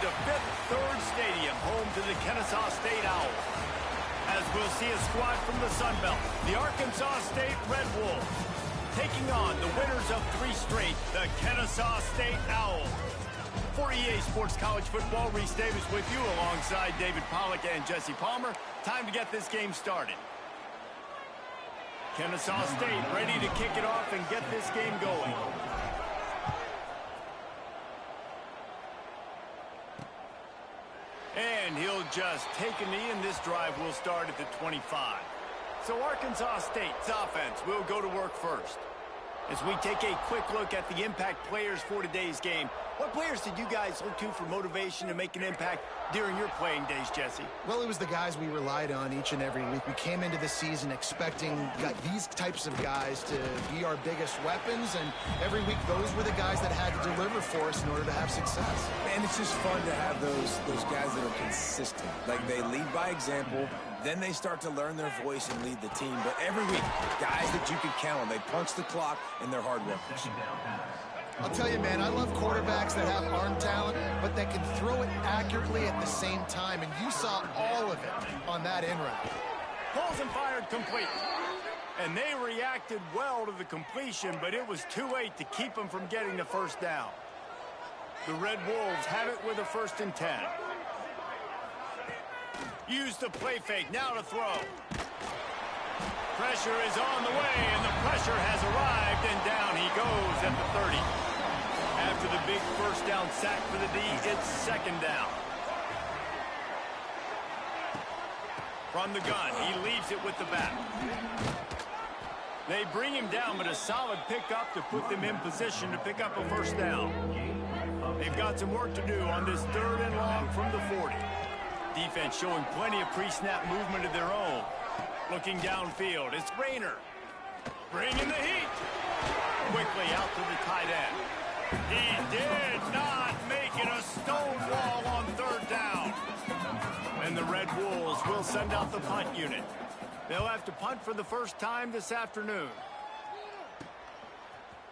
to Fifth Third Stadium, home to the Kennesaw State Owls. As we'll see a squad from the Sun Belt, the Arkansas State Red Wolves, taking on the winners of 3 straight, the Kennesaw State Owls. For EA Sports College Football, Reese Davis with you alongside David Pollack and Jesse Palmer. Time to get this game started. Kennesaw State ready to kick it off and get this game going. And he'll just take a knee, and this drive will start at the 25. So Arkansas State's offense will go to work first. As we take a quick look at the impact players for today's game, what players did you guys look to for motivation to make an impact during your playing days, Jesse? Well, it was the guys we relied on each and every week. We came into the season expecting these types of guys to be our biggest weapons, and every week those were the guys that had to deliver for us in order to have success. And it's just fun to have those guys that are consistent. Like, they lead by example, then they start to learn their voice and lead the team. But every week, guys that you can count on. They punch the clock, and they're hard workers. I'll tell you, man, I love quarterbacks that have arm talent, but that can throw it accurately at the same time, and you saw all of it on that in route. Pulls and fired complete. And they reacted well to the completion, but it was too late to keep them from getting the first down. The Red Wolves have it with a 1st and 10. Use the play fake, now to throw. Pressure is on the way, and the pressure has arrived, and down he goes at the 30. After the big first down sack for the D, it's 2nd down. From the gun, he leaves it with the back. They bring him down, but a solid pickup to put them in position to pick up a 1st down. They've got some work to do on this 3rd and long from the 40. Defense showing plenty of pre-snap movement of their own. Looking downfield, it's Rayner. Bringing the heat. Quickly out to the tight end. He did not make it a stone wall on 3rd down. And the Red Wolves will send out the punt unit. They'll have to punt for the first time this afternoon.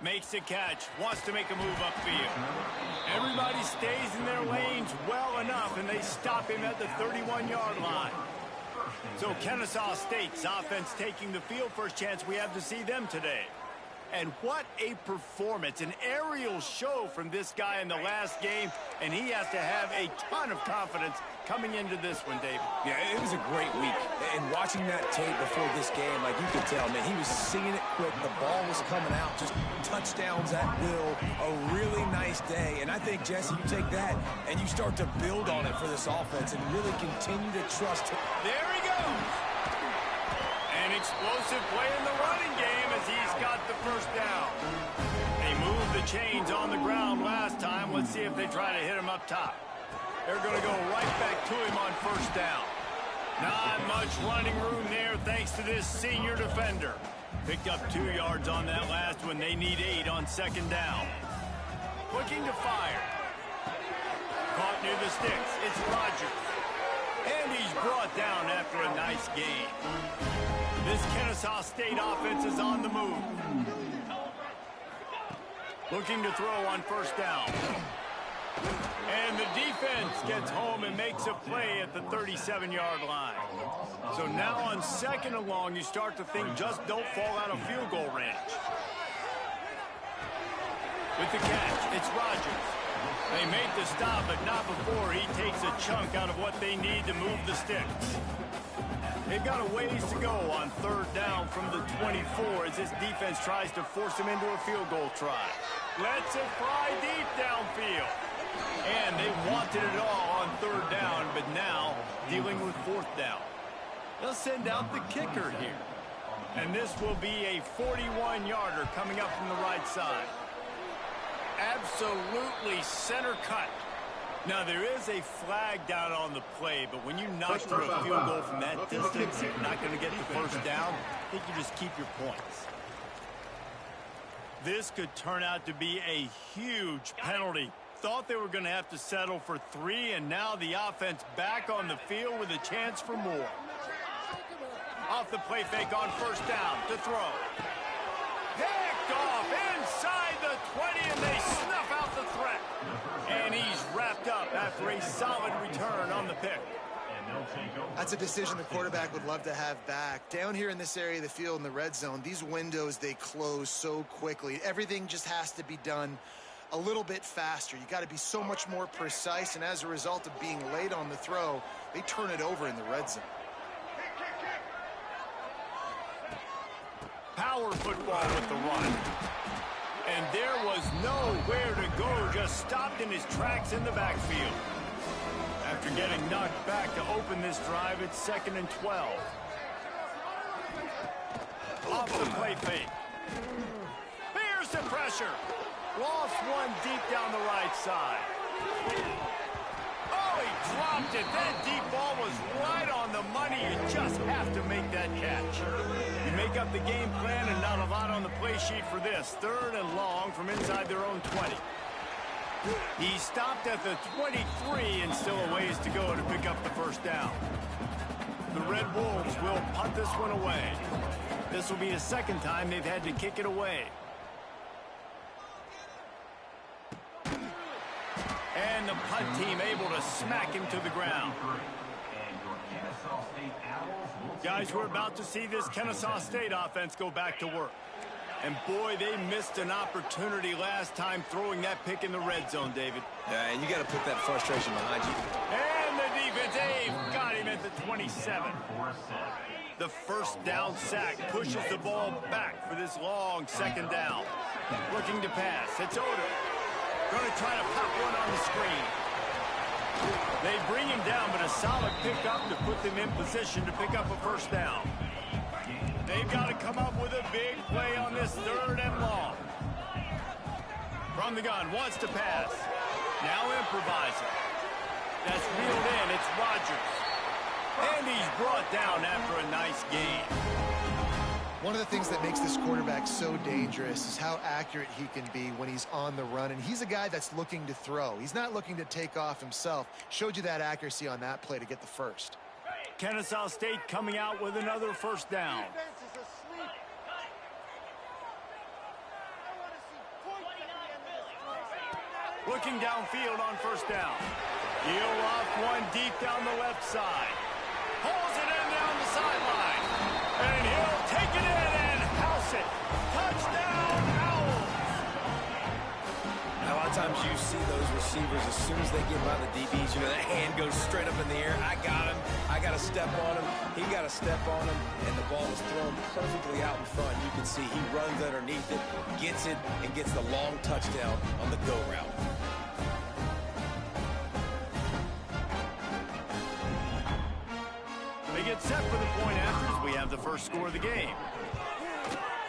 Makes a catch, wants to make a move upfield. Everybody stays in their lanes well enough, and they stop him at the 31-yard line. So Kennesaw State's offense taking the field. First chance we have to see them today. And what a performance, an aerial show from this guy in the last game, and he has to have a ton of confidence coming into this one, David. Yeah, it was a great week. And watching that tape before this game, like, you could tell, man, he was seeing it quick. The ball was coming out, just touchdowns at will. A really nice day. And I think, Jesse, you take that and you start to build on it for this offense and really continue to trust him. There he goes. An explosive play in the running game as he's got the 1st down. They moved the chains on the ground last time. Let's see if they try to hit him up top. They're going to go right back to him on 1st down. Not much running room there thanks to this senior defender. Picked up 2 yards on that last one. They need 8 on 2nd down. Looking to fire. Caught near the sticks. It's Rogers. And he's brought down after a nice gain. This Kennesaw State offense is on the move. Looking to throw on 1st down. And the defense gets home and makes a play at the 37-yard line. So now on 2nd and long, you start to think just don't fall out of field goal range. With the catch, it's Rogers. They make the stop, but not before he takes a chunk out of what they need to move the sticks. They've got a ways to go on 3rd down from the 24 as this defense tries to force them into a field goal try. Lets it fly deep downfield. And they wanted it all on 3rd down, but now dealing with 4th down. They'll send out the kicker here. And this will be a 41-yarder coming up from the right side. Absolutely center cut. Now, there is a flag down on the play, but when you knock for a field goal from that distance, you're not going to get the 1st down. I think you just keep your points. This could turn out to be a huge penalty. Thought they were going to have to settle for 3, and now the offense back on the field with a chance for more. Off the play fake on 1st down to throw. Picked off inside the 20, and they snuff out the threat. And he's wrapped up after a solid return on the pick. That's a decision the quarterback would love to have back. Down here in this area of the field in the red zone, these windows, they close so quickly. Everything just has to be done a little bit faster. You got to be so much more precise, and as a result of being late on the throw, they turn it over in the red zone. Power football with the run. And there was nowhere to go, just stopped in his tracks in the backfield. After getting knocked back to open this drive, it's 2nd and 12. Off the play fake. Here's the pressure. Lost one deep down the right side. Oh, he dropped it. That deep ball was right on the money. You just have to make that catch. You make up the game plan and not a lot on the play sheet for this. 3rd and long from inside their own 20. He stopped at the 23 and still a ways to go to pick up the first down. The Red Wolves will punt this one away. This will be the 2nd time they've had to kick it away. And the punt team able to smack him to the ground. Guys, we're about to see this Kennesaw State offense go back to work. And boy, they missed an opportunity last time throwing that pick in the red zone, David. Yeah, and you got to put that frustration behind you. And the defense, they've got him at the 27. The first down sack pushes the ball back for this long 2nd down. Looking to pass. It's Odo. Going to try to pop one on the screen. They bring him down, but a solid pickup to put them in position to pick up a first down. They've got to come up with a big play on this 3rd and long. From the gun, wants to pass. Now improvising. That's reeled in. It's Rodgers. And he's brought down after a nice gain. One of the things that makes this quarterback so dangerous is how accurate he can be when he's on the run. And he's a guy that's looking to throw. He's not looking to take off himself. Showed you that accuracy on that play to get the first. Kennesaw State coming out with another first down. Looking downfield on first down. He'll off one deep down the left side. Pulls it in down the sideline. And he'll take it in and house it. Touchdown, Owls. Now, a lot of times you see those receivers, as soon as they get by the DBs, you know, that hand goes straight up in the air. I got him. I got to step on him. He got to step on him. And the ball is thrown perfectly out in front. You can see he runs underneath it, gets it, and gets the long touchdown on the go route. They get set for the point after as we have the first score of the game.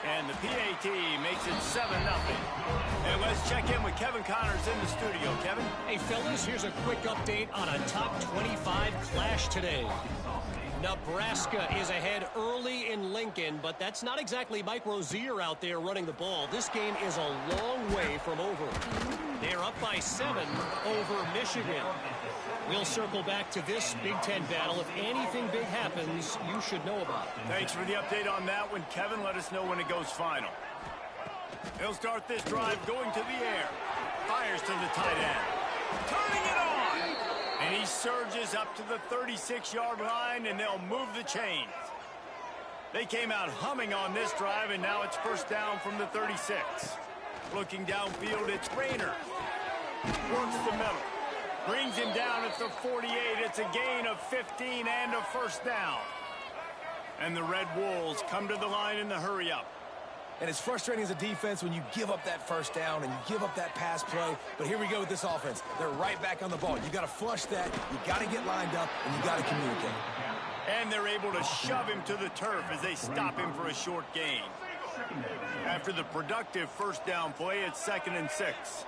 And the PAT makes it 7-0. And let's check in with Kevin Connors in the studio. Kevin? Hey, fellas, here's a quick update on a top 25 clash today. Nebraska is ahead early in Lincoln, but that's not exactly Mike Rozier out there running the ball. This game is a long way from over. They're up by 7 over Michigan. We'll circle back to this Big Ten battle. If anything big happens, you should know about it. Thanks for the update on that one, Kevin. Let us know when it goes final. He'll start this drive going to the air. Fires to the tight end. Turning it on. And he surges up to the 36-yard line, and they'll move the chains. They came out humming on this drive, and now it's first down from the 36. Looking downfield, it's Rayner. Works the middle. Brings him down at the 48. It's a gain of 15 and a first down. And the Red Wolves come to the line in the hurry-up. And it's frustrating as a defense when you give up that first down and you give up that pass play. But here we go with this offense. They're right back on the ball. You got to flush that. You got to get lined up, and you got to communicate. And they're able to shove him to the turf as they stop him for a short gain. After the productive first down play, it's 2nd and 6.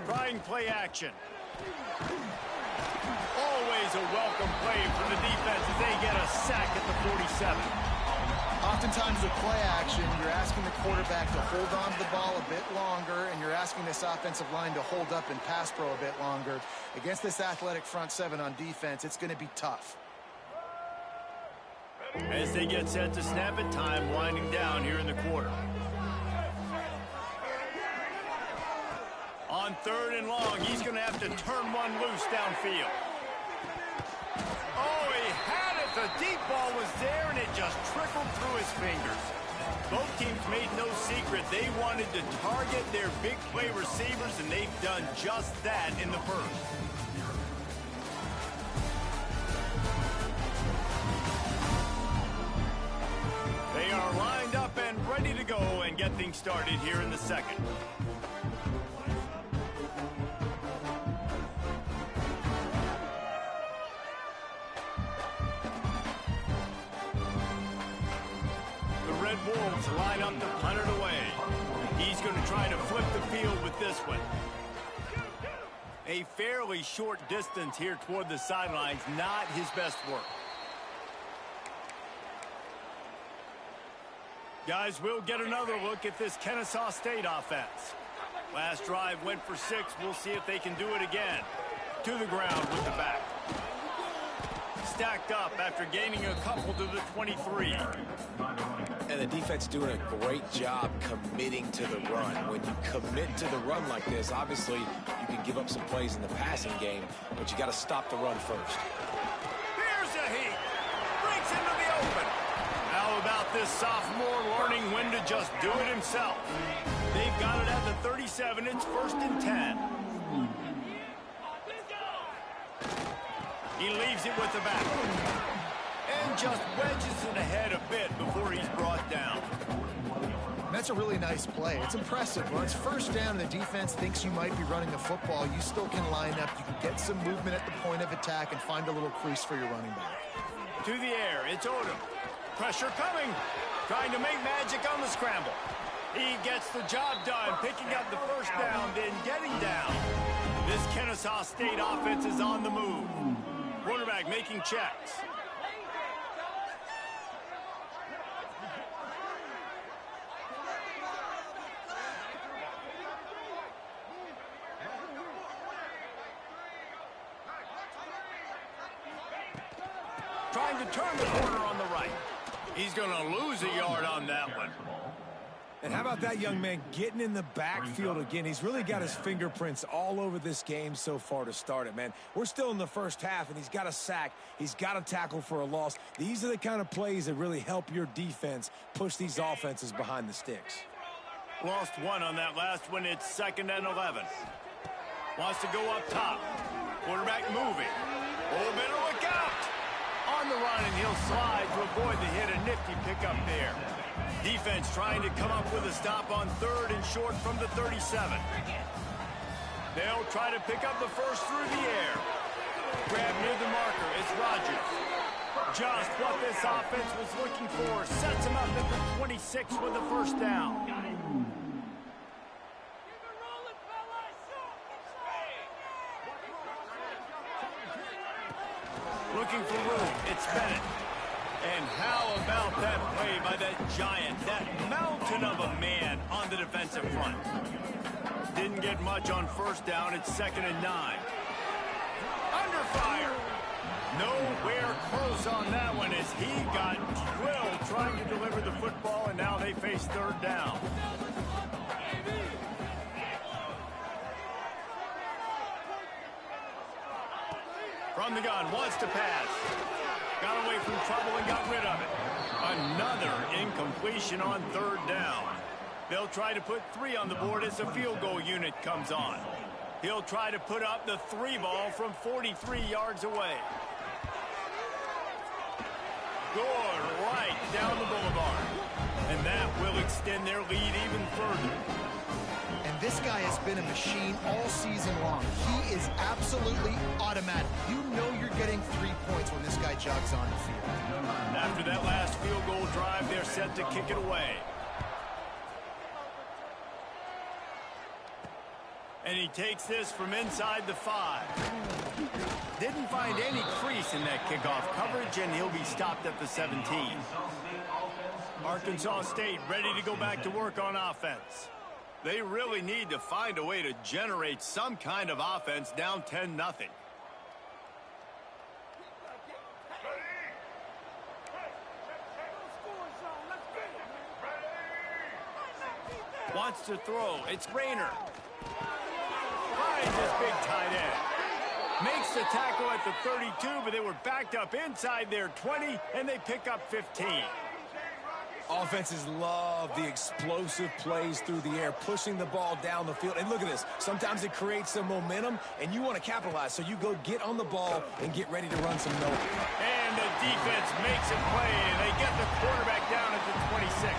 Trying play action. Always a welcome play for the defense as they get a sack at the 47. Oftentimes with play action, you're asking the quarterback to hold on to the ball a bit longer, and you're asking this offensive line to hold up and pass pro a bit longer. Against this athletic front 7 on defense, it's going to be tough. As they get set to snap it, time winding down here in the quarter. On 3rd and long, he's going to have to turn one loose downfield. Oh, he had it. The deep ball was there, and it just trickled through his fingers. Both teams made no secret they wanted to target their big play receivers, and they've done just that in the first. They are lined up and ready to go and get things started here in the second. Wolves line up to punt it away. He's going to try to flip the field with this one. A fairly short distance here toward the sidelines, not his best work. Guys, we'll get another look at this Kennesaw State offense. Last drive went for 6. We'll see if they can do it again. To the ground with the back. Stacked up after gaining a couple to the 23. And the defense doing a great job committing to the run. When you commit to the run like this, obviously you can give up some plays in the passing game, but you got to stop the run first. Here's a heat. Breaks into the open. How about this sophomore learning when to just do it himself? They've got it at the 37. It's 1st and 10. He leaves it with the back. And just wedges it ahead a bit before he's brought down. That's a really nice play. It's impressive. When it's 1st down and the defense thinks you might be running the football, you still can line up. You can get some movement at the point of attack and find a little crease for your running back. To the air, it's Odom. Pressure coming. Trying to make magic on the scramble. He gets the job done, picking up the 1st down, then getting down. This Kennesaw State offense is on the move. Quarterback making checks. Trying to turn the corner on the right. He's going to lose a yard on that one. And how about that young man getting in the backfield again? He's really got his fingerprints all over this game so far to start it, man. We're still in the first half, and he's got a sack. He's got a tackle for a loss. These are the kind of plays that really help your defense push these offenses behind the sticks. Lost one on that last one. It's 2nd and 11. Wants to go up top. Quarterback moving. Oh, better look out. On the run, and he'll slide to avoid the hit. A nifty pickup there. Defense trying to come up with a stop on 3rd and short from the 37. They'll try to pick up the first through the air. Grab near the marker. It's Rogers. Just what this offense was looking for. Sets him up at the 26 with the 1st down. Looking for room. It's Bennett. And how about that play by that giant, that mountain of a man on the defensive front? Didn't get much on 1st down. It's 2nd and 9. Under fire. Nowhere close on that one as he got drilled trying to deliver the football, and now they face 3rd down. From the gun, wants to pass. Got away from trouble and got rid of it. Another incompletion on 3rd down. They'll try to put 3 on the board as the field goal unit comes on. He'll try to put up the 3 ball from 43 yards away. Good right down the boulevard. And that will extend their lead even further. And this guy has been a machine all season long. He is absolutely automatic. You know you're getting 3 points when this guy jogs on the field. After that last field goal drive, they're set to kick it away. And he takes this from inside the 5. Didn't find any crease in that kickoff coverage, and he'll be stopped at the 17. Arkansas State ready to go back to work on offense. They really need to find a way to generate some kind of offense down 10-0. Wants to throw. It's Rayner. finds this big tight end. Makes the tackle at the 32, but they were backed up inside their 20, and they pick up 15. Offenses love the explosive plays through the air, pushing the ball down the field. And look at this. Sometimes it creates some momentum, and you want to capitalize. So you go get on the ball and get ready to run some note. And the defense makes a play, and they get the quarterback down at the 26.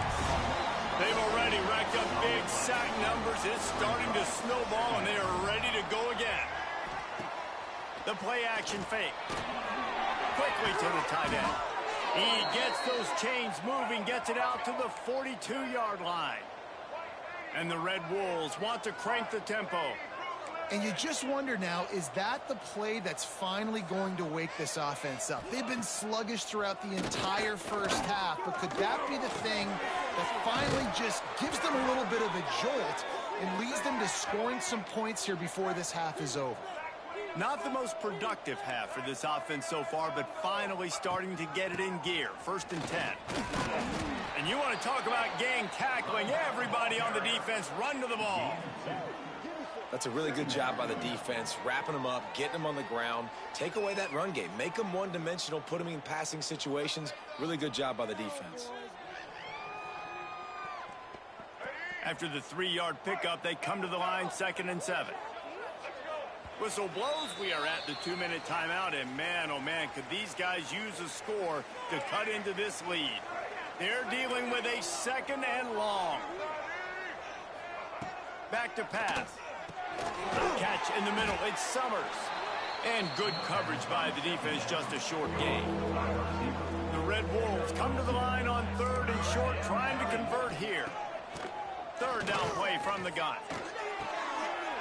They've already racked up big sack numbers. It's starting to snowball, and they are ready to go again. The play-action fake. Quickly to the tight end. He gets those chains moving, gets it out to the 42-yard line. And the Red Wolves want to crank the tempo. And you just wonder now, is that the play that's finally going to wake this offense up? They've been sluggish throughout the entire first half, but could that be the thing that finally just gives them a little bit of a jolt and leads them to scoring some points here before this half is over? Not the most productive half for this offense so far, but finally starting to get it in gear. 1st and 10. And you want to talk about gang tackling. Everybody on the defense run to the ball. That's a really good job by the defense, wrapping them up, getting them on the ground. Take away that run game. Make them one-dimensional, put them in passing situations. Really good job by the defense. After the 3-yard pickup, they come to the line, 2nd and 7. Whistle blows, we are at the 2-minute timeout, and man, oh man, could these guys use a score to cut into this lead. They're dealing with a 2nd and long. Back to pass. Catch in the middle, it's Summers. And good coverage by the defense, just a short gain. The Red Wolves come to the line on 3rd and short, trying to convert here. 3rd down play from the gun.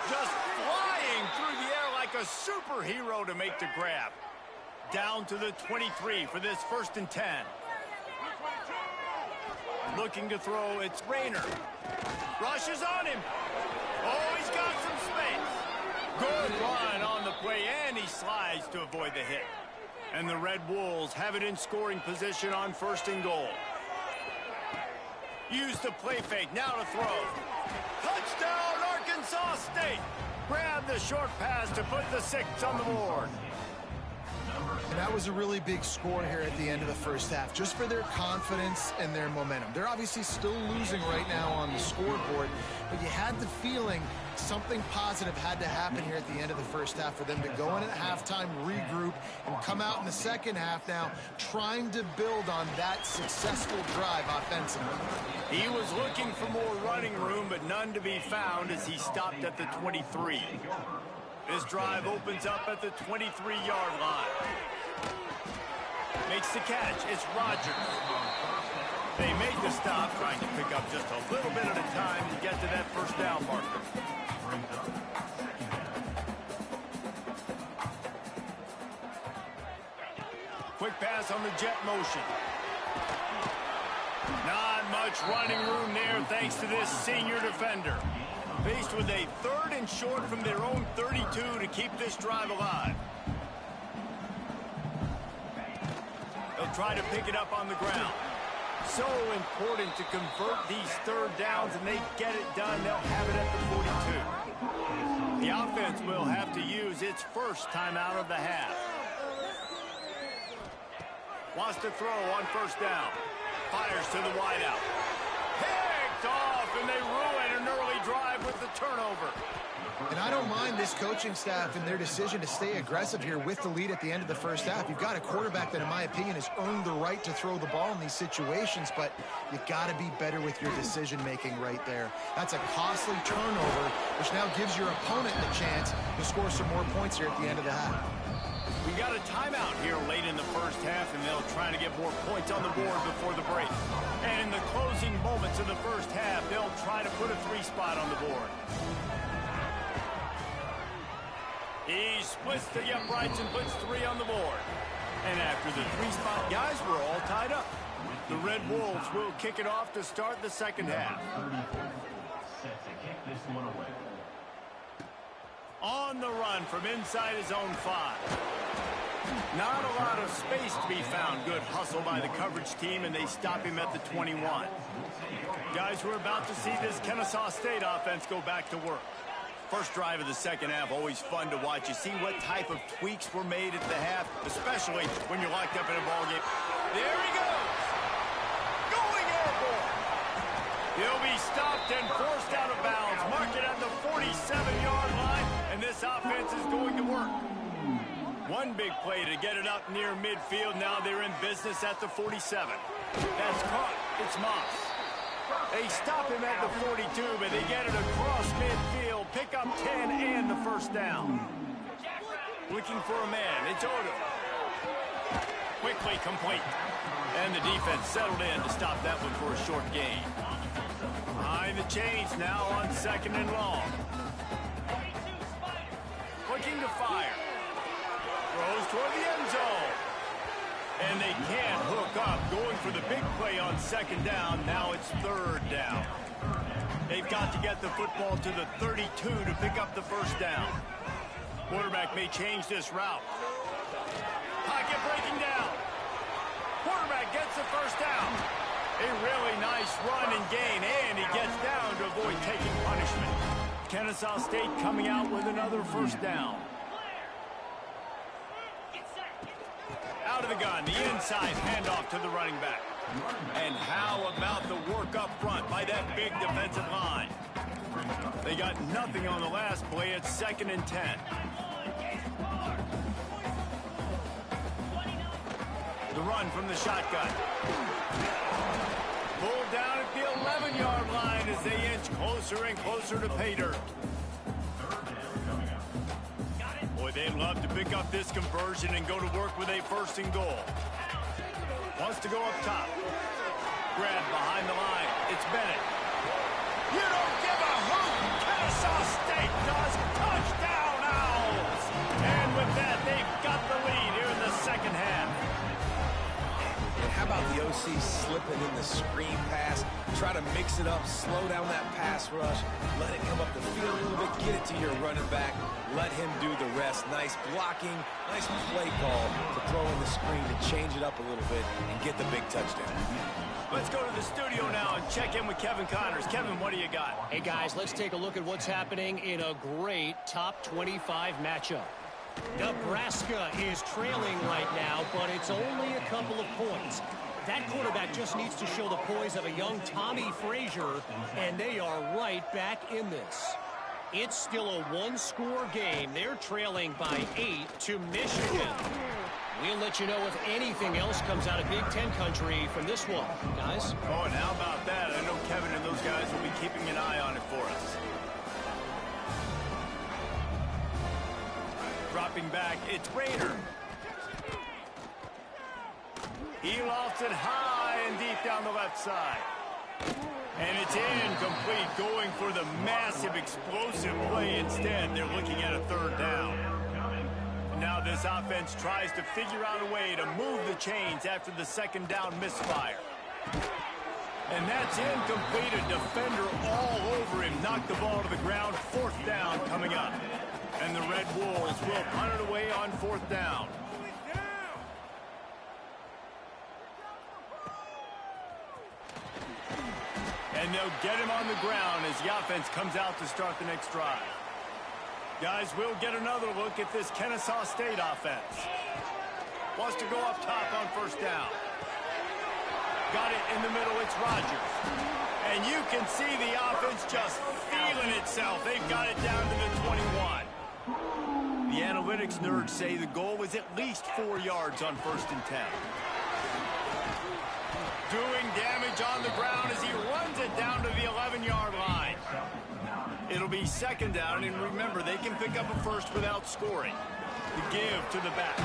Just flying through the air like a superhero to make the grab. Down to the 23 for this 1st and 10. Looking to throw, it's Rayner. Rushes on him. Oh, he's got some space. Good run on the play, and he slides to avoid the hit. And the Red Wolves have it in scoring position on 1st and goal. Use the play fake, now to throw. Touchdown, Arkansas State. Grab the short pass to put the 6 on the board. And that was a really big score here at the end of the first half, just for their confidence and their momentum. They're obviously still losing right now on the scoreboard, but you had the feeling something positive had to happen here at the end of the first half for them to go in at halftime, regroup, and come out in the second half now trying to build on that successful drive offensively. He was looking for more running room, but none to be found as he stopped at the 23. This drive opens up at the 23-yard line. Makes the catch. It's Rogers. They make the stop, trying to pick up just a little bit at a time to get to that 1st down marker. Quick pass on the jet motion. Not much running room there thanks to this senior defender. Faced with a 3rd and short from their own 32 to keep this drive alive. They'll try to pick it up on the ground. So important to convert these 3rd downs, and they get it done. They'll have it at the 42. The offense will have to use its 1st timeout of the half. Wants to throw on 1st down. Fires to the wideout. Picked off, and they ruin an early drive with the turnover. And I don't mind this coaching staff and their decision to stay aggressive here with the lead at the end of the first half. You've got a quarterback that, in my opinion, has earned the right to throw the ball in these situations, but you've got to be better with your decision-making right there. That's a costly turnover, which now gives your opponent the chance to score some more points here at the end of the half. We got a timeout here late in the first half, and they'll try to get more points on the board before the break. And in the closing moments of the first half, they'll try to put a 3 spot on the board. He splits the uprights and puts 3 on the board. And after the 3 spot, guys, we're all tied up. The Red Wolves will kick it off to start the second half. On the run from inside his own 5. Not a lot of space to be found. Good hustle by the coverage team, and they stop him at the 21. Guys, we're about to see this Kennesaw State offense go back to work. First drive of the second half, always fun to watch. You see what type of tweaks were made at the half, especially when you're locked up in a ball game. There he goes. Going airborne. He'll be stopped and forced out of bounds. Mark it at the 47-yard line, and this offense is going to work. One big play to get it up near midfield. Now they're in business at the 47. That's caught. It's Moss. They stop him at the 42, but they get it across midfield. Pick up 10 and the first down. Looking for a man. It's Odom. Quickly complete. And the defense settled in to stop that one for a short gain. Behind the chains now on second and long. Looking to fire. Throws toward the end zone. And they can't hook up. Going for the big play on second down. Now it's third down. They've got to get the football to the 32 to pick up the first down. Quarterback may change this route. Pocket breaking down. Quarterback gets the first down. A really nice run and gain, and he gets down to avoid taking punishment. Kennesaw State coming out with another first down. Out of the gun, the inside handoff to the running back. And how about the work up front by that big defensive line? They got nothing on the last play. It's 2nd and 10. The run from the shotgun. Pulled down at the 11-yard line as they inch closer and closer to pay dirt. Boy, they'd love to pick up this conversion and go to work with a 1st and goal. Wants to go up top. Grab behind the line. It's Bennett. You don't give a hoot. Kennesaw State does. Touchdown, Owls. And with that, they've got the lead here in the second half. And how about the OC slipping in the screen pass? Try to mix it up, slow down that pass rush, let it come up the field a little bit, get it to your running back, let him do the rest. Nice blocking, nice play call to throw in the screen to change it up a little bit and get the big touchdown. Let's go to the studio now and check in with Kevin Connors. Kevin, what do you got? Hey, guys, let's take a look at what's happening in a great top 25 matchup. Nebraska is trailing right now, but it's only a couple of points. That quarterback just needs to show the poise of a young Tommy Frazier, and they are right back in this. It's still a one-score game. They're trailing by 8 to Michigan. We'll let you know if anything else comes out of Big Ten country from this one, guys. Oh, and how about that? I know Kevin and those guys will be keeping an eye on it for us. Dropping back, it's Raider. He lofts it high and deep down the left side. And it's incomplete, going for the massive explosive play instead. They're looking at a 3rd down. Now this offense tries to figure out a way to move the chains after the 2nd down misfire. And that's incomplete. A defender all over him. Knocked the ball to the ground. 4th down coming up. And the Red Wolves will punt it away on 4th down. And they'll get him on the ground as the offense comes out to start the next drive. Guys, we'll get another look at this Kennesaw State offense. Wants to go up top on 1st down. Got it in the middle, it's Rogers. And you can see the offense just feeling itself. They've got it down to the 21. The analytics nerds say the goal was at least 4 yards on 1st and 10. Doing damage on the ground as he runs it down to the 11-yard line. It'll be 2nd down, and remember, they can pick up a 1st without scoring. The give to the back.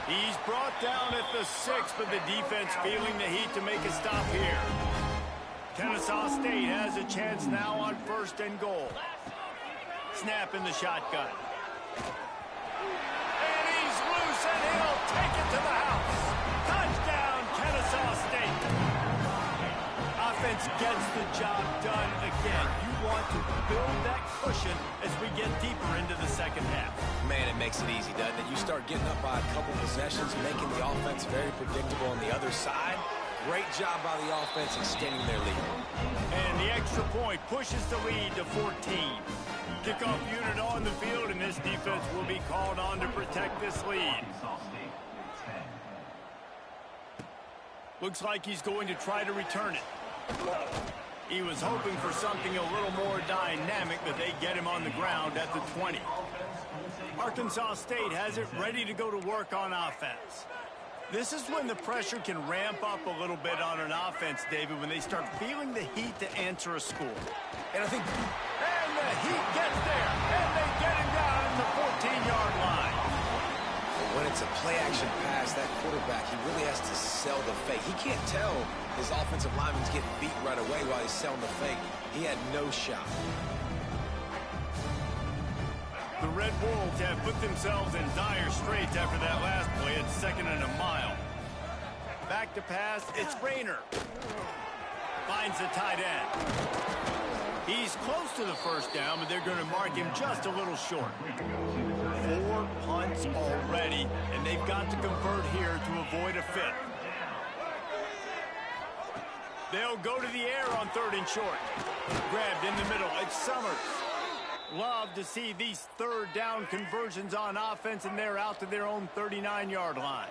He's brought down at the 6, but the defense feeling the heat to make a stop here. Kennesaw State has a chance now on 1st and goal. Snap in the shotgun. And he's loose, and he'll take it to the house. Touchdown, Kennesaw State. Offense gets the job done again. You want to build that cushion as we get deeper into the 2nd half. Man, it makes it easy, doesn't it? You start getting up by a couple possessions, making the offense very predictable on the other side. Great job by the offense extending their lead. And the extra point pushes the lead to 14. Kickoff unit on the field, and this defense will be called on to protect this lead. Looks like he's going to try to return it. He was hoping for something a little more dynamic, but they get him on the ground at the 20. Arkansas State has it ready to go to work on offense. This is when the pressure can ramp up a little bit on an offense, David, when they start feeling the heat to answer a score. And I think... And the heat gets there, and they get him down in the 14-yard line. When it's a play-action pass, that quarterback, he really has to sell the fake. He can't tell his offensive lineman's getting beat right away while he's selling the fake. He had no shot. The Red Wolves have put themselves in dire straits after that last play at 2nd and a mile. Back to pass, it's Rayner. Finds the tight end. He's close to the first down, but they're going to mark him just a little short. 4 punts already, and they've got to convert here to avoid a fifth. They'll go to the air on 3rd and short. Grabbed in the middle, it's Summers. Love to see these 3rd down conversions on offense, and they're out to their own 39-yard line.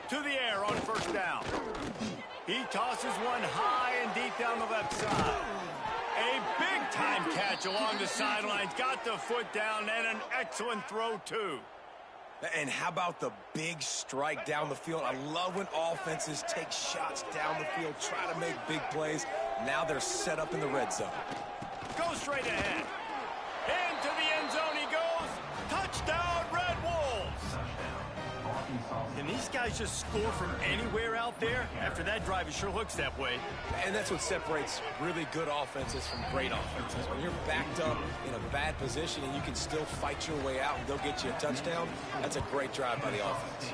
To the air on 1st down. He tosses one high and deep down the left side. A big-time catch along the sidelines. Got the foot down, and an excellent throw, too. And how about the big strike down the field? I love when offenses take shots down the field, try to make big plays. Now they're set up in the red zone. Go straight ahead. Into the end zone he goes. Touchdown, Red Wolves. Can these guys just score from anywhere out there? After that drive, it sure looks that way. And that's what separates really good offenses from great offenses. When you're backed up in a bad position and you can still fight your way out and they'll get you a touchdown, that's a great drive by the offense.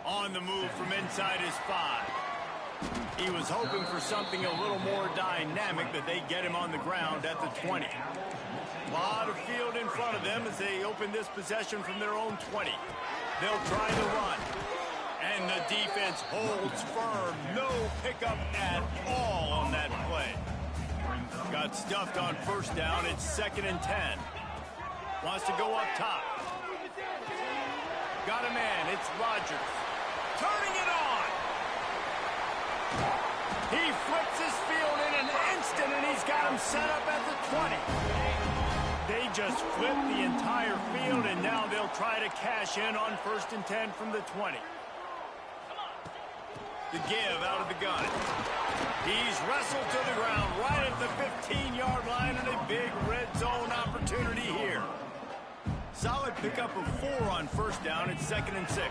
On the move from inside his 5. He was hoping for something a little more dynamic, but they get him on the ground at the 20. A lot of field in front of them as they open this possession from their own 20. They'll try the run. And the defense holds firm. No pickup at all on that play. Got stuffed on 1st down. It's 2nd and 10. Wants to go up top. Got a man. It's Rodgers. Turning it on. He flips his field in an instant, and he's got him set up at the 20. They just flipped the entire field, and now they'll try to cash in on 1st and 10 from the 20. The give out of the gun. He's wrestled to the ground right at the 15-yard line, and a big red zone opportunity here. Solid pickup of 4 on 1st down. It's 2nd and 6.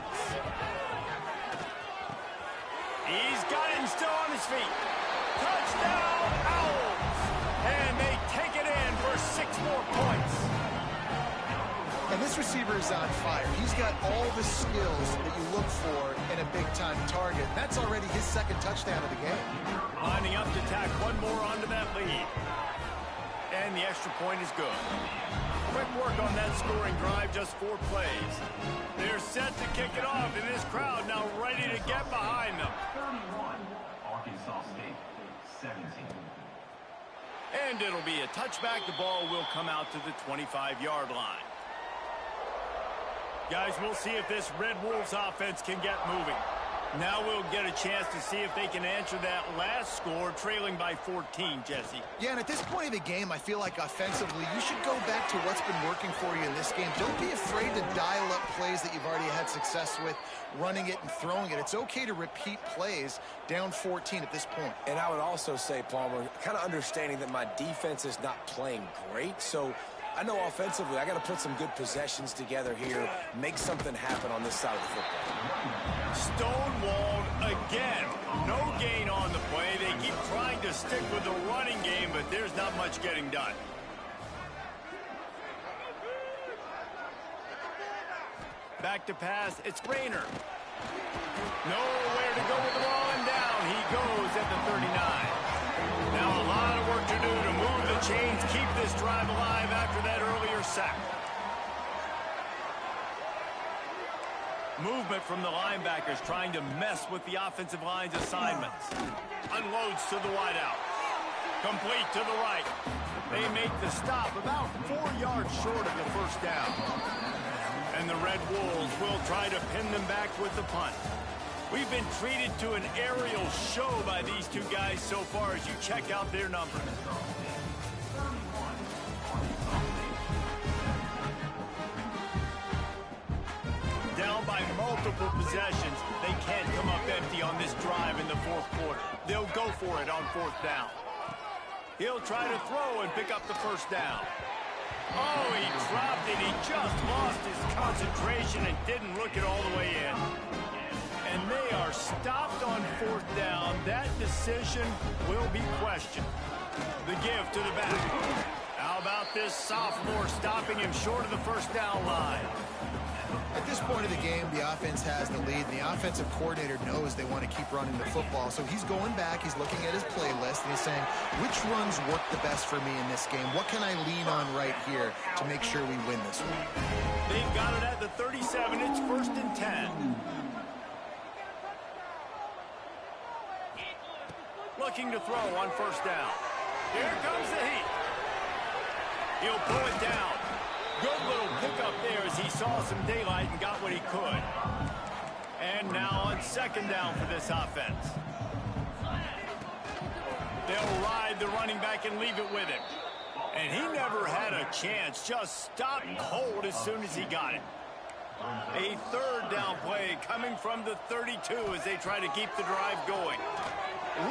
He's got it and still on his feet. Touchdown, Owls! And they take it in for 6 more points. And this receiver is on fire. He's got all the skills that you look for in a big-time target. That's already his 2nd touchdown of the game. Lining up to tack one more onto that lead. And the extra point is good. Quick work on that scoring drive, just 4 plays. They're set to kick it off, and this crowd now ready to get behind them. 31, Arkansas State, 17. And it'll be a touchback. The ball will come out to the 25-yard line. Guys, we'll see if this Red Wolves offense can get moving. Now we'll get a chance to see if they can answer that last score, trailing by 14, Jesse. Yeah, and at this point of the game, I feel like offensively, you should go back to what's been working for you in this game. Don't be afraid to dial up plays that you've already had success with, running it and throwing it. It's okay to repeat plays down 14 at this point. And I would also say, Palmer, kind of understanding that my defense is not playing great, so I know offensively I got to put some good possessions together here, make something happen on this side of the football. Stonewalled again. No gain on the play. They keep trying to stick with the running game, but there's not much getting done. Back to pass. It's Rayner. Nowhere to go with the ball, and down he goes at the 39. Now a lot of work to do to move the chains, keep this drive alive after that earlier sack. Movement from the linebackers trying to mess with the offensive line's assignments. Unloads to the wideout. Complete to the right. They make the stop about 4 yards short of the first down. And the Red Wolves will try to pin them back with the punt. We've been treated to an aerial show by these two guys so far as you check out their numbers. Down by multiple possessions, they can't come up empty on this drive in the fourth quarter. They'll go for it on fourth down. He'll try to throw and pick up the first down. Oh, he dropped it. He just lost his concentration and didn't look it all the way in. And they are stopped on fourth down. That decision will be questioned. The give to the back. How about this sophomore stopping him short of the first down line? At this point of the game, the offense has the lead, and the offensive coordinator knows they want to keep running the football. So he's going back, he's looking at his playlist, and he's saying, which runs work the best for me in this game? What can I lean on right here to make sure we win this one? They've got it at the 37. It's 1st and 10. Looking to throw on first down. Here comes the heat. He'll pull it down. Good little pickup there as he saw some daylight and got what he could. And now on second down for this offense. They'll ride the running back and leave it with him. And he never had a chance. Just stopped cold as soon as he got it. A third down play coming from the 32 as they try to keep the drive going.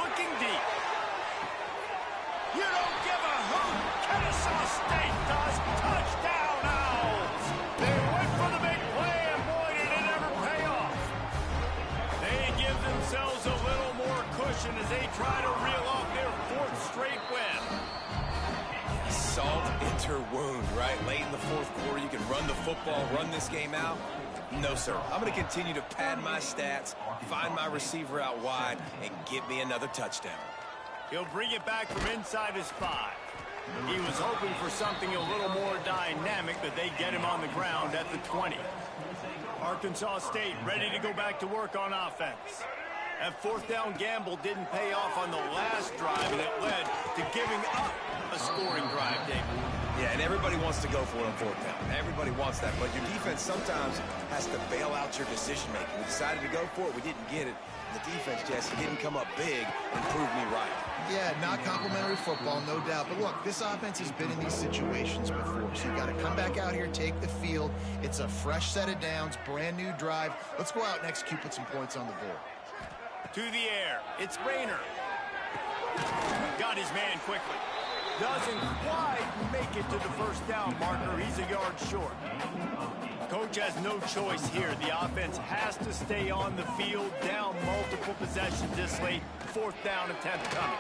Looking deep. You don't give a hoot. Kennesaw State does. Touchdown Owls. They went for the big play, and boy, did it ever pay off. They give themselves a little more cushion as they try to reel off their 4th straight win. Salt into wound, right? Late in the fourth quarter, you can run the football, run this game out. No, sir. I'm going to continue to pad my stats, find my receiver out wide, and get me another touchdown. He'll bring it back from inside his 5. He was hoping for something a little more dynamic, but they get him on the ground at the 20. Arkansas State ready to go back to work on offense. That fourth down gamble didn't pay off on the last drive, and it led to giving up a scoring drive, David. Yeah, and everybody wants to go for it on fourth down. Everybody wants that, but your defense sometimes has to bail out your decision-making. We decided to go for it. We didn't get it. The defense, Jesse, didn't come up big and prove me right. Yeah, not complimentary football, no doubt. But look, this offense has been in these situations before, so you got to come back out here, take the field. It's a fresh set of downs, brand new drive. Let's go out and execute, put some points on the board. To the air, it's Rayner. Got his man quickly. Doesn't quite make it to the first down marker. He's a yard short. Coach has no choice here. The offense has to stay on the field, down multiple possessions this late. 4th down attempt coming.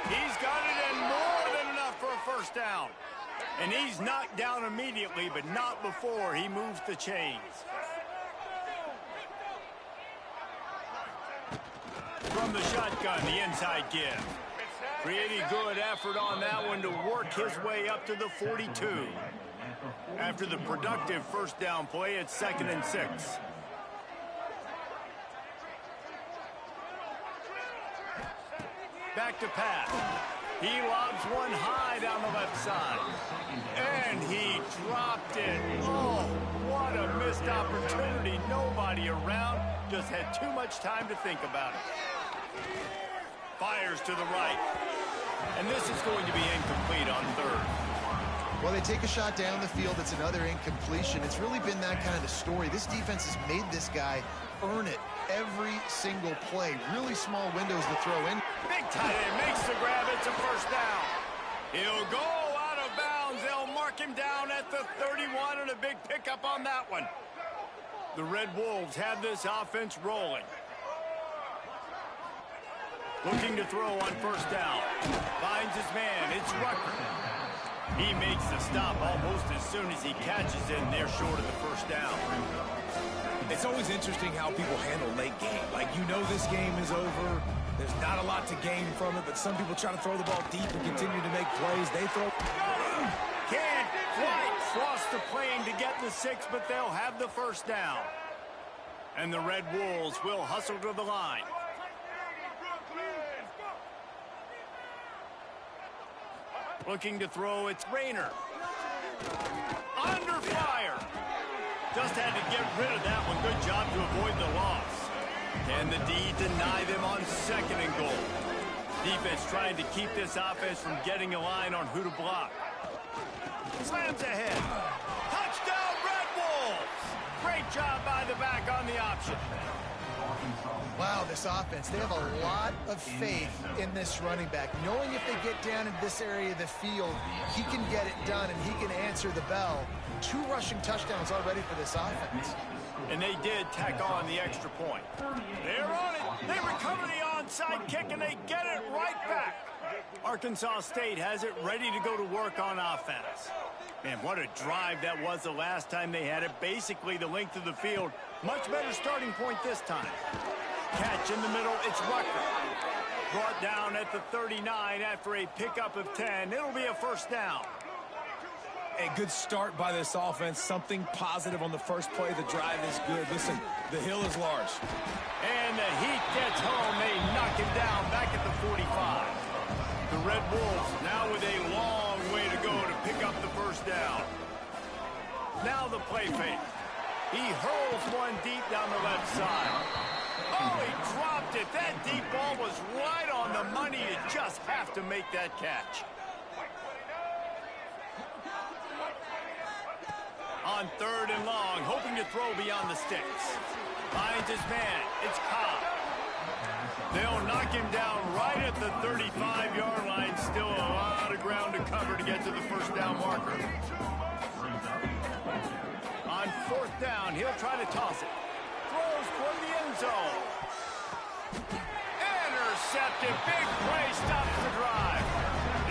He's got it and more than enough for a first down. And he's knocked down immediately, but not before he moves the chains. From the shotgun, the inside give. Pretty good effort on that one to work his way up to the 42. After the productive first down play, it's 2nd and 6. Back to pass. He lobs one high down the left side. And he dropped it. Oh, what a missed opportunity. Nobody around. Just had too much time to think about it. Fires to the right. And this is going to be incomplete on 3rd. Well, they take a shot down the field. It's another incompletion. It's really been that kind of story. This defense has made this guy earn it every single play. Really small windows to throw in. Big tight end makes the grab. It's a first down. He'll go out of bounds. They'll mark him down at the 31, and a big pickup on that one. The Red Wolves have this offense rolling. Looking to throw on first down. Finds his man. It's Rucker. He makes the stop almost as soon as he catches it, and they're short of the first down. It's always interesting how people handle late game. Like, you know this game is over. There's not a lot to gain from it, but some people try to throw the ball deep and continue to make plays. They throw... Can't quite cross the plane to get the 6, but they'll have the first down. And the Red Wolves will hustle to the line. Looking to throw, it's Rayner. Under fire. Just had to get rid of that one. Good job to avoid the loss. Can the D deny them on 2nd and goal? Defense trying to keep this offense from getting a line on who to block. Slams ahead. Touchdown, Red Wolves! Great job by the back on the option. Wow, this offense, they have a lot of faith in this running back, knowing if they get down in this area of the field, he can get it done and he can answer the bell. 2 rushing touchdowns already for this offense. And they did tack on the extra point. They're on it. They recover the onside kick, and they get it right back. Arkansas State has it ready to go to work on offense. Man, what a drive that was the last time they had it. Basically the length of the field. Much better starting point this time. Catch in the middle. It's Rucker. Brought down at the 39 after a pickup of 10. It'll be a first down. A good start by this offense. Something positive on the first play. The drive is good. Listen, the hill is large. And the heat gets home. They knock him down back at the 45. The Red Wolves now with a long way to go to pick up the first down. Now the play fake. He hurls one deep down the left side. Oh, he dropped it. That deep ball was right on the money. You just have to make that catch. On 3rd and long, hoping to throw beyond the sticks. Finds his man. It's Cobb. They'll knock him down right at the 35-yard line. Still a lot of ground to cover to get to the first down marker. On 4th down, he'll try to toss it. Throws toward the end zone. Intercepted. Big play stops the drive.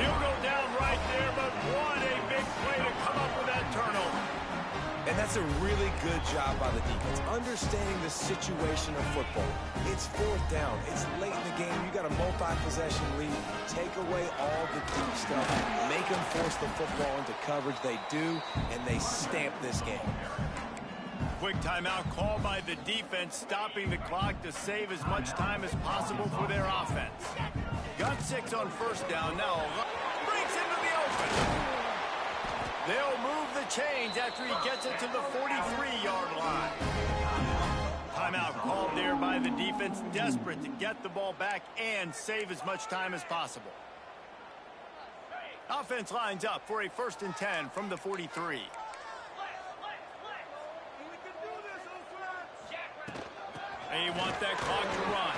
He'll go down right there, but what a big play to come up with that turnover. And that's a really good job by the defense, understanding the situation of football. It's 4th down. It's late in the game. You got a multi-possession lead. Take away all the deep stuff. Make them force the football into coverage. They do, and they stamp this game. Quick timeout called by the defense, stopping the clock to save as much time as possible for their offense. Got 6 on 1st down. Now breaks into the open. They'll move the chains after he gets it to the 43-yard line. Timeout called there by the defense, desperate to get the ball back and save as much time as possible. Offense lines up for a 1st and 10 from the 43. They want that clock to run.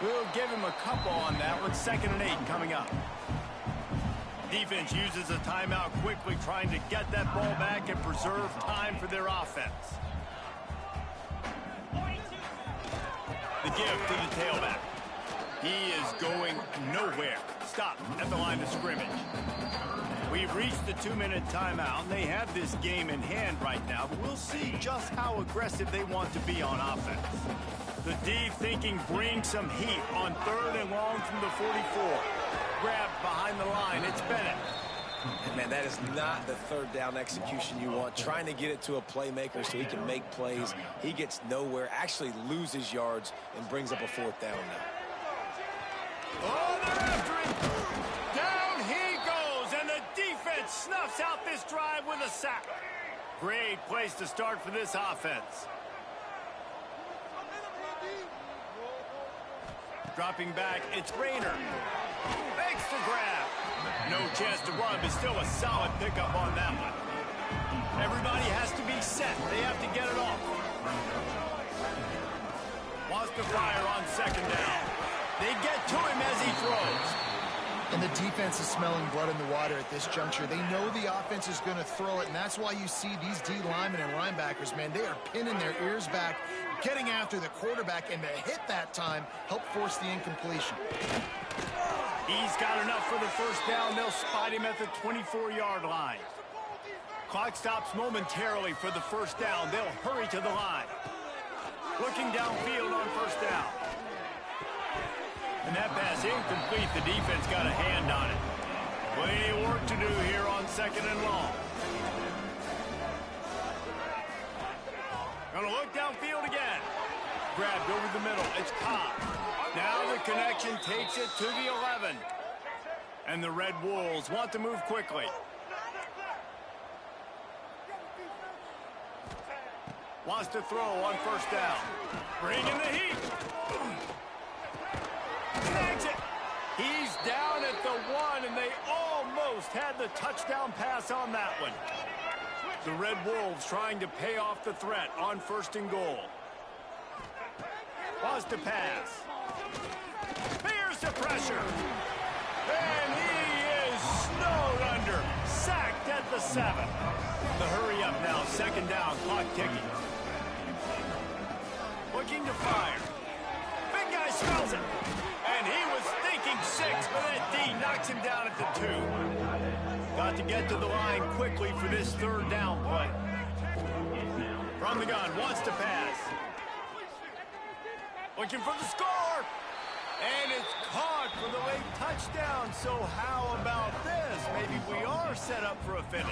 We'll give him a couple on that one. 2nd and 8 coming up. Defense uses a timeout quickly, trying to get that ball back and preserve time for their offense. The give to the tailback. He is going nowhere. Stop at the line of scrimmage. We've reached the 2-minute timeout, and they have this game in hand right now, but we'll see just how aggressive they want to be on offense. The D thinking bring some heat on 3rd and long from the 44. Grabbed behind the line. It's Bennett. And man, that is not the 3rd down execution you want. Trying to get it to a playmaker so he can make plays. He gets nowhere, actually loses yards, and brings up a 4th down now. Oh, they're after him. Down he goes, and the defense snuffs out this drive with a sack. Great place to start for this offense. Dropping back, it's Rayner. Makes the grab. No chance to run, but still a solid pickup on that one. Everybody has to be set. They have to get it off. Wants to fire on 2nd down. They get to him as he throws. And the defense is smelling blood in the water at this juncture. They know the offense is going to throw it, and that's why you see these D linemen and linebackers, man, they are pinning their ears back, getting after the quarterback, and to hit that time, help force the incompletion. He's got enough for the first down. They'll spot him at the 24-yard line. Clock stops momentarily for the first down. They'll hurry to the line. Looking downfield on first down. And that pass incomplete. The defense got a hand on it. Plenty of work to do here on second and long. Gonna look downfield again. Grabbed over the middle. It's caught. Now the connection takes it to the 11. And the Red Wolves want to move quickly. Wants to throw on first down. Bringing the heat. Snags it. He's down at the 1, and they almost had the touchdown pass on that one. The Red Wolves trying to pay off the threat on first and goal. Wants to pass. Here's the pressure. And he is snowed under. Sacked at the 7. The hurry up now. Second down. Clock ticking. Looking to fire. Big guy smells it. And he was thinking 6, but that D knocks him down at the 2. Got to get to the line quickly for this third down play. From the gun. Wants to pass. Looking for the score. And it's caught for the late touchdown. So how about this? Maybe we are set up for a finish.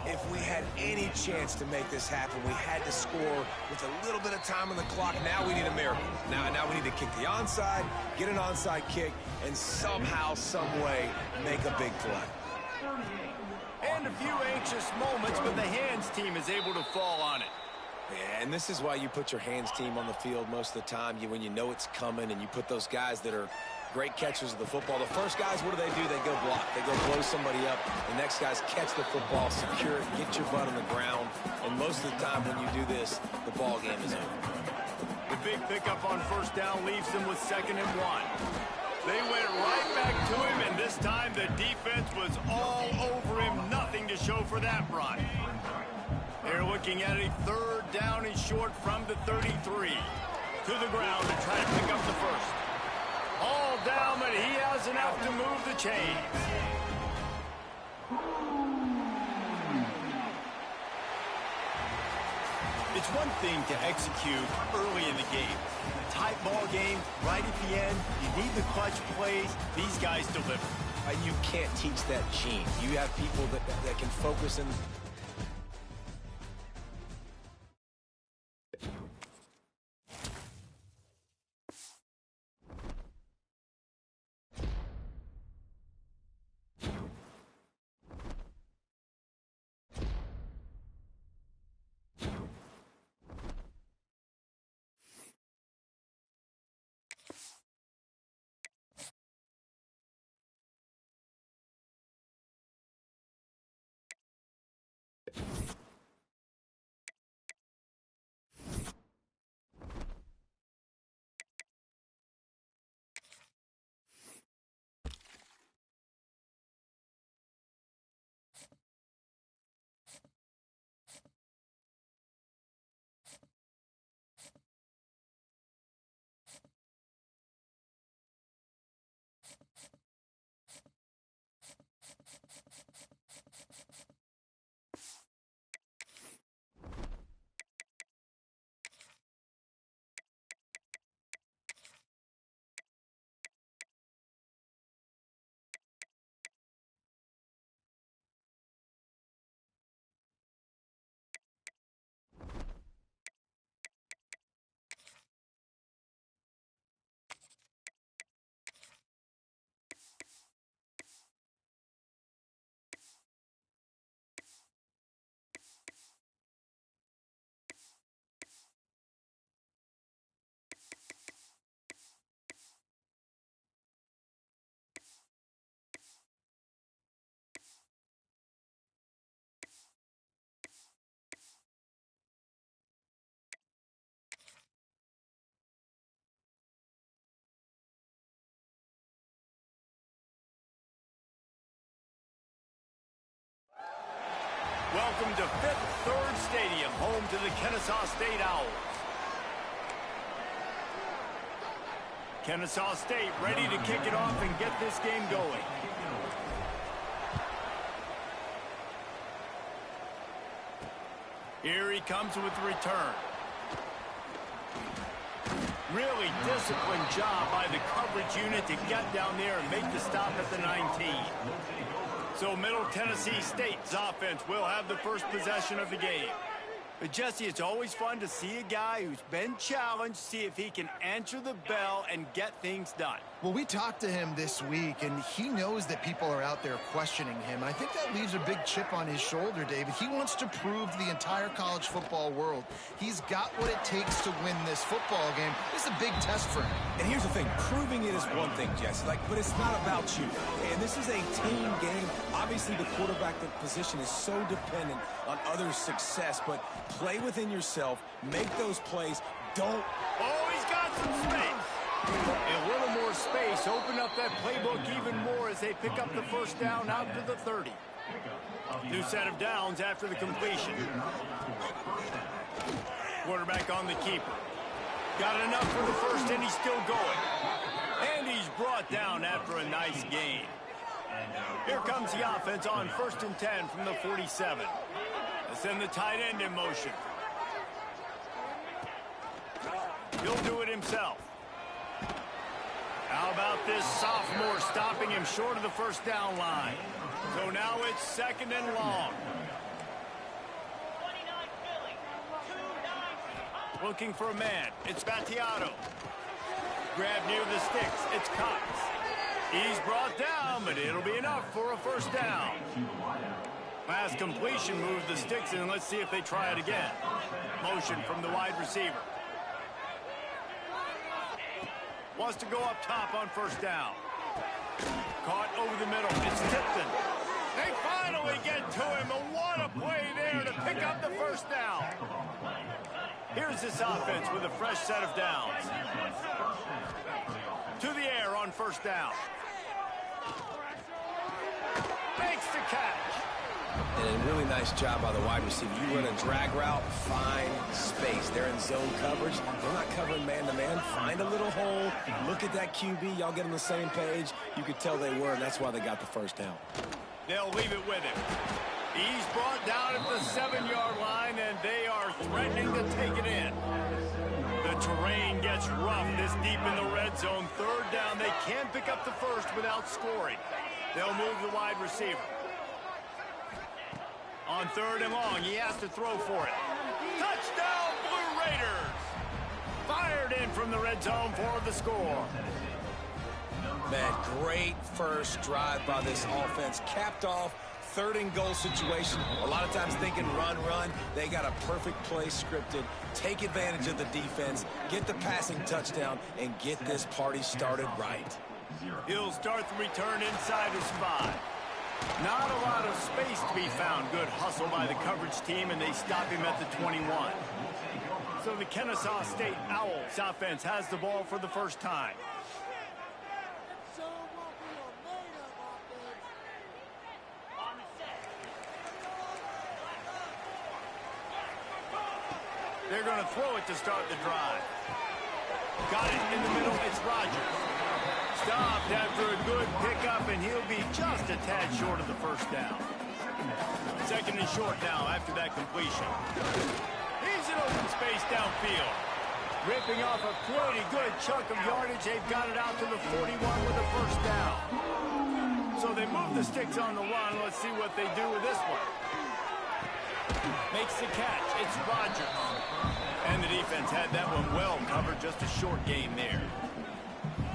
If we had any chance to make this happen, we had to score with a little bit of time on the clock. Now we need a miracle. Now we need to kick the onside, get an onside kick, and somehow, some way, make a big play. And a few anxious moments, but the hands team is able to fall on it. Yeah, and this is why you put your hands team on the field most of the time, when you know it's coming, and you put those guys that are great catchers of the football. The first guys, what do? They go block. They go blow somebody up. The next guys catch the football, secure it, get your butt on the ground. And most of the time when you do this, the ball game is over. The big pickup on first down leaves them with 2nd and 1. They went right back to him, and this time the defense was all over him. Nothing to show for that run. They're looking at a 3rd down and short from the 33. To the ground to try to pick up the first. All down, but he has enough to move the chains. It's one thing to execute early in the game. Tight ball game, right at the end. You need the clutch plays. These guys deliver. You can't teach that gene. You have people that can focus and... Welcome to Fifth Third Stadium, home to the Kennesaw State Owls. Kennesaw State ready to kick it off and get this game going. Here he comes with the return. Really disciplined job by the coverage unit to get down there and make the stop at the 19. So Middle Tennessee State's offense will have the first possession of the game. But Jesse, it's always fun to see a guy who's been challenged, see if he can answer the bell and get things done. Well, we talked to him this week, and he knows that people are out there questioning him. I think that leaves a big chip on his shoulder, David. He wants to prove to the entire college football world he's got what it takes to win this football game. This is a big test for him. And here's the thing, proving it is one thing, Jesse, but it's not about you. And this is a team game. Obviously, the quarterback position is so dependent on others' success, but play within yourself, make those plays, don't... Oh, he's got some space. A little more space, open up that playbook even more as they pick up the first down out to the 30. New set of downs after the completion. Quarterback on the keeper. Got enough for the first, and he's still going. And he's brought down after a nice gain. Here comes the offense on 1st and 10 from the 47. Let's send the tight end in motion. He'll do it himself. How about this sophomore stopping him short of the first down line? So now it's 2nd and long. Looking for a man. It's Battiato. Grab near the sticks. It's Cox. He's brought down, but it'll be enough for a first down. Pass completion moves the sticks in. Let's see if they try it again. Motion from the wide receiver. Wants to go up top on first down. Caught over the middle. It's Tipton. They finally get to him. And what a play there to pick up the first down. Here's this offense with a fresh set of downs. To the air on first down. Makes the catch. And a really nice job by the wide receiver. You run a drag route, find space. They're in zone coverage. They're not covering man-to-man. Find a little hole. Look at that QB. Y'all get on the same page. You could tell they were, and that's why they got the first down. They'll leave it with him. He's brought down at the 7-yard line, and they are threatening to take it in. The terrain gets rough this deep in the red zone. 3rd down. They can't pick up the first without scoring. They'll move the wide receiver. On 3rd and long, he has to throw for it. Touchdown, Blue Raiders! Fired in from the red zone for the score. Man, great first drive by this offense. Capped off, 3rd and goal situation. A lot of times thinking run. They got a perfect play scripted. Take advantage of the defense, get the passing touchdown, and get this party started right. He'll start the return inside his 5. Not a lot of space to be found. Good hustle by the coverage team, and they stop him at the 21. So the Kennesaw State Owls offense has the ball for the first time. They're going to throw it to start the drive. Got it in the middle. It's Rogers. Stopped after a good pickup, and he'll be just a tad short of the first down. 2nd and short now after that completion. He's in open space downfield. Ripping off a pretty good chunk of yardage. They've got it out to the 41 with a first down. So they move the sticks on the run. Let's see what they do with this one. Makes the catch. It's Rogers. And the defense had that one well covered. Just a short gain there.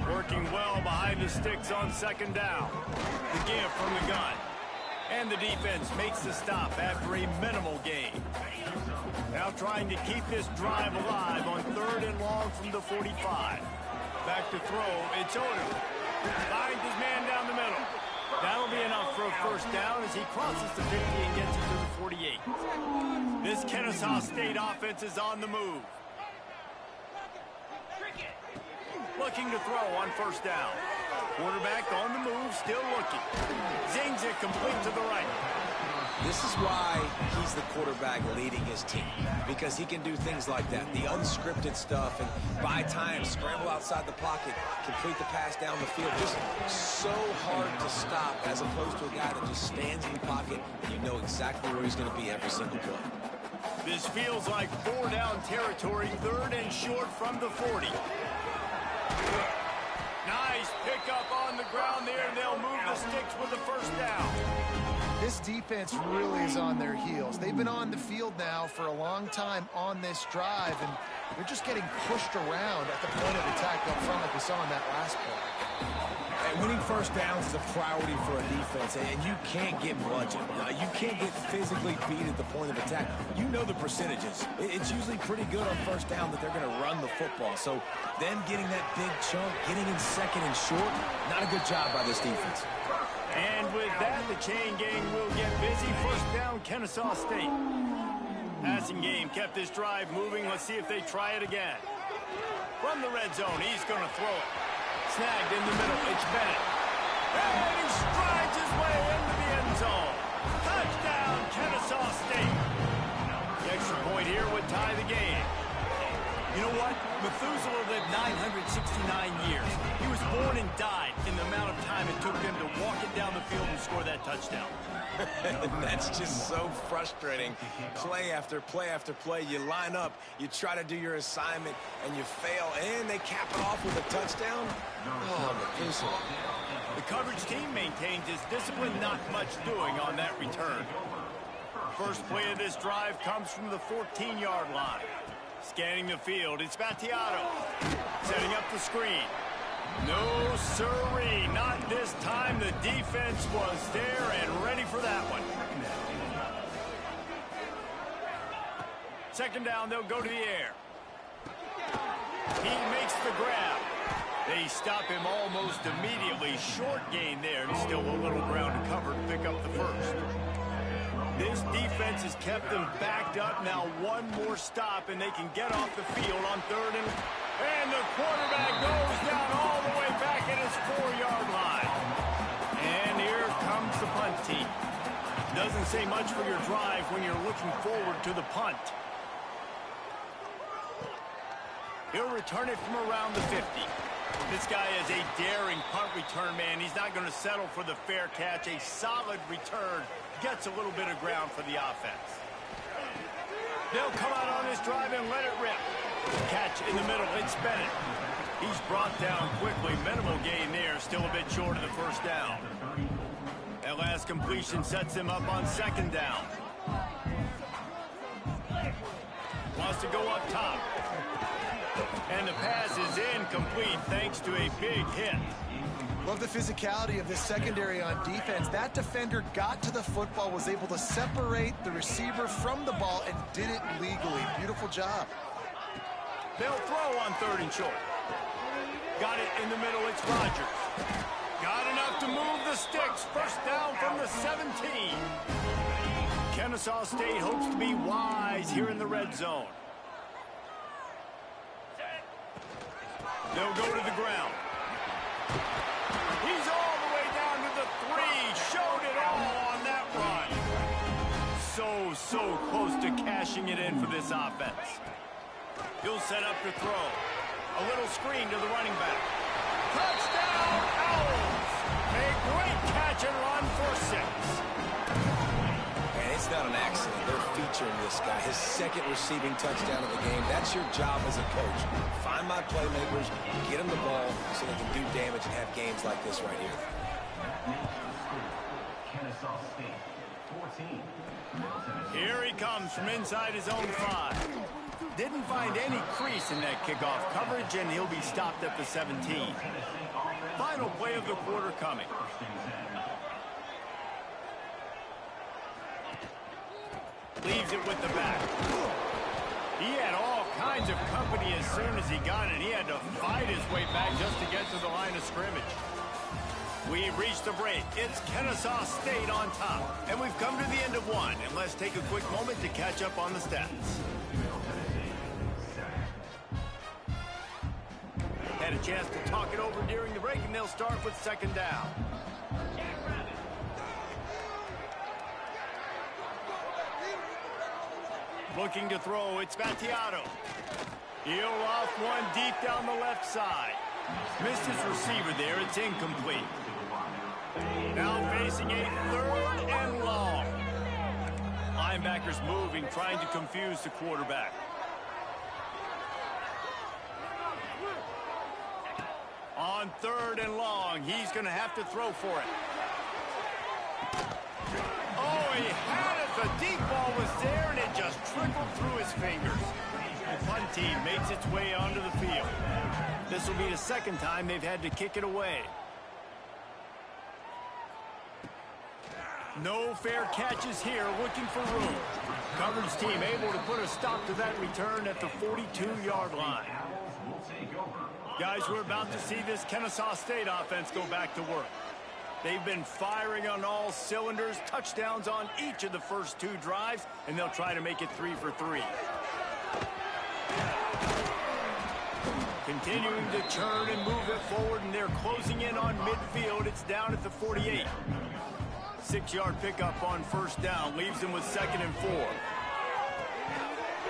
Working well behind the sticks on 2nd down. The give from the gun. And the defense makes the stop after a minimal gain. Now trying to keep this drive alive on 3rd and long from the 45. Back to throw. It's Odom. Finds his man down the middle. That'll be enough for a first down as he crosses the 50 and gets it to the 48. This Kennesaw State offense is on the move. Looking to throw on first down. Quarterback on the move, still looking. Zings it complete to the right. This is why he's the quarterback leading his team, because he can do things like that, the unscripted stuff, and buy time, scramble outside the pocket, complete the pass down the field. Just so hard to stop as opposed to a guy that just stands in the pocket and you know exactly where he's going to be every single play. This feels like 4-down territory, 3rd and short from the 40. Nice pickup on the ground there, and they'll move the sticks with the first down. This defense really is on their heels. They've been on the field now for a long time on this drive, and they're just getting pushed around at the point of attack up front like we saw in that last play. And winning first downs is a priority for a defense, and you can't get bludgeoned. You can't get physically beat at the point of attack. You know the percentages. It's usually pretty good on first down that they're going to run the football. So them getting that big chunk, getting in 2nd and short, not a good job by this defense. And with that, the chain gang will get busy. First down, Kennesaw State. Passing game kept this drive moving. Let's see if they try it again. From the red zone, he's going to throw it. Snagged in the middle, it's Bennett. And he strides his way into the end zone. Touchdown, Kennesaw State. The extra point here would tie the game. You know what? Methuselah lived 969 years. He was born and died in the amount of time it took them to walk it down the field and score that touchdown. That's just so frustrating. Play after play after play, you line up, you try to do your assignment, and you fail, and they cap it off with a touchdown? Oh, Methuselah. The coverage team maintains its discipline, not much doing on that return. First play of this drive comes from the 14-yard line. Scanning the field, it's Battiato. Setting up the screen. No siree, not this time. The defense was there and ready for that one. Second down, they'll go to the air. He makes the grab. They stop him almost immediately. Short gain there, and still a little ground to cover to pick up the first. This defense has kept them backed up. Now one more stop, and they can get off the field on 3rd and the quarterback goes down all the way back at his 4-yard line. And here comes the punt team. Doesn't say much for your drive when you're looking forward to the punt. He'll return it from around the 50. This guy is a daring punt return man. He's not going to settle for the fair catch. A solid return gets a little bit of ground for the offense. They'll come out on this drive and let it rip. Catch in the middle, it's Bennett. He's brought down quickly. Minimal gain there, still a bit short of the first down. That last completion sets him up on 2nd down. Wants to go up top. And the pass is incomplete thanks to a big hit. Love the physicality of this secondary on defense. That defender got to the football, was able to separate the receiver from the ball, and did it legally. Beautiful job. They'll throw on 3rd and short. Got it in the middle, it's Rogers. Got enough to move the sticks. First down from the 17. Kennesaw State hopes to be wise here in the red zone. They'll go to the ground. He's all the way down to the 3. Showed it all on that run. So close to cashing it in for this offense. He'll set up to throw. A little screen to the running back. Touchdown, Owls! A great catch and run for 6. And it's not an accident. They're featuring this guy. His 2nd receiving touchdown of the game. That's your job as a coach. Find my playmakers, get them the ball so they can do damage and have games like this right here. Kennesaw State, 14. Here he comes from inside his own 5. Didn't find any crease in that kickoff coverage, and he'll be stopped at the 17. Final play of the quarter coming. Leaves it with the back. He had all kinds of company as soon as he got it. He had to fight his way back just to get to the line of scrimmage. We've reached the break. It's Kennesaw State on top. And we've come to the end of one. And let's take a quick moment to catch up on the stats. Had a chance to talk it over during the break, and they'll start with 2nd down. Looking to throw, it's Battiato. He'll off one deep down the left side. Missed his receiver there, it's incomplete. Now facing a 3rd and long. Linebackers moving, trying to confuse the quarterback. On 3rd and long, he's going to have to throw for it. Oh, he had it. The deep ball was there, and it just trickled through his fingers. The punt team makes its way onto the field. This will be the second time they've had to kick it away. No fair catches here, looking for room. Coverage team able to put a stop to that return at the 42-yard line. Guys, we're about to see this Kennesaw State offense go back to work. They've been firing on all cylinders, touchdowns on each of the first 2 drives, and they'll try to make it 3 for 3. Continuing to churn and move it forward, and they're closing in on midfield. It's down at the 48. 6-yard pickup on 1st down, leaves them with 2nd and 4.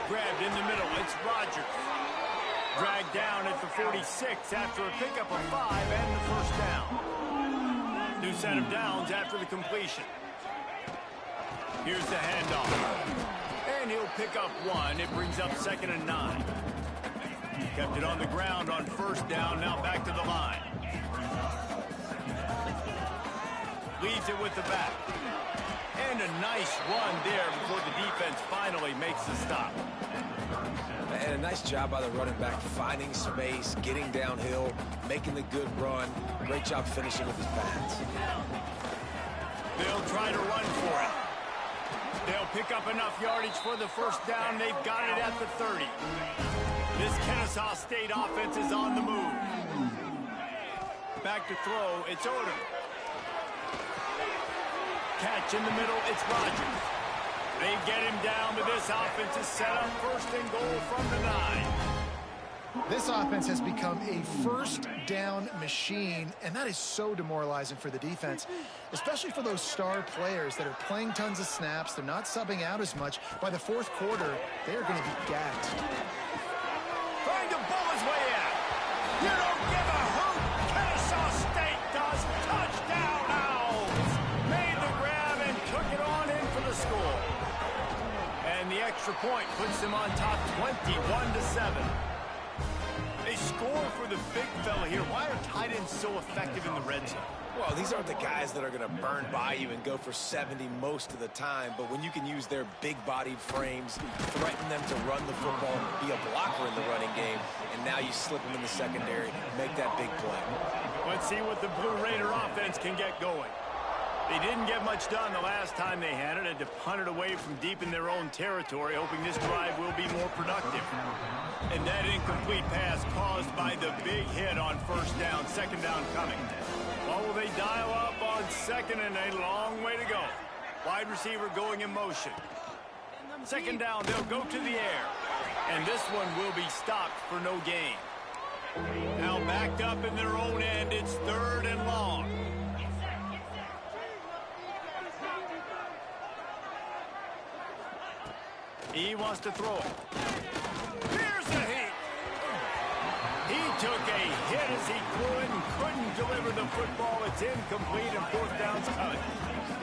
Grabbed in the middle, it's Rogers. Dragged down at the 46 after a pickup of 5 and the 1st down. New set of downs after the completion. Here's the handoff. And he'll pick up 1. It brings up 2nd and 9. Kept it on the ground on 1st down, now back to the line. Leaves it with the back. And a nice run there before the defense finally makes the stop. And a nice job by the running back, finding space, getting downhill, making the good run. Great job finishing with his pads. They'll try to run for it. They'll pick up enough yardage for the 1st down. They've got it at the 30. This Kennesaw State offense is on the move. Back to throw, it's Odom. Catch in the middle, it's Rogers. They get him down, but this offense is set up 1st and goal from the 9. This offense has become a 1st down machine, and that is so demoralizing for the defense, especially for those star players that are playing tons of snaps. They're not subbing out as much. By the 4th quarter, they're going to be gapped. Trying to bull his way out. You don't give a hoot. Kennesaw State does. Touchdown Owls. Made the grab and took it on in for the score. And the extra point puts them on top 21-7. They score for the big fella here. Why are tight ends so effective in the red zone? Well, these aren't the guys that are going to burn by you and go for 70 most of the time, but when you can use their big-bodied frames, threaten them to run the football, be a blocker in the running game, and now you slip them in the secondary, make that big play. Let's see what the Blue Raider offense can get going. They didn't get much done the last time they had it. Had to punt it away from deep in their own territory, hoping this drive will be more productive. And that incomplete pass caused by the big hit on 1st down, 2nd down coming. What will they dial up on 2nd and a long way to go? Wide receiver going in motion. 2nd down, they'll go to the air. And this one will be stopped for no gain. Now backed up in their own end, it's 3rd and long. He wants to throw it. Here's the heat. He took a hit as he threw it and couldn't deliver the football. It's incomplete and 4th down's coming.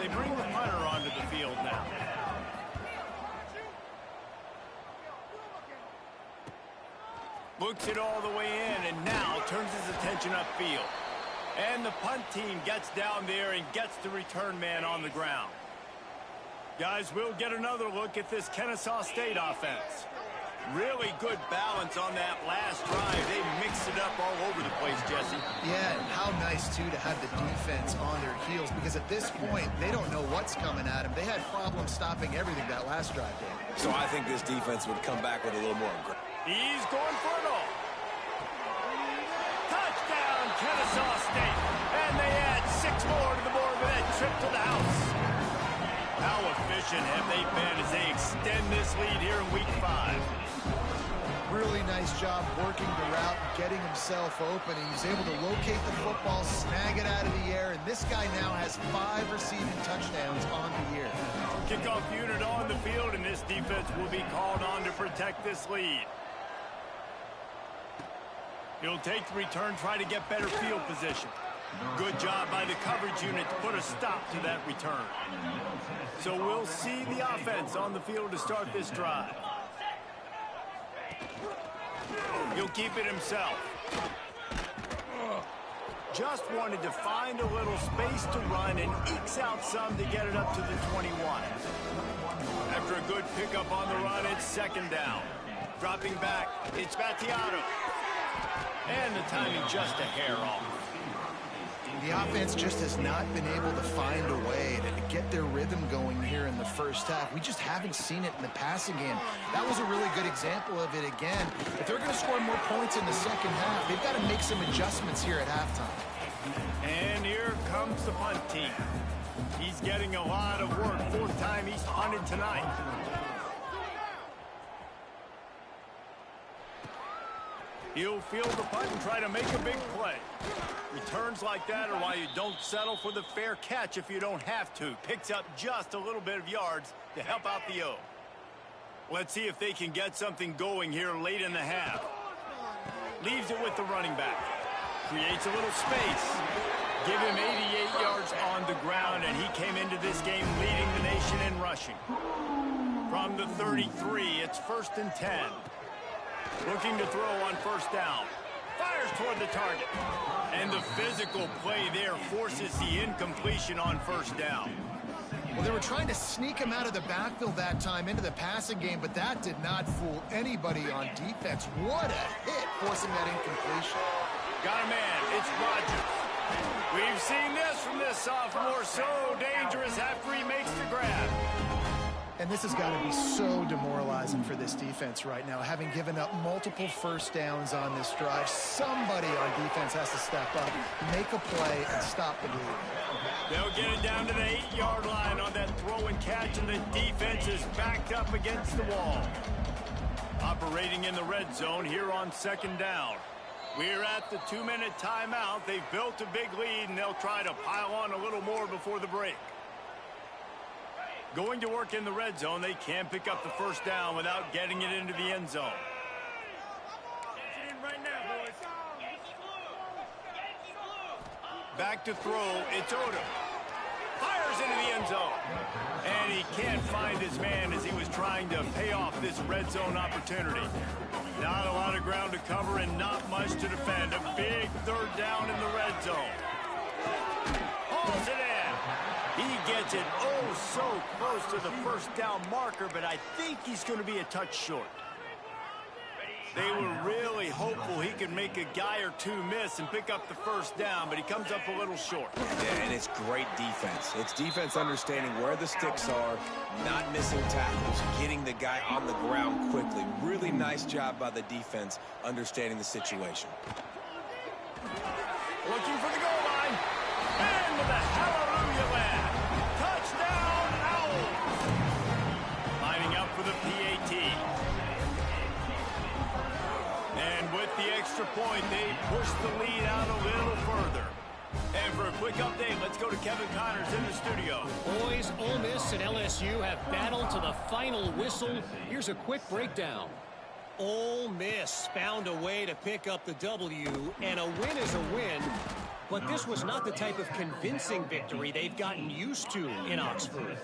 They bring the punter onto the field now. Looks it all the way in and now turns his attention upfield. And the punt team gets down there and gets the return man on the ground. Guys, we'll get another look at this Kennesaw State offense. Really good balance on that last drive. They mixed it up all over the place, Jesse. Yeah, and how nice, too, to have the defense on their heels, because at this point, they don't know what's coming at them. They had problems stopping everything that last drive did. So I think this defense would come back with a little more aggression. He's going for it all. Touchdown, Kennesaw State. And they add 6 more to the board with that trip to the house. How efficient have they been as they extend this lead here in Week 5? Really nice job working the route and getting himself open. He was able to locate the football, snag it out of the air, and this guy now has 5 receiving touchdowns on the year. Kickoff unit on the field, and this defense will be called on to protect this lead. He'll take the return, try to get better field position. Good job by the coverage unit to put a stop to that return. So we'll see the offense on the field to start this drive. He'll keep it himself. Just wanted to find a little space to run and ekes out some to get it up to the 21. After a good pickup on the run, it's second down. Dropping back, it's Battiato. And the timing just a hair off. The offense just has not been able to find a way to get their rhythm going here in the first half. We just haven't seen it in the passing game. That was a really good example of it again. If they're going to score more points in the second half, they've got to make some adjustments here at halftime. And here comes the punt team. He's getting a lot of work. Fourth time he's punted tonight. He'll field the punt and try to make a big play. Returns like that are why you don't settle for the fair catch if you don't have to. Picks up just a little bit of yards to help out the O. Let's see if they can get something going here late in the half. Leaves it with the running back. Creates a little space. Give him 88 yards on the ground, and he came into this game leading the nation in rushing. From the 33, it's 1st and 10. Looking to throw on first down. Fires toward the target. And the physical play there forces the incompletion on first down. Well, they were trying to sneak him out of the backfield that time into the passing game, but that did not fool anybody on defense. What a hit, forcing that incompletion. Got a man. It's Rodgers. We've seen this from this sophomore. So dangerous after he makes the grab. And this has got to be so demoralizing for this defense right now. Having given up multiple first downs on this drive, somebody on defense has to step up, make a play, and stop the bleed. They'll get it down to the 8-yard line on that throw and catch, and the defense is backed up against the wall. Operating in the red zone here on second down. We're at the 2-minute timeout. They've built a big lead, and they'll try to pile on a little more before the break. Going to work in the red zone, they can pick up the first down without getting it into the end zone. Back to throw, it's Odom. Fires into the end zone. And he can't find his man as he was trying to pay off this red zone opportunity. Not a lot of ground to cover and not much to defend. A big third down in the red zone. Hauls it in. He gets it so close to the first down marker, but I think he's going to be a touch short. They were really hopeful he could make a guy or two miss and pick up the first down, but he comes up a little short. Yeah, and it's great defense. It's defense understanding where the sticks are, not missing tackles, getting the guy on the ground quickly. Really nice job by the defense understanding the situation. Looking for the goal line. And with a hallelujah land. Touchdown, Owls. Lining up for the PAT. And with the extra point, they push the lead out a little further. And for a quick update, let's go to Kevin Connors in the studio. Boys, Ole Miss and LSU have battled to the final whistle. Here's a quick breakdown. Ole Miss found a way to pick up the W, and a win is a win. But this was not the type of convincing victory they've gotten used to in Oxford.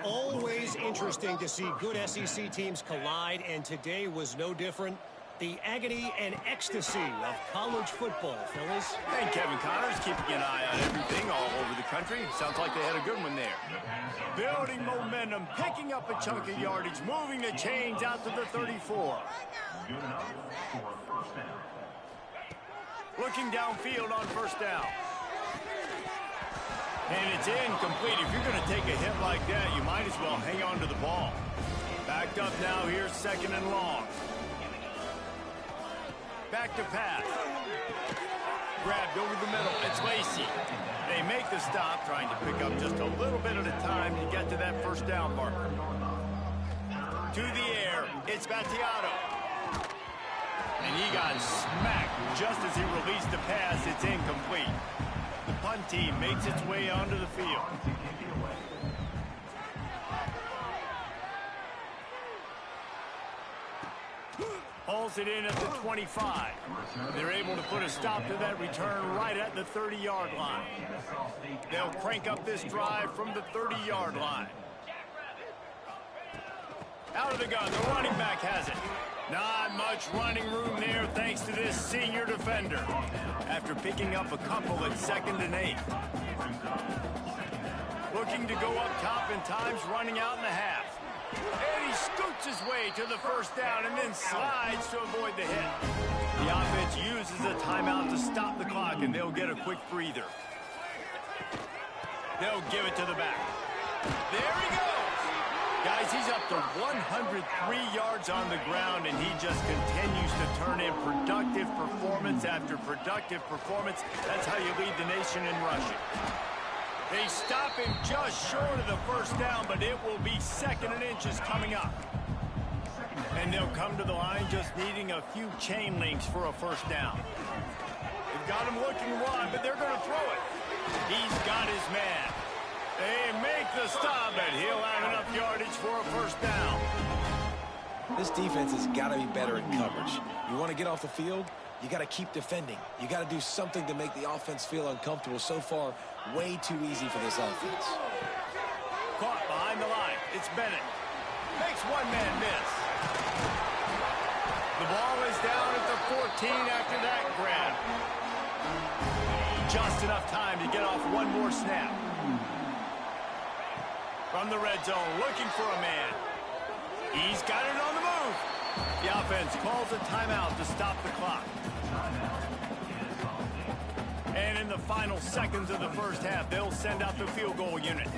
Always interesting to see good SEC teams collide, and today was no different. The agony and ecstasy of college football, fellas. And Kevin Connors keeping an eye on everything all over the country. Sounds like they had a good one there. Building momentum, picking up a chunk of yardage, moving the chains out to the 34. Looking downfield on first down. And it's incomplete. If you're going to take a hit like that, you might as well hang on to the ball. Backed up now here, second and long. Back to pass. Grabbed over the middle. It's Lacey. They make the stop, trying to pick up just a little bit at a time to get to that first down marker. To the air, it's Battiato. And he got smacked just as he released the pass. It's incomplete. The punt team makes its way onto the field. Hauls it in at the 25. They're able to put a stop to that return right at the 30-yard line. They'll crank up this drive from the 30-yard line. Out of the gun, the running back has it. Not much running room there thanks to this senior defender. After picking up a couple at 2nd and 8. Looking to go up top in times, running out in the half. And he scoots his way to the first down and then slides to avoid the hit. The offense uses a timeout to stop the clock, and they'll get a quick breather. They'll give it to the back. There he goes. Guys, he's up to 103 yards on the ground, and he just continues to turn in productive performance after productive performance. That's how you lead the nation in rushing. They stop him just short of the first down, but it will be 2nd and inches coming up. And they'll come to the line just needing a few chain links for a first down. They've got him looking to run, but they're going to throw it. He's got his man. They make the stop, and he'll have enough yardage for a first down. This defense has got to be better in coverage. You want to get off the field, you got to keep defending. You got to do something to make the offense feel uncomfortable. So far, way too easy for this offense. Caught behind the line. It's Bennett. Makes one man miss. The ball is down at the 14 after that grab. Just enough time to get off one more snap. From the red zone, looking for a man. He's got it on the move. The offense calls a timeout to stop the clock. And in the final seconds of the first half, they'll send out the field goal unit.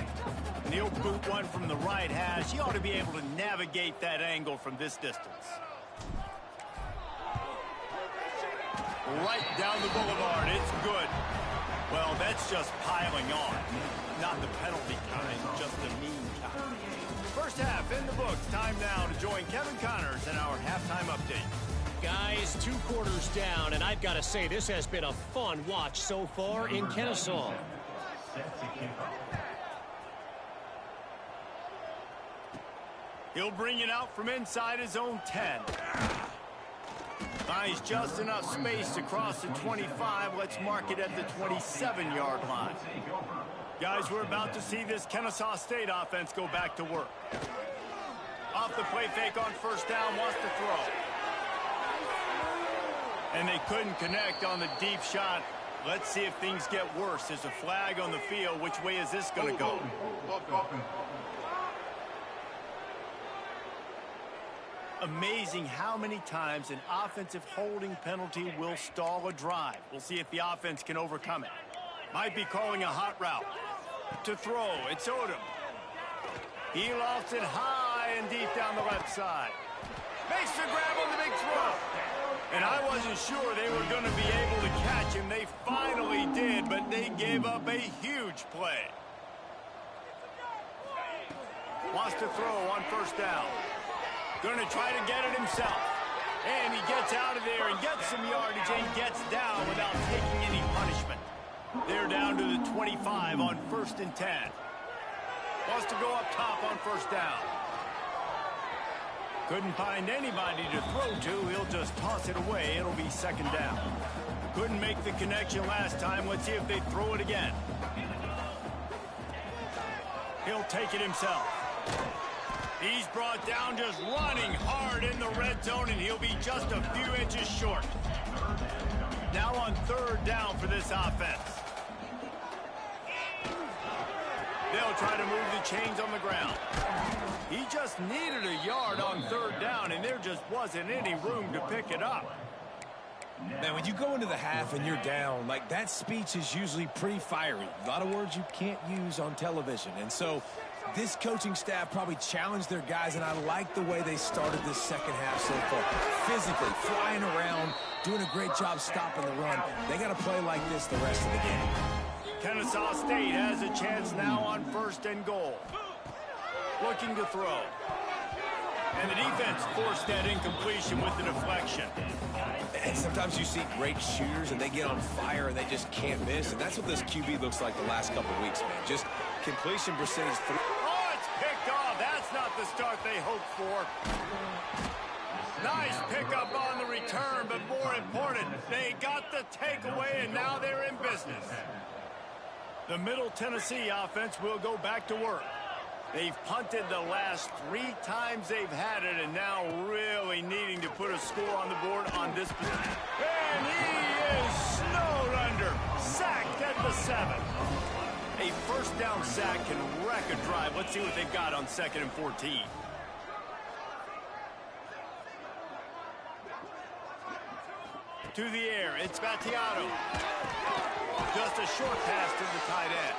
And he'll boot one from the right hash. He ought to be able to navigate that angle from this distance. Right down the boulevard. It's good. Well, that's just piling on. Not the penalty kind, just the mean kind. First half in the books. Time now to join Kevin Connors in our halftime update. Guys, 2 quarters down, and I've got to say this has been a fun watch so far in Kennesaw. He'll bring it out from inside his own 10. Finds just enough space to cross the 25. Let's mark it at the 27-yard line. Guys, we're about to see this Kennesaw State offense go back to work. Off the play fake on first down, wants to throw. And they couldn't connect on the deep shot. Let's see if things get worse. There's a flag on the field. Which way is this going to go? Amazing how many times an offensive holding penalty will stall a drive. We'll see if the offense can overcome it. Might be calling a hot route. To throw, it's Odom. He lofts it high and deep down the left side. Makes the grab on the big throw. And I wasn't sure they were going to be able to catch him. They finally did, but they gave up a huge play. Wants to throw on first down. Going to try to get it himself. And he gets out of there and gets some yardage and gets down without taking any punishment. They're down to the 25 on 1st and 10. Wants to go up top on first down. Couldn't find anybody to throw to. He'll just toss it away. It'll be 2nd down. Couldn't make the connection last time. Let's see if they throw it again. He'll take it himself. He's brought down just running hard in the red zone, and he'll be just a few inches short. Now on 3rd down for this offense. They'll try to move the chains on the ground. He just needed a yard on 3rd down, and there just wasn't any room to pick it up. Man, when you go into the half and you're down, like, that speech is usually pretty fiery. A lot of words you can't use on television. And so this coaching staff probably challenged their guys, and I like the way they started this second half so far. Physically, flying around, doing a great job stopping the run. They got to play like this the rest of the game. Kennesaw State has a chance now on 1st and goal. Looking to throw. And the defense forced that incompletion with the deflection. And sometimes you see great shooters and they get on fire and they just can't miss. And that's what this QB looks like the last couple of weeks, man. Just completion percentage. Oh, it's picked off. That's not the start they hoped for. Nice pickup return, but more important, they got the takeaway, and now they're in business. The Middle Tennessee offense will go back to work. They've punted the last 3 times they've had it, and now really needing to put a score on the board on this position. And he is snowed under. Sacked at the 7. A first down sack can wreck a drive. Let's see what they've got on 2nd and 14. To the air, it's Battiato. Just a short pass to the tight end.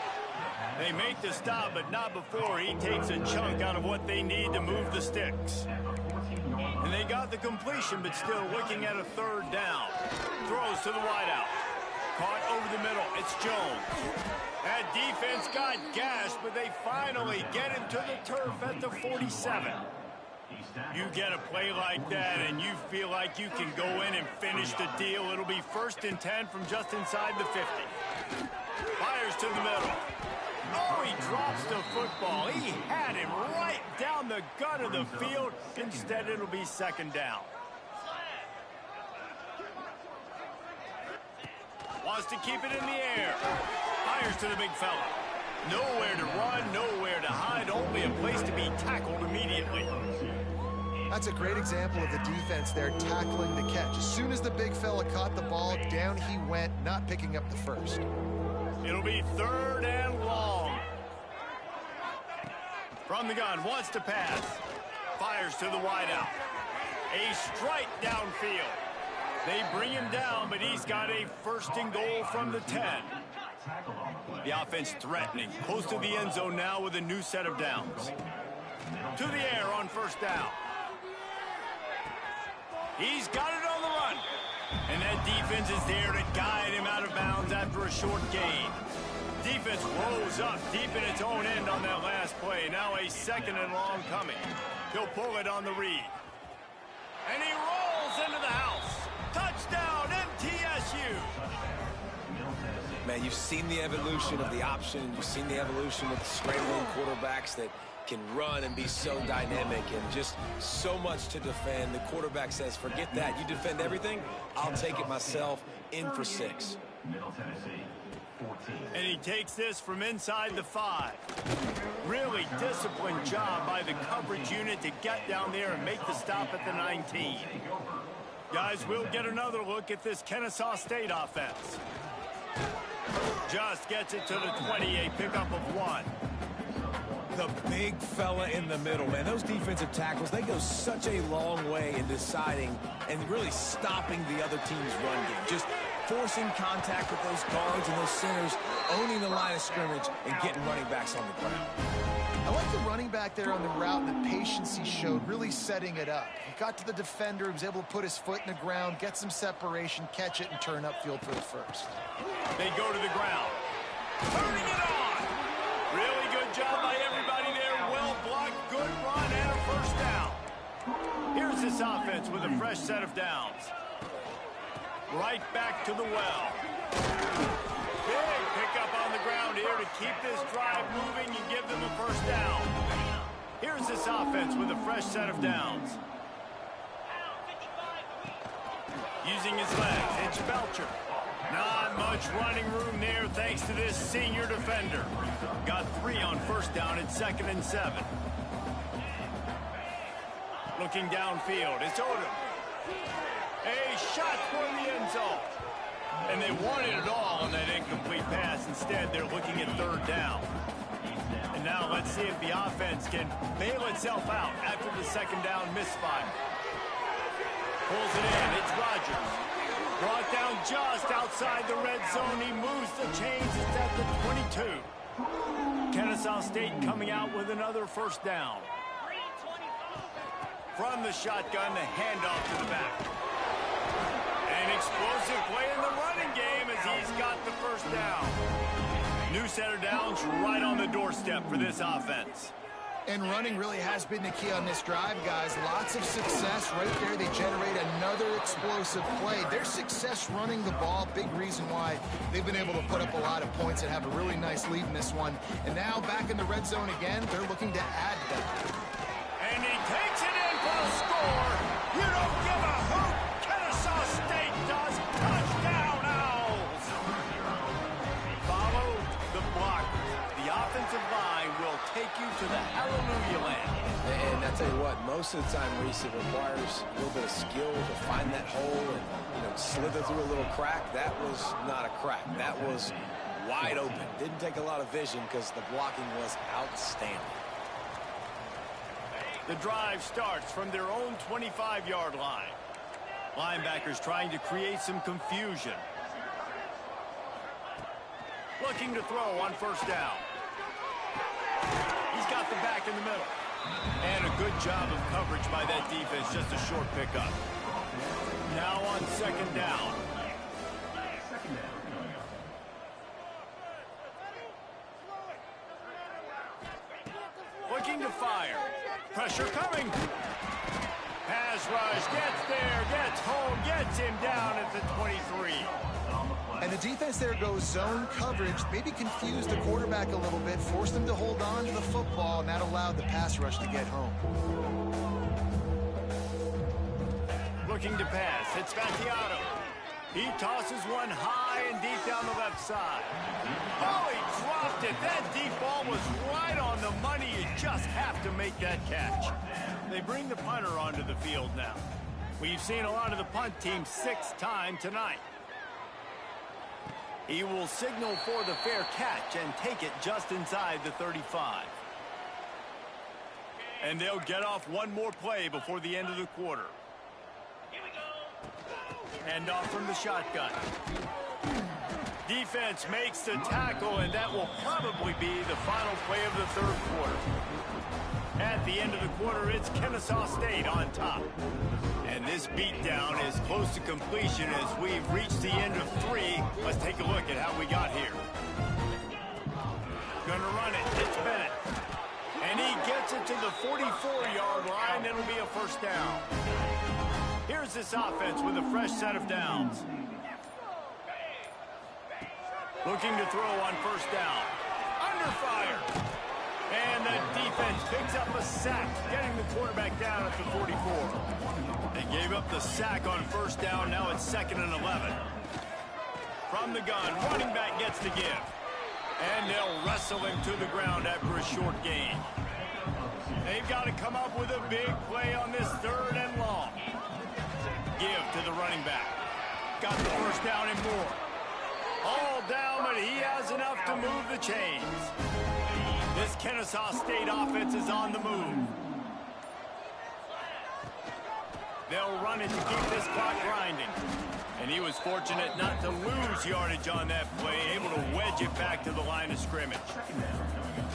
They make the stop, but not before he takes a chunk out of what they need to move the sticks. And they got the completion, but still looking at a 3rd down. Throws to the wideout. Caught over the middle. It's Jones. That defense got gashed, but they finally get him to the turf at the 47. You get a play like that, and you feel like you can go in and finish the deal. It'll be 1st and 10 from just inside the 50. Fires to the middle. Oh, he drops the football. He had him right down the gut of the field. Instead, it'll be 2nd down. Wants to keep it in the air. Fires to the big fella. Nowhere to run, nowhere to hide, only a place to be tackled immediately. That's a great example of the defense there tackling the catch. As soon as the big fella caught the ball, down he went, not picking up the first. It'll be 3rd and long. From the gun, wants to pass. Fires to the wideout. A strike downfield. They bring him down, but he's got a 1st and goal from the 10. The offense threatening. Close to the end zone now with a new set of downs. To the air on 1st down. He's got it on the run. And that defense is there to guide him out of bounds after a short gain. Defense rolls up deep in its own end on that last play. Now a 2nd and long coming. He'll pull it on the read. And he rolls into the house. Touchdown, MTSU. Man, you've seen the evolution of the option. You've seen the evolution of the scrambling quarterbacks that can run and be so dynamic and just so much to defend. The quarterback says, forget that. You defend everything, I'll take it myself. In for 6. Middle Tennessee, 14. And he takes this from inside the 5. Really disciplined job by the coverage unit to get down there and make the stop at the 19. Guys, we'll get another look at this Kennesaw State offense. Just gets it to the 28, pickup of 1. The big fella in the middle, man. Those defensive tackles, they go such a long way in deciding and really stopping the other team's run game. Just forcing contact with those guards and those centers, owning the line of scrimmage, and getting running backs on the ground. I like the running back there on the route and the patience he showed, really setting it up. He got to the defender, he was able to put his foot in the ground, get some separation, catch it, and turn upfield for the 1st. They go to the ground. Turning it on. Really good job by everybody there. Well blocked, good run, and a 1st down. Here's this offense with a fresh set of downs. Right back to the well. Big pickup on the ground here to keep this drive moving and give them a 1st down. Here's this offense with a fresh set of downs. Using his legs, it's Belcher. Not much running room there thanks to this senior defender. Got 3 on 1st down at 2nd and 7. Looking downfield, it's Odom. A shot toward the end zone. And they wanted it all on that incomplete pass. Instead, they're looking at 3rd down. And now let's see if the offense can bail itself out after the 2nd down misfire. Pulls it in, it's Rodgers. Brought down just outside the red zone. He moves the chains. It's at the 22. Kennesaw State coming out with another 1st down. From the shotgun, the handoff to the back. An explosive play in the running game as he's got the 1st down. New set of downs right on the doorstep for this offense. And running really has been the key on this drive, guys. Lots of success right there. They generate another explosive play. Their success running the ball, big reason why they've been able to put up a lot of points and have a really nice lead in this one. And now back in the red zone again, they're looking to add that. And he takes it in for a score. You don't give a hoot. Kennesaw most of the time, Reese, it requires a little bit of skill to find that hole and, slither through a little crack. That was not a crack. That was wide open. Didn't take a lot of vision because the blocking was outstanding. The drive starts from their own 25-yard line. Linebackers trying to create some confusion. Looking to throw on first down. He's got the back in the middle. And a good job of coverage by that defense, just a short pickup. Now on second down. Looking to fire. Pressure coming. Pass rush, gets there, gets home, gets him down at the 23. And the defense there goes zone coverage, maybe confused the quarterback a little bit, forced him to hold on to the football, and that allowed the pass rush to get home. Looking to pass, it's Vacchiato. He tosses one high and deep down the left side. Oh, he dropped it. That deep ball was right on the money. You just have to make that catch. They bring the punter onto the field now. We've seen a lot of the punt team 6 times tonight. He will signal for the fair catch and take it just inside the 35. And they'll get off one more play before the end of the quarter. Hand off from the shotgun. Defense makes the tackle, and that will probably be the final play of the third quarter. At the end of the quarter, it's Kennesaw State on top. And this beatdown is close to completion as we've reached the end of 3. Let's take a look at how we got here. Gonna run it. It's Bennett. And he gets it to the 44-yard line. It'll be a first down. Here's this offense with a fresh set of downs. Looking to throw on first down. Under fire. And the defense picks up a sack, getting the quarterback down at the 44. They gave up the sack on first down. Now it's 2nd and 11. From the gun, running back gets the give. And they'll wrestle him to the ground after a short gain. They've got to come up with a big play on this 3rd and long. Give to the running back. Got the first down and more. All down, but he has enough to move the chains. This Kennesaw State offense is on the move. They'll run it to keep this clock grinding. And he was fortunate not to lose yardage on that play, able to wedge it back to the line of scrimmage.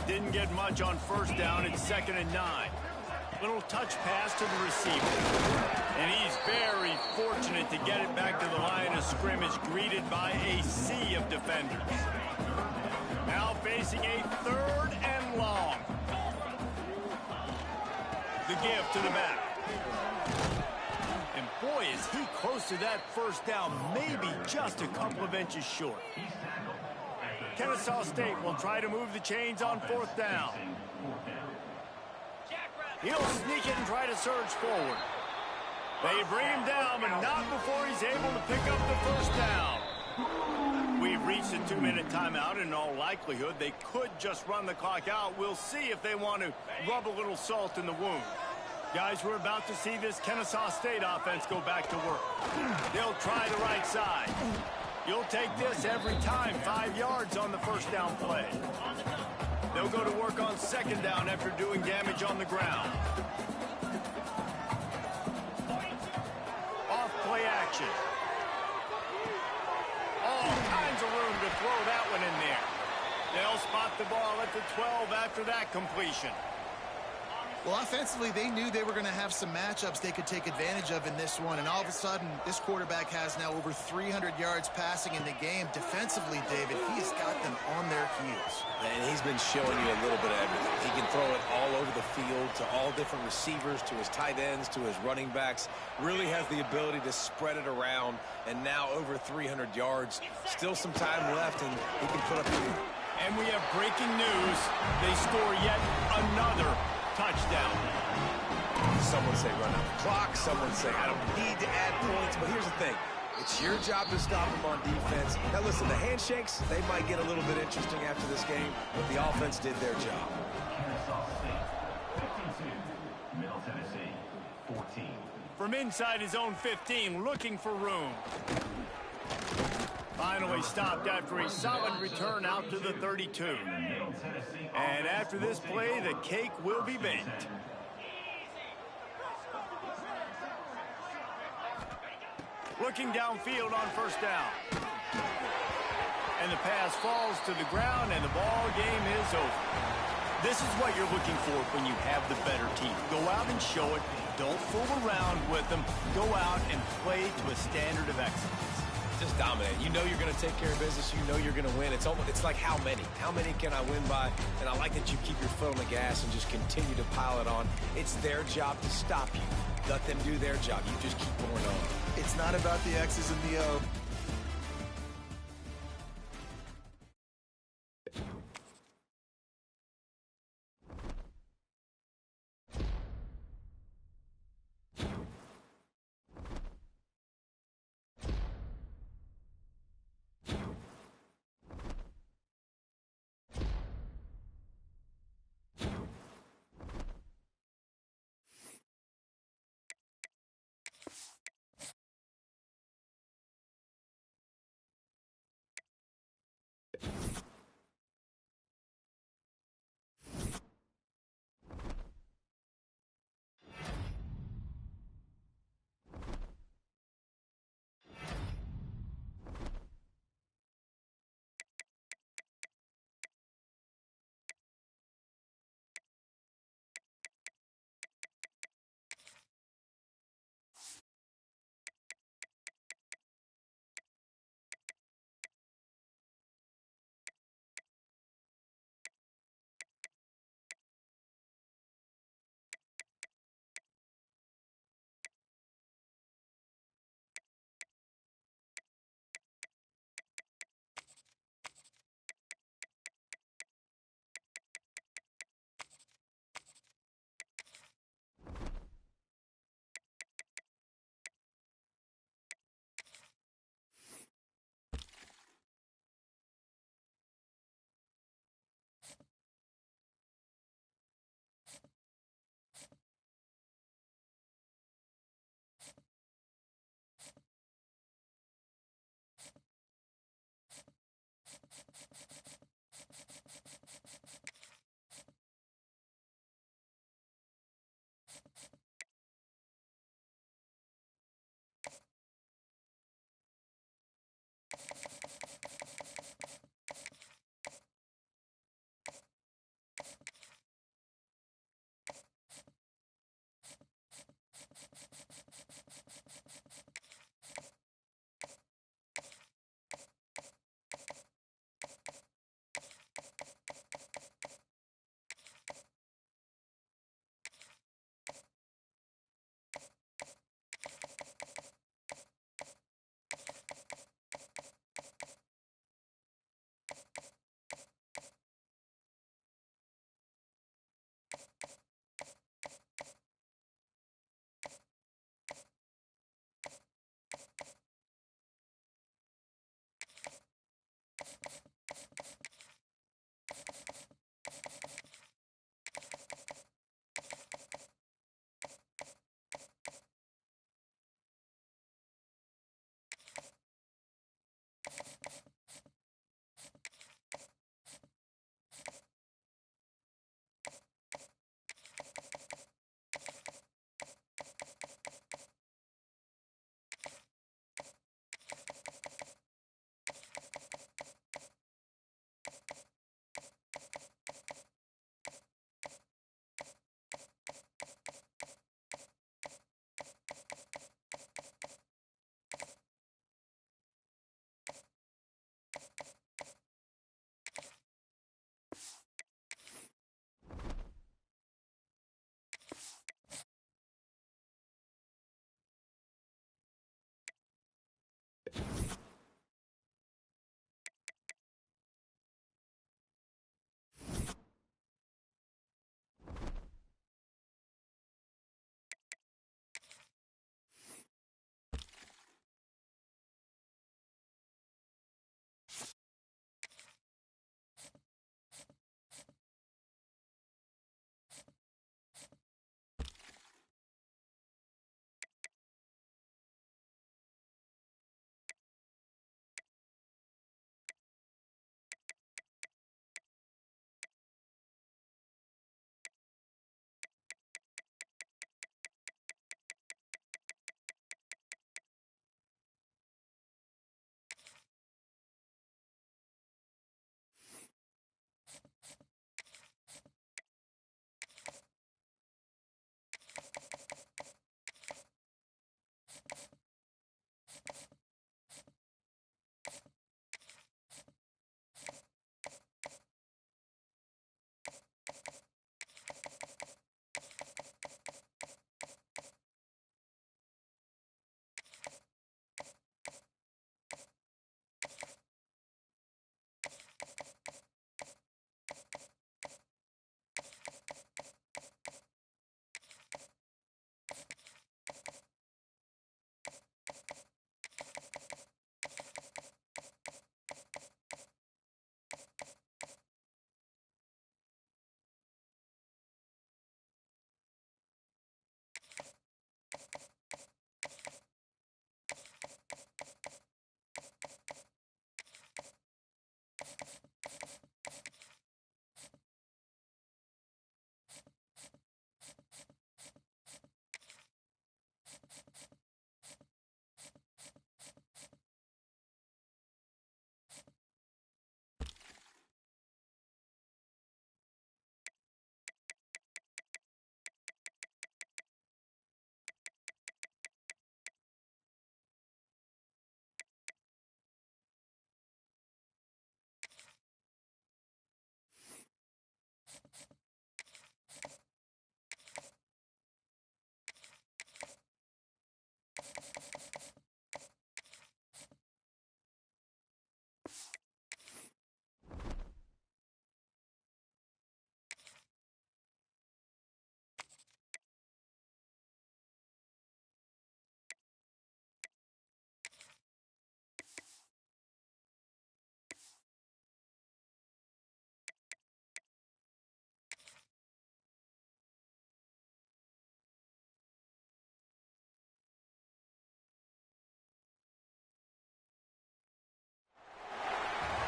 Didn't get much on first down. It's 2nd and 9. Little touch pass to the receiver. And he's very fortunate to get it back to the line of scrimmage, greeted by a sea of defenders. Now facing a 3rd and long. The give to the back. And boy, is he close to that first down, maybe just a couple of inches short. Kennesaw State will try to move the chains on 4th down. He'll sneak it and try to surge forward. They bring him down, but not before he's able to pick up the first down. We've reached a 2-minute timeout. In all likelihood, they could just run the clock out. We'll see if they want to rub a little salt in the wound. Guys, we're about to see this Kennesaw State offense go back to work. They'll try the right side. You'll take this every time. 5 yards on the first down play. They'll go to work on 2nd down after doing damage on the ground. Off play action. All kinds of room to throw that one in there. They'll spot the ball at the 12 after that completion. Well, offensively, they knew they were going to have some matchups they could take advantage of in this one, and all of a sudden, this quarterback has now over 300 yards passing in the game. Defensively, David, he's got them on their heels. And he's been showing you a little bit of everything. He can throw it all over the field to all different receivers, to his tight ends, to his running backs. Really has the ability to spread it around, and now over 300 yards. Still some time left, and he can put up even. And we have breaking news. They score yet another touchdown. Some would say run out the clock. Some would say I don't need to add points. But here's the thing. It's your job to stop them on defense. Now, listen, the handshakes, they might get a little bit interesting after this game, but the offense did their job. Kennesaw State, 52, Middle Tennessee. From inside his own 15, looking for room. Finally stopped after a solid return out to the 32. And after this play, the cake will be baked. Looking downfield on first down. And the pass falls to the ground, and the ball game is over. This is what you're looking for when you have the better team. Go out and show it. Don't fool around with them. Go out and play to a standard of excellence. Just dominate. You know you're going to take care of business. You know you're going to win. It's like how many? How many can I win by? And I like that you keep your foot on the gas and just continue to pile it on. It's their job to stop you. Let them do their job. You just keep going on. It's not about the X's and the O.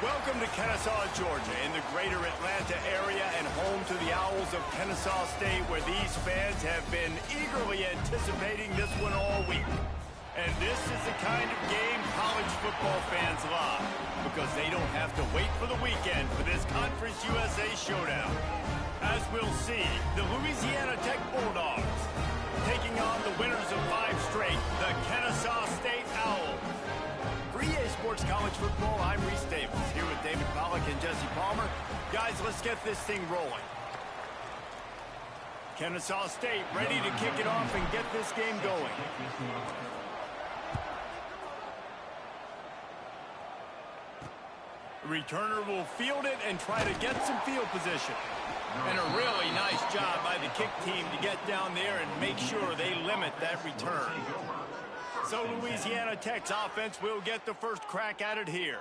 Welcome to Kennesaw, Georgia, in the greater Atlanta area and home to the Owls of Kennesaw State, where these fans have been eagerly anticipating this one all week. And this is the kind of game college football fans love, because they don't have to wait for the weekend for this Conference USA showdown. As we'll see, the Louisiana Tech Bulldogs taking on the winners of 5 straight, the Kennesaw State Owls. For EA Sports College Football, I'm Reese Davis, here with David Pollack and Jesse Palmer. Guys, let's get this thing rolling. Kennesaw State ready to kick it off and get this game going. The returner will field it and try to get some field position. And a really nice job by the kick team to get down there and make sure they limit that return. So Louisiana Tech's offense will get the first crack at it here.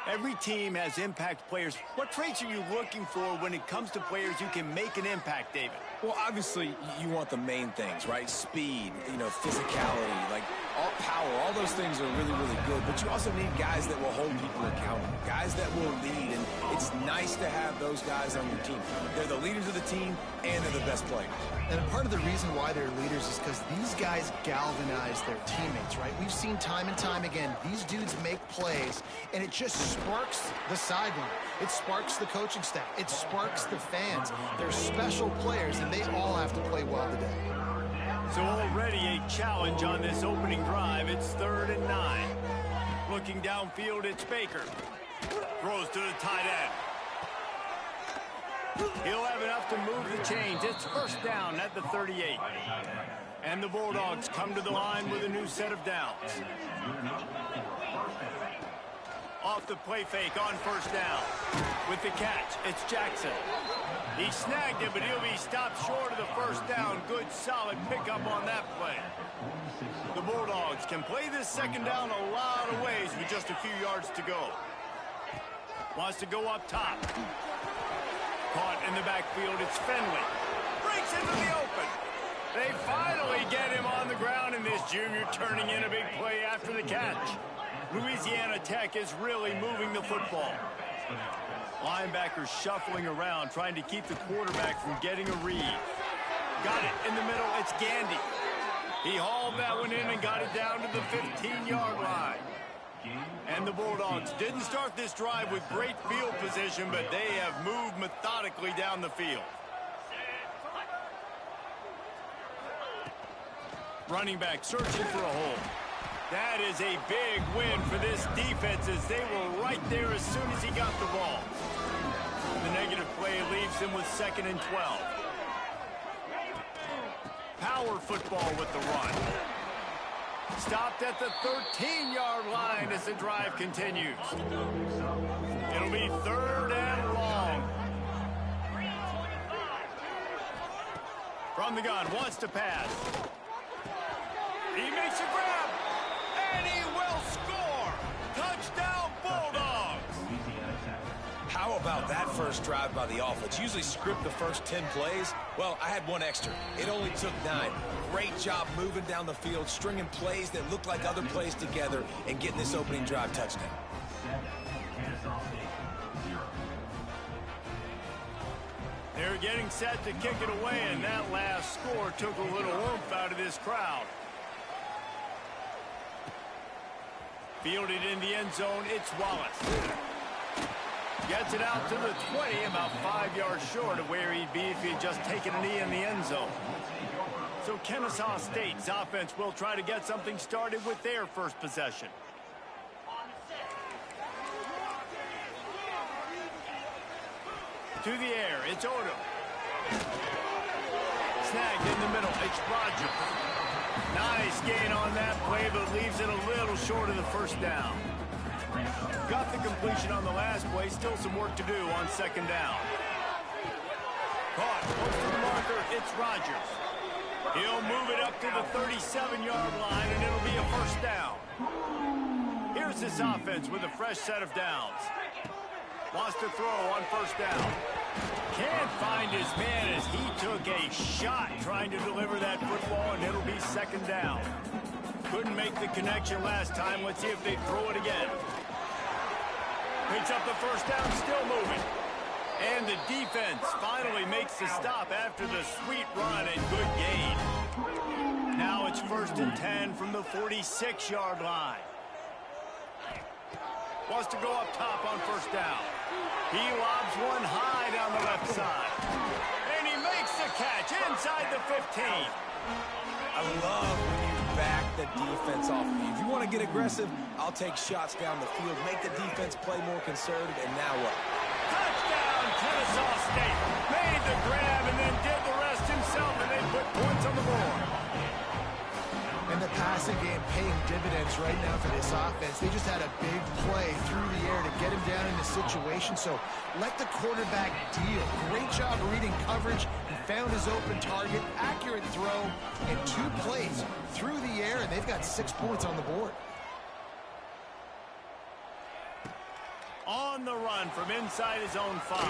Every team has impact players. What traits are you looking for when it comes to players who can make an impact, David? Well, obviously, you want the main things, right? Speed, physicality, like all power. All those things are really, really good. But you also need guys that will hold people accountable, guys that will lead. And it's nice to have those guys on your team. They're the leaders of the team, and they're the best players. And part of the reason why they're leaders is because these guys galvanize their teammates, right? We've seen time and time again, these dudes make plays, and it just sparks the sideline. It sparks the coaching staff. It sparks the fans. They're special players, and they all have to play well today. So already a challenge on this opening drive. It's 3rd and 9. Looking downfield, it's Baker. Throws to the tight end. He'll have enough to move the chains. It's first down at the 38. And the Bulldogs come to the line with a new set of downs. Off the play fake on first down. With the catch, it's Jackson. He snagged it, but he'll be stopped short of the first down. Good, solid pickup on that play. The Bulldogs can play this second down a lot of ways with just a few yards to go. Wants to go up top. Caught in the backfield, it's Finley. Breaks into the open. They finally get him on the ground, and this junior turning in a big play after the catch. Louisiana Tech is really moving the football. Linebackers shuffling around, trying to keep the quarterback from getting a read. Got it in the middle, it's Gandy. He hauled that one in and got it down to the 15-yard line. And the Bulldogs didn't start this drive with great field position, but they have moved methodically down the field. Running back searching for a hole. That is a big win for this defense, as they were right there as soon as he got the ball. The negative play leaves him with 2nd and 12. Power football with the run. Stopped at the 13-yard line as the drive continues. It'll be 3rd and long. From the gun, wants to pass. He makes a grab, and he will score. Touchdown, Bulldogs. How about that first drive by the offense? Usually script the first 10 plays. Well, I had one extra. It only took 9. Great job moving down the field, stringing plays that look like other plays together, and getting this opening drive touchdown. They're getting set to kick it away, and that last score took a little oomph out of this crowd. Fielded in the end zone, it's Wallace. Gets it out to the 20, about 5 yards short of where he'd be if he had just taken a knee in the end zone. So Kennesaw State's offense will try to get something started with their first possession. To the air, it's Odom. Snagged in the middle, it's Rogers. Nice gain on that play, but leaves it a little short of the first down. Got the completion on the last play, still some work to do on 2nd down. Caught, close to the marker, it's Rogers. He'll move it up to the 37-yard line, and it'll be a first down. Here's this offense with a fresh set of downs. Wants to throw on first down. Can't find his man as he took a shot trying to deliver that football, and it'll be 2nd down. Couldn't make the connection last time. Let's see if they throw it again. Picks up the first down, still moving. And the defense finally makes the stop after the sweet run and good gain. Now it's 1st and 10 from the 46-yard line. Wants to go up top on 1st down. He lobs one high down the left side. And he makes the catch inside the 15. I love when you back the defense off of you. If you want to get aggressive, I'll take shots down the field, make the defense play more conservative, and now what? Touchdown, Kennesaw State. Made the grab and then did the rest himself, and they put points on the board. And the passing game paying dividends right now for this offense. They just had a big play through the air to get him down in the situation. So let the quarterback deal. Great job reading coverage. He found his open target, accurate throw, and 2 plays through the air, and they've got 6 points on the board. On the run from inside his own 5.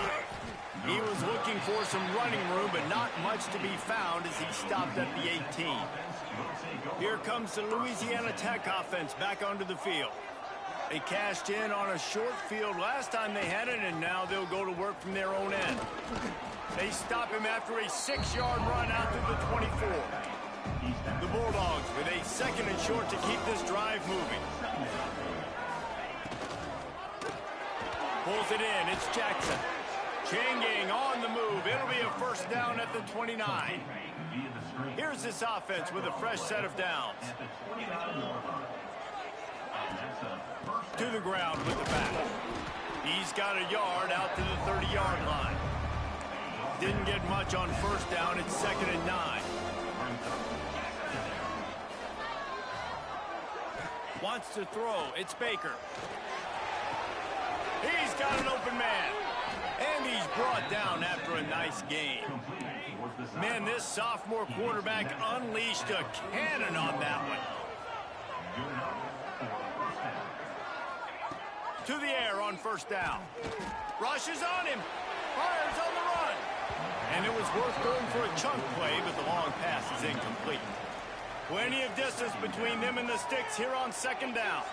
He was looking for some running room, but not much to be found as he stopped at the 18. Here comes the Louisiana Tech offense back onto the field. They cashed in on a short field last time they had it, and now they'll go to work from their own end. They stop him after a 6-yard run out to the 24. The Bulldogs with a 2nd and short to keep this drive moving. Pulls it in. It's Jackson. Changing on the move. It'll be a 1st down at the 29. Here's this offense with a fresh set of downs. To the ground with the back. He's got a yard out to the 30-yard line. Didn't get much on 1st down. It's 2nd and 9. Wants to throw. It's Baker. He's got an open man. And he's brought down after a nice game. Man, this sophomore quarterback unleashed a cannon on that one. To the air on 1st down. Rushes on him. Fires on the run. And it was worth going for a chunk play, but the long pass is incomplete. Plenty of distance between them and the sticks here on 2nd down.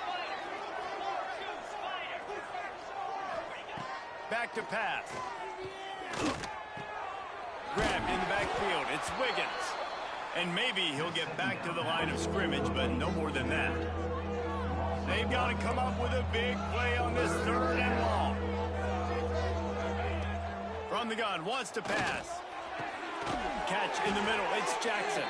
Back to pass. Grabbed in the backfield. It's Wiggins. And maybe he'll get back to the line of scrimmage, but no more than that. They've got to come up with a big play on this 3rd and long. From the gun, wants to pass. Catch in the middle. It's Jackson.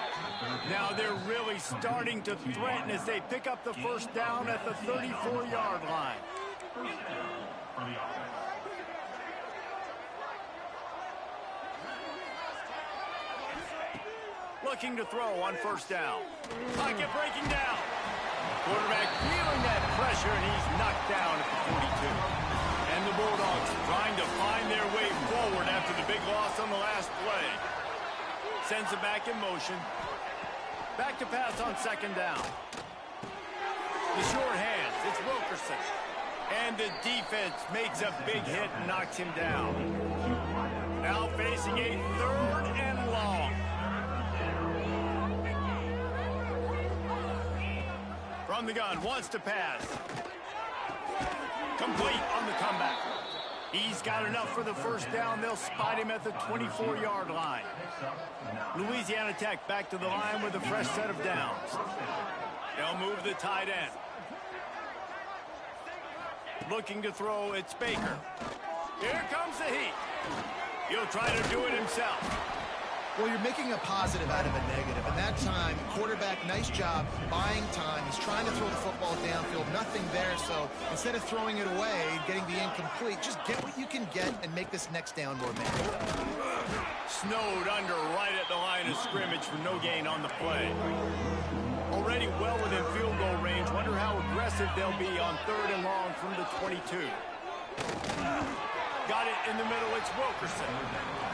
Now they're really starting to threaten as they pick up the 1st down at the 34-yard line. Looking to throw on 1st down. Pocket breaking down. Quarterback feeling that pressure, and he's knocked down at the 42. And the Bulldogs trying to find their way forward after the big loss on the last play. Sends it back in motion. Back to pass on 2nd down. The short hands. It's Wilkerson. And the defense makes a big hit and knocks him down. Now facing a 3rd and long. From the gun, wants to pass. Complete on the comeback. He's got enough for the 1st down. They'll spot him at the 24-yard line. Louisiana Tech back to the line with a fresh set of downs. They'll move the tight end. Looking to throw, it's Baker. Here comes the heat. He'll try to do it himself. Well, you're making a positive out of a negative. And that time, quarterback, nice job buying time. He's trying to throw the football downfield. Nothing there. So instead of throwing it away, getting the incomplete, just get what you can get and make this next down more manageable. Snowed under right at the line of scrimmage for no gain on the play. Already well within field goal range. Wonder how aggressive they'll be on 3rd and long from the 22. Got it in the middle. It's Wilkerson.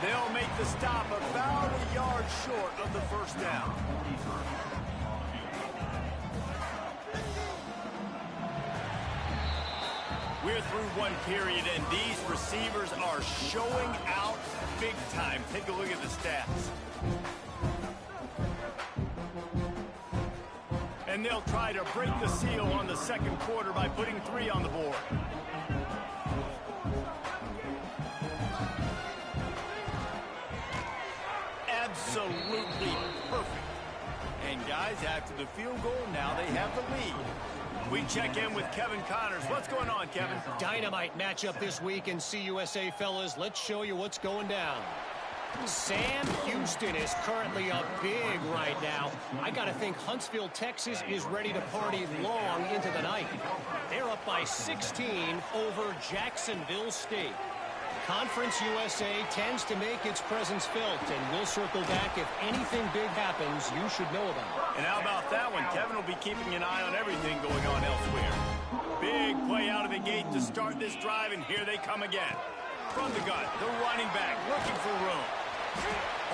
They'll make the stop about a yard short of the 1st down. We're through one period, and these receivers are showing out big time. Take a look at the stats. And they'll try to break the seal on the 2nd quarter by putting 3 on the board. ties after the field goal. Now they have the lead. We check in with Kevin Connors. What's going on, Kevin? Dynamite matchup this week in CUSA, fellas. Let's show you what's going down. Sam Houston is currently up big right now. I got to think Huntsville, Texas is ready to party long into the night. They're up by 16 over Jacksonville State. Conference USA tends to make its presence felt, and we'll circle back if anything big happens you should know about. And how about that one? Kevin will be keeping an eye on everything going on elsewhere. Big play out of the gate to start this drive, and here they come again. From the gun, the running back looking for room.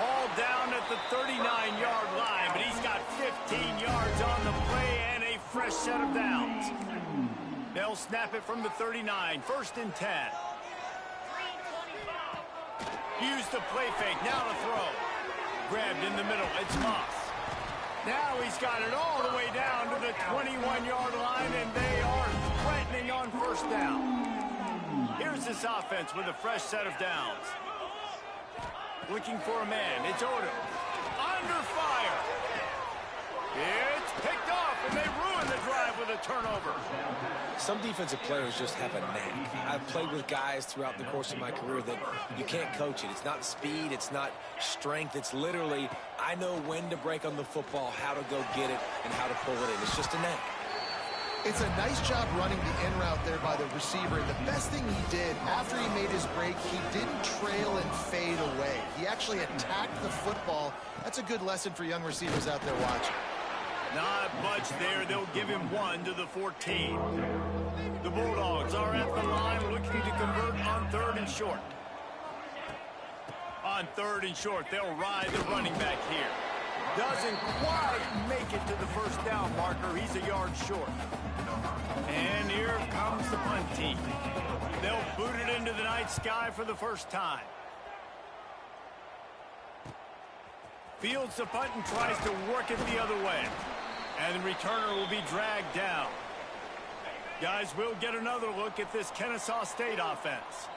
All down at the 39-yard line, but he's got 15 yards on the play and a fresh set of downs. They'll snap it from the 39, 1st and 10. Use the play fake, now to throw. Grabbed in the middle, it's Moss. Now he's got it all the way down to the 21-yard line, and they are threatening on 1st down. Here's this offense with a fresh set of downs. Looking for a man, it's Odom. Under fire. It's picked off, and they ruin the drive with a turnover. Some defensive players just have a knack. I've played with guys throughout the course of my career that you can't coach it. It's not speed, it's not strength. It's literally, I know when to break on the football, how to go get it, and how to pull it in. It's just a knack. It's a nice job running the in route there by the receiver. And the best thing he did after he made his break, he didn't trail and fade away. He actually attacked the football. That's a good lesson for young receivers out there watching. Not much there. They'll give him 1 to the 14. The Bulldogs are at the line looking to convert on 3rd and short. On 3rd and short, they'll ride the running back here. Doesn't quite make it to the 1st down marker. He's a yard short. And here comes the punt team. They'll boot it into the night sky for the first time. Fields the punt and tries to work it the other way. And the returner will be dragged down. Guys, we'll get another look at this Kennesaw State offense.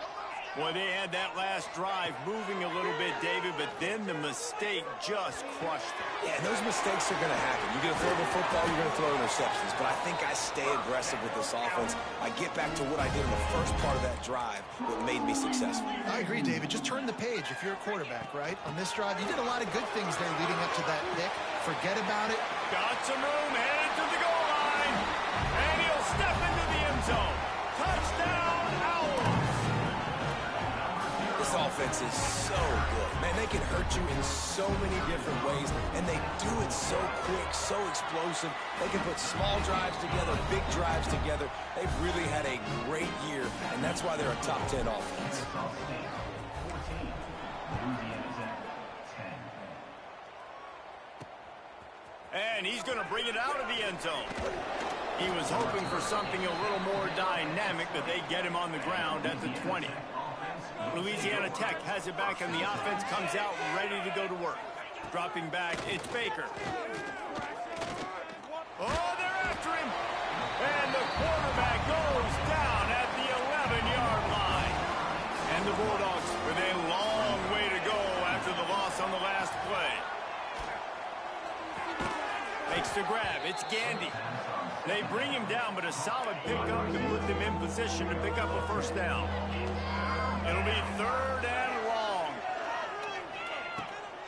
Boy, they had that last drive moving a little bit, David, but then the mistake just crushed them. Yeah, and those mistakes are going to happen. You're going to throw the football, you're going to throw interceptions. But I think I stay aggressive with this offense. I get back to what I did in the first part of that drive that made me successful. I agree, David. Just turn the page if you're a quarterback, right? On this drive, you did a lot of good things there leading up to that pick. Forget about it. Got some room, headed to the goal line. And he'll step into the end zone. Touchdown, Owls. This offense is so good. Man, they can hurt you in so many different ways, and they do it so quick, so explosive. They can put small drives together, big drives together. They've really had a great year, and that's why they're a top 10 offense. And he's going to bring it out of the end zone. He was hoping for something a little more dynamic, but they get him on the ground at the 20. Louisiana Tech has it back, and the offense comes out ready to go to work. Dropping back, it's Baker. Oh, they're after him. And the quarterback goes down at the 11-yard line. And the Bulldogs with a long way to go after the loss on the last play. Makes the grab. It's Gandy. They bring him down, but a solid pickup to put them in position to pick up a 1st down. It'll be 3rd and long.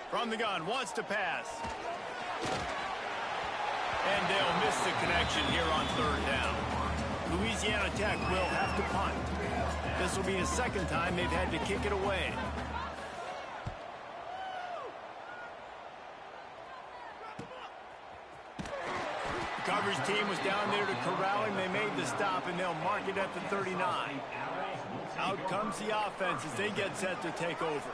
From the gun, wants to pass. And they'll miss the connection here on 3rd down. Louisiana Tech will have to punt. This will be the 2nd time they've had to kick it away. The coverage team was down there to corral him. They made the stop, and they'll mark it at the 39. Out comes the offense as they get set to take over.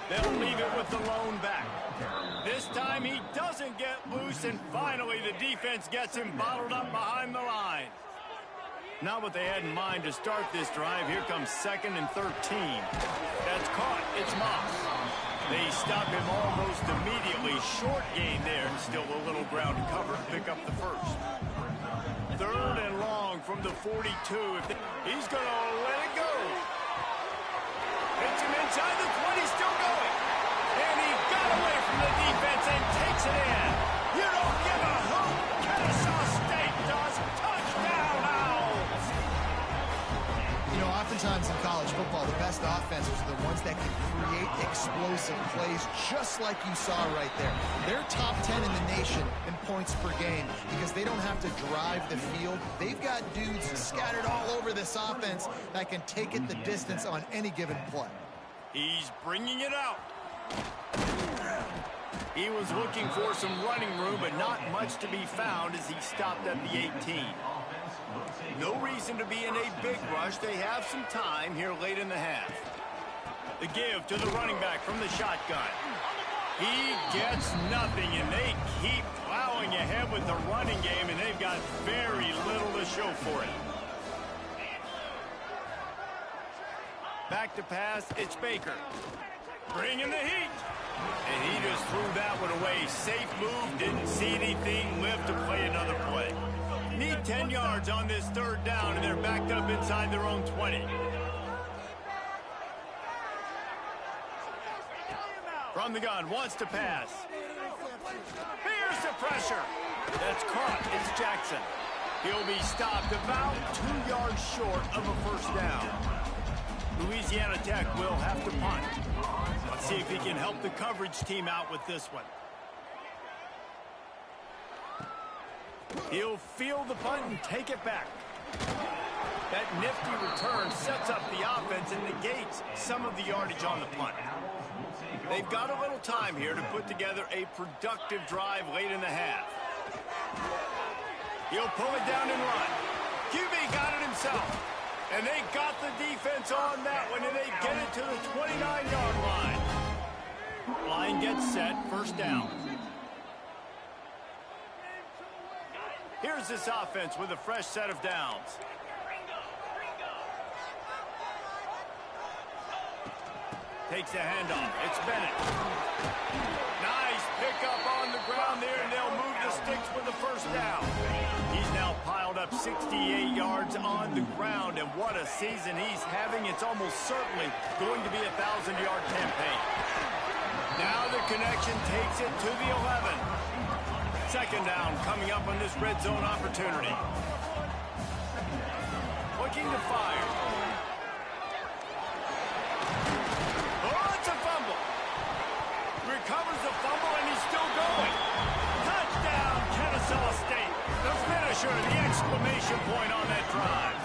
They'll leave it with the lone back. This time he doesn't get loose, and finally the defense gets him bottled up behind the line. Not what they had in mind to start this drive. Here comes 2nd and 13. That's caught. It's Moss. They stop him almost immediately. Short gain there, and still a little ground to cover to pick up the 1st. 3rd and long from the 42. He's going to let it go. Hits him inside the 20, still going. And he got away from the defense and takes it in. You don't give a hoot. Kennesaw State does. Touchdown, Owls. You know, oftentimes in college football, the best offenses are the ones that can create explosive plays, just like you saw right there. They're top 10 in the nation in points per game because they don't have to drive the field. They've got dudes scattered all over this offense that can take it the distance on any given play. He's bringing it out. He was looking for some running room, but not much to be found as he stopped at the 18. No reason to be in a big rush. They have some time here late in the half. The give to the running back from the shotgun. He gets nothing, and they keep plowing ahead with the running game, and they've got very little to show for it. Back to pass, it's Baker. Bringing the heat. And he just threw that one away. Safe move, didn't see anything, lived to play another play. Need 10 yards on this third down, and they're backed up inside their own 20. From the gun, wants to pass. Here's the pressure. That's caught. It's Jackson. He'll be stopped about 2 yards short of a first down. Louisiana Tech will have to punt. Let's see if he can help the coverage team out with this one. He'll field the punt and take it back. That nifty return sets up the offense and negates some of the yardage on the punt. They've got a little time here to put together a productive drive late in the half. He'll pull it down and run. QB got it himself. And they got the defense on that one, and they get it to the 29-yard line. Line gets set, first down. Here's this offense with a fresh set of downs. Takes a handoff. It's Bennett. Nice pickup on the ground there, and they'll move the sticks with the first down. He's now piled up 68 yards on the ground, and what a season he's having. It's almost certainly going to be a 1,000-yard campaign. Now the connection takes it to the 11. Second down coming up on this red zone opportunity. Looking to fire. Oh, it's a fumble. Recovers the fumble, and he's still going. Touchdown, Kennesaw State. The finisher, the exclamation point on that drive.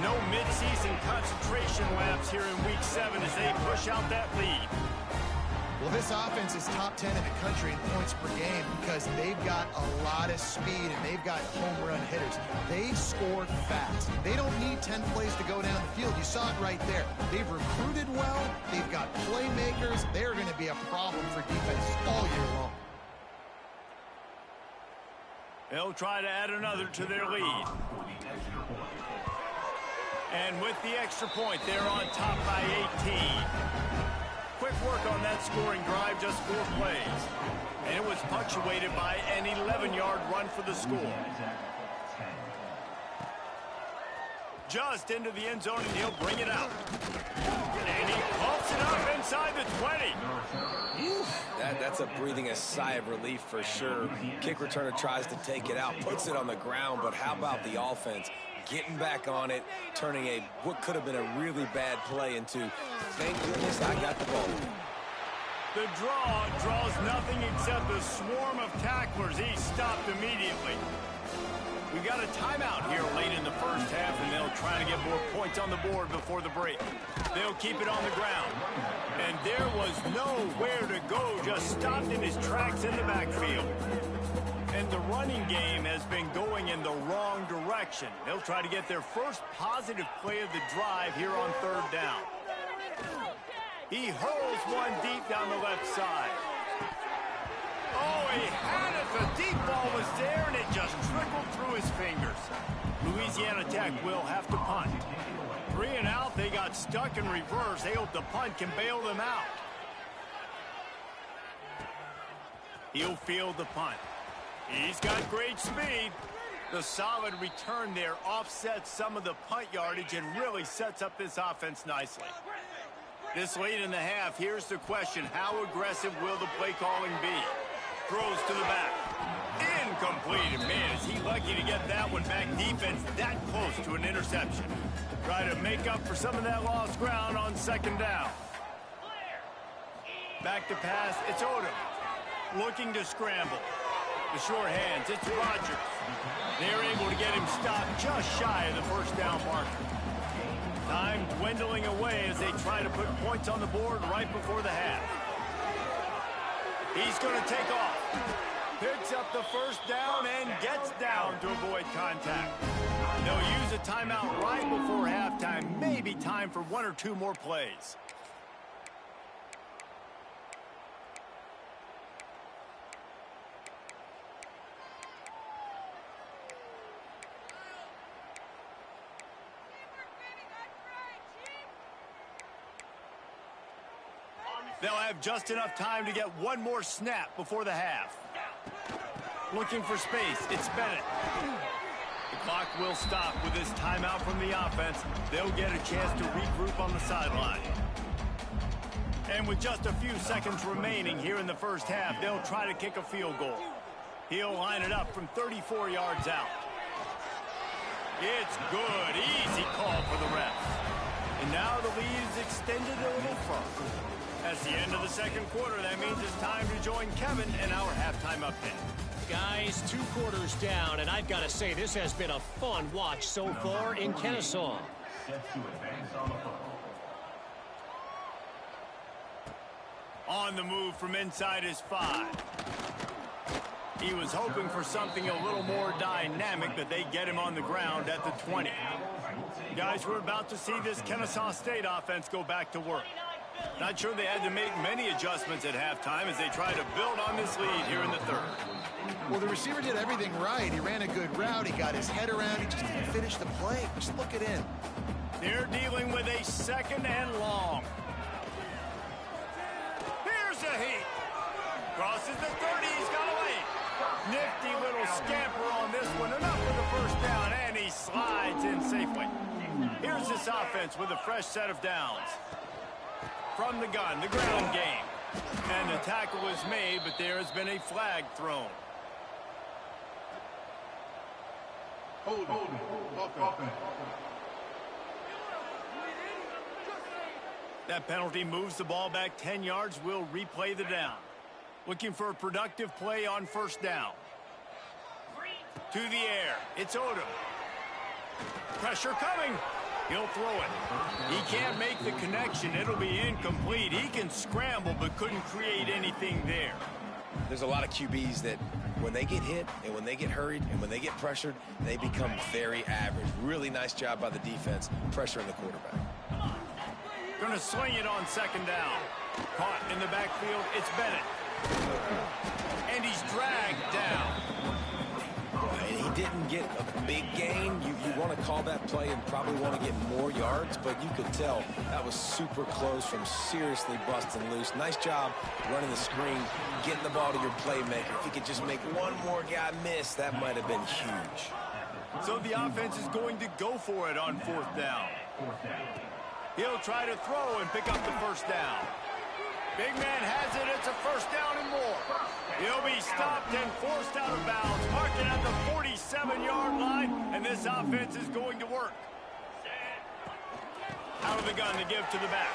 No midseason concentration laps here in Week 7 as they push out that lead. Well, this offense is top 10 in the country in points per game because they've got a lot of speed and they've got home run hitters. They score fast. They don't need 10 plays to go down the field. You saw it right there. They've recruited well. They've got playmakers. They're going to be a problem for defenses all year long. They'll try to add another to their lead. And with the extra point, they're on top by 18. Quick work on that scoring drive, just 4 plays. And it was punctuated by an 11-yard run for the score. Just into the end zone, and he'll bring it out. And he pumps it up inside the 20. That's a breathing a sigh of relief for sure. Kick returner tries to take it out, puts it on the ground, but how about the offense? Getting back on it, turning what could have been a really bad play into, thank goodness I got the ball. The draw draws nothing except a swarm of tacklers. He's stopped immediately. We got a timeout here late in the first half, and they'll try to get more points on the board before the break. They'll keep it on the ground. And there was nowhere to go, just stopped in his tracks in the backfield. And the running game has been going in the wrong direction. They'll try to get their first positive play of the drive here on third down. He hurls one deep down the left side. Oh, he had it. The deep ball was there, and it just trickled through his fingers. Louisiana Tech will have to punt. 3 and out. They got stuck in reverse. They hope the punt can bail them out. He'll field the punt. He's got great speed. The solid return there offsets some of the punt yardage and really sets up this offense nicely. This late in the half, here's the question. How aggressive will the play calling be? Throws to the back. Incomplete. And man, is he lucky to get that one back. Defense that close to an interception. Try to make up for some of that lost ground on second down. Back to pass. It's Odom. Looking to scramble. The short hands. It's Rodgers. They're able to get him stopped just shy of the first down marker. Time dwindling away as they try to put points on the board right before the half. He's going to take off. Picks up the first down and gets down to avoid contact. They'll use a timeout right before halftime. Maybe time for one or two more plays. They'll have just enough time to get one more snap before the half. Looking for space. It's Bennett. The clock will stop with this timeout from the offense. They'll get a chance to regroup on the sideline. And with just a few seconds remaining here in the first half, they'll try to kick a field goal. He'll line it up from 34 yards out. It's good. Easy call for the refs. And now the lead is extended a little further. That's the end of the second quarter. That means it's time to join Kevin in our halftime update. Guys, 2 quarters down, and I've got to say this has been a fun watch so far in Kennesaw. Set to advance on the football. On the move from inside his 5. He was hoping for something a little more dynamic, but they get him on the ground at the 20. Guys, we're about to see this Kennesaw State offense go back to work. Not sure they had to make many adjustments at halftime as they try to build on this lead here in the third. Well, the receiver did everything right. He ran a good route. He got his head around. He just didn't finish the play. Just look it in. They're dealing with a second and long. Here's a heat. Crosses the 30. He's got away. Nifty little scamper on this one. Enough for the first down, and he slides in safely. Here's this offense with a fresh set of downs. From the gun, the ground game. And the tackle was made, but there has been a flag thrown. Hold. That penalty moves the ball back 10 yards. We'll replay the down. Looking for a productive play on first down. To the air. It's Odom. Pressure coming. He'll throw it. He can't make the connection. It'll be incomplete. He can scramble, but couldn't create anything there. There's a lot of QBs that when they get hit and when they get hurried and when they get pressured, they become very average. Really nice job by the defense pressuring the quarterback. Going to swing it on second down. Caught in the backfield. It's Bennett. And he's dragged down. And he didn't get a big gain. You want to call that play and probably want to get more yards, but you could tell that was super close from seriously busting loose. Nice job running the screen, getting the ball to your playmaker. If he could just make one more guy miss, that might have been huge. So the offense is going to go for it on fourth down. He'll try to throw and pick up the first down. Big man has it. It's a first down and more. He'll be stopped and forced out of bounds. Marking at the 47-yard line, and this offense is going to work. Out of the gun to give to the back.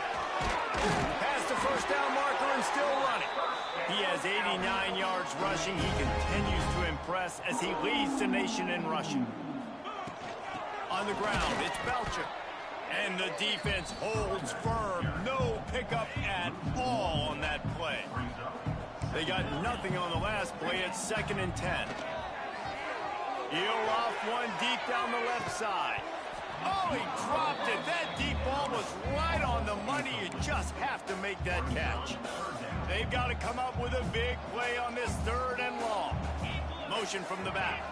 Past the first down marker and still running. He has 89 yards rushing. He continues to impress as he leads the nation in rushing. On the ground, it's Belcher. And the defense holds firm. No pickup at all on that play. They got nothing on the last play. It's 2nd and 10. He'll off one deep down the left side. Oh, he dropped it. That deep ball was right on the money. You just have to make that catch. They've got to come up with a big play on this 3rd and long. Motion from the back.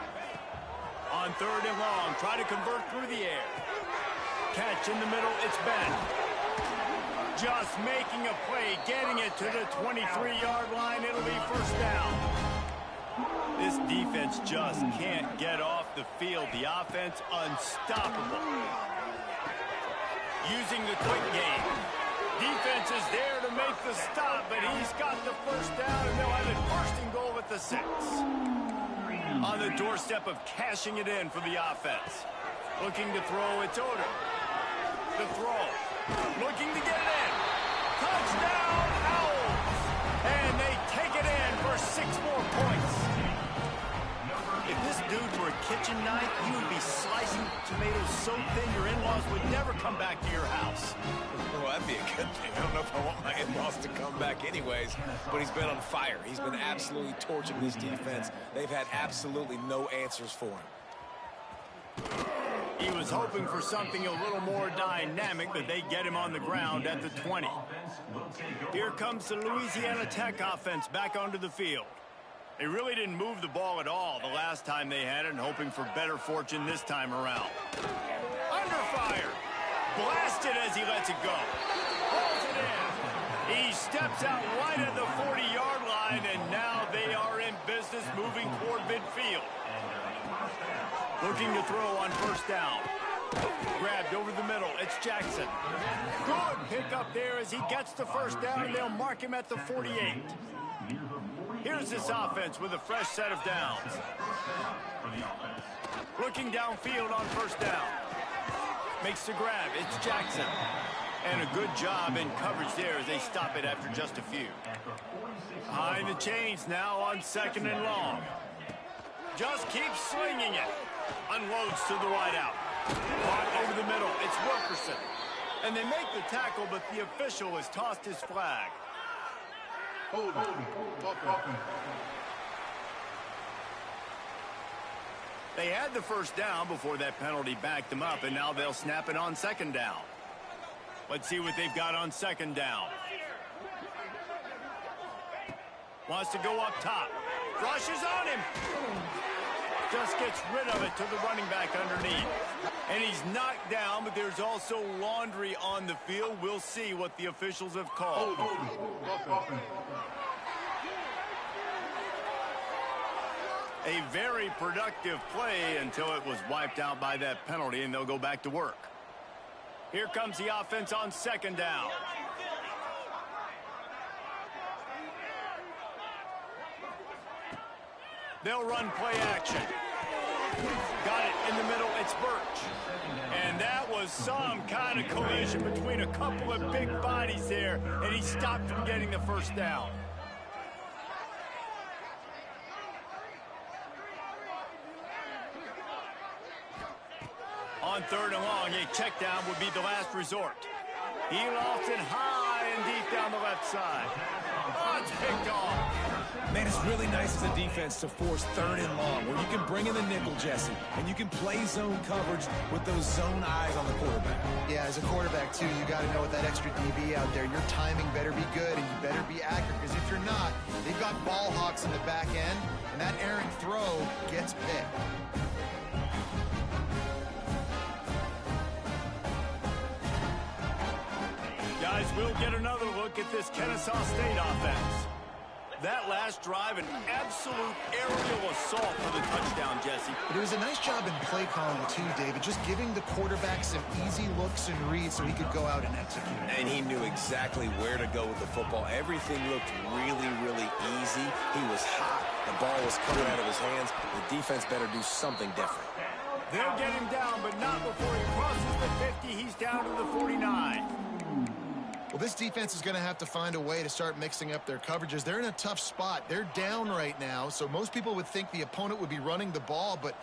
On 3rd and long, try to convert through the air. Catch in the middle, it's Bennett. Just making a play, getting it to the 23-yard line. It'll be first down. This defense just can't get off the field. The offense unstoppable. Using the quick game. Defense is there to make the stop, but he's got the first down, and they'll have it first and goal at the 6. On the doorstep of cashing it in for the offense. Looking to throw, it's Oder. The throw. Looking to get it in. Touchdown, Owls! And they take it in for 6 more points. If this dude were a kitchen knife, you would be slicing tomatoes so thin your in-laws would never come back to your house. Well, that'd be a good thing. I don't know if I want my in-laws to come back anyways, but he's been on fire. He's been absolutely torching this defense. They've had absolutely no answers for him. He was hoping for something a little more dynamic, but they get him on the ground at the 20. Here comes the Louisiana Tech offense back onto the field. They really didn't move the ball at all the last time they had it, and hoping for better fortune this time around. Under fire. Blasted as he lets it go. Pulls it in. He steps out right at the 40-yard line, and now they are in business moving toward midfield. Looking to throw on first down. Grabbed over the middle. It's Jackson. Good pick up there as he gets the first down, and they'll mark him at the 48. Here's this offense with a fresh set of downs. Looking downfield on first down. Makes the grab. It's Jackson. And a good job in coverage there as they stop it after just a few. Behind the chains now on 2nd and long. Just keeps slinging it. Unloads to the wideout. Caught over the middle. It's Wilkerson. And they make the tackle, but the official has tossed his flag. Hold on. They had the first down before that penalty backed them up, and now they'll snap it on 2nd down. Let's see what they've got on 2nd down. Wants to go up top. Rushes on him. Just gets rid of it to the running back underneath. And he's knocked down, but there's also laundry on the field. We'll see what the officials have called. A very productive play until it was wiped out by that penalty, and they'll go back to work. Here comes the offense on 2nd down. They'll run play action. Got it in the middle. It's Birch. And that was some kind of collision between a couple of big bodies there, and he stopped from getting the first down. On 3rd and long, a check down would be the last resort. He lofts it high and deep down the left side. Oh, it's picked off. Man, it's really nice as a defense to force 3rd and long, where you can bring in the nickel, Jesse, and you can play zone coverage with those zone eyes on the quarterback. Yeah, as a quarterback, too, you got to know with that extra DB out there, your timing better be good and you better be accurate, because if you're not, they've got ball hawks in the back end, and that errant throw gets picked. Guys, we'll get another look at this Kennesaw State offense. That last drive, an absolute aerial assault for the touchdown, Jesse. But it was a nice job in play calling, too, David, just giving the quarterback some easy looks and reads so he could go out and execute. And he knew exactly where to go with the football. Everything looked really, really easy. He was hot. The ball was coming out of his hands. The defense better do something different. They'll get him down, but not before he crosses the 50. He's down to the 49. Well, this defense is going to have to find a way to start mixing up their coverages. They're in a tough spot. They're down right now, so most people would think the opponent would be running the ball, but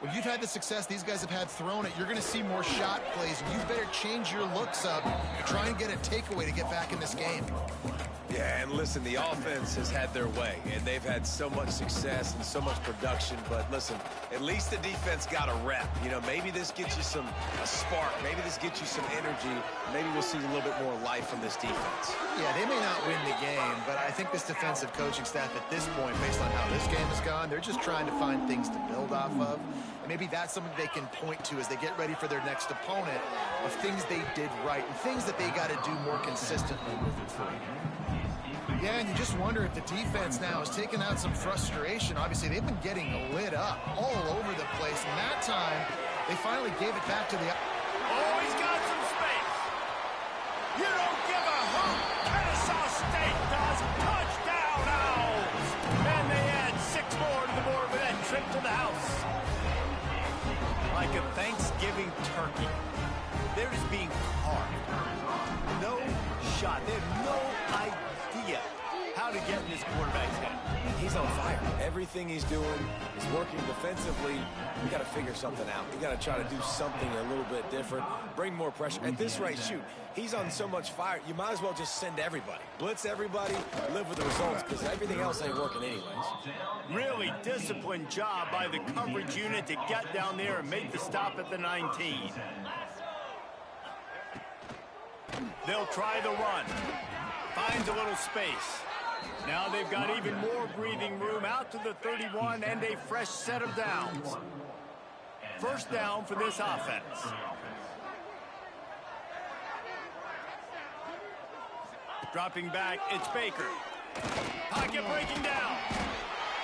when you've had the success these guys have had throwing it, you're going to see more shot plays, and you better change your looks up and try and get a takeaway to get back in this game. Yeah, and listen, the offense has had their way, and they've had so much success and so much production, but listen, at least the defense got a rep. You know, maybe this gets you a spark. Maybe this gets you some energy. Maybe we'll see a little bit more life from this defense. Yeah, they may not win the game, but I think this defensive coaching staff at this point, based on how this game has gone, they're just trying to find things to build off of. And maybe that's something they can point to as they get ready for their next opponent of things they did right and things that they got to do more consistently moving forward. Yeah, and you just wonder if the defense now has taken out some frustration. Obviously, they've been getting lit up all over the place. And that time, they finally gave it back to the... Oh, he's got some space. You don't give a turkey. They're just being carved. No shot. They have no idea how to get in this quarterback's head. He's on fire. Everything he's doing is working defensively. We got to figure something out. We got to try to do something a little bit different, bring more pressure. At this rate, shoot, he's on so much fire, you might as well just send everybody. Blitz everybody, live with the results, because everything else ain't working anyways. Really disciplined job by the coverage unit to get down there and make the stop at the 19. They'll try the run. Finds a little space. Now they've got even more breathing room out to the 31 and a fresh set of downs. First down for this offense. Dropping back, it's Baker. Pocket breaking down.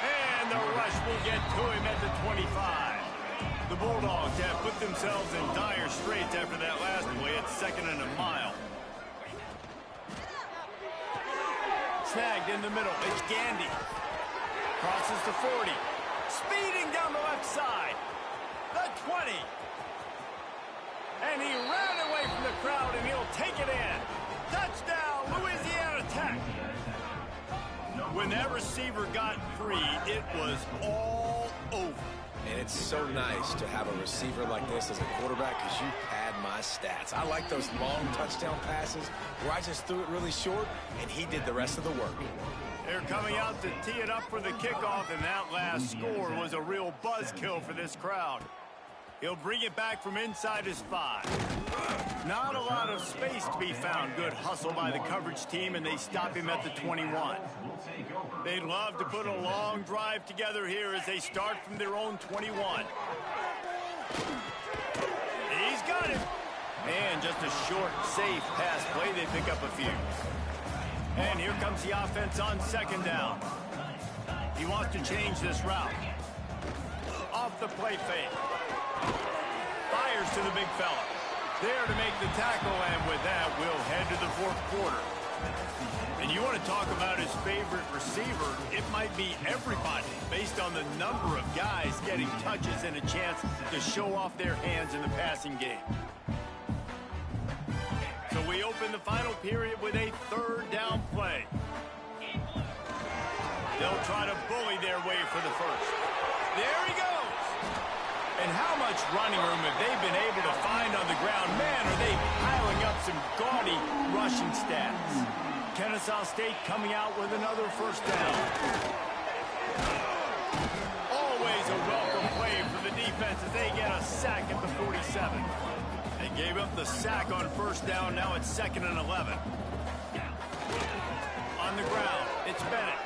And the rush will get to him at the 25. The Bulldogs have put themselves in dire straits after that last play. It's 2nd and a mile. Snagged in the middle. It's Gandy. Crosses to 40. Speeding down the left side. The 20. And he ran away from the crowd, and he'll take it in. Touchdown, Louisiana Tech. When that receiver got free, it was all over. And it's so nice to have a receiver like this as a quarterback because you pad my stats. I like those long touchdown passes where I just threw it really short, and he did the rest of the work. They're coming out to tee it up for the kickoff, and that last score was a real buzzkill for this crowd. He'll bring it back from inside his 5. Not a lot of space to be found. Good hustle by the coverage team, and they stop him at the 21. They'd love to put a long drive together here as they start from their own 21. He's got it. And just a short, safe pass play. They pick up a few. And here comes the offense on 2nd down. He wants to change this route. Off the play fake. Fires to the big fella. There to make the tackle, and with that, we'll head to the 4th quarter. And you want to talk about his favorite receiver, it might be everybody, based on the number of guys getting touches and a chance to show off their hands in the passing game. So we open the final period with a 3rd down play. They'll try to bully their way for the first. There he goes. And how much running room have they been able to find on the ground? Man, are they piling up some gaudy rushing stats. Kennesaw State coming out with another 1st down. Always a welcome play for the defense as they get a sack at the 47. They gave up the sack on 1st down. Now it's 2nd and 11. On the ground, it's Bennett.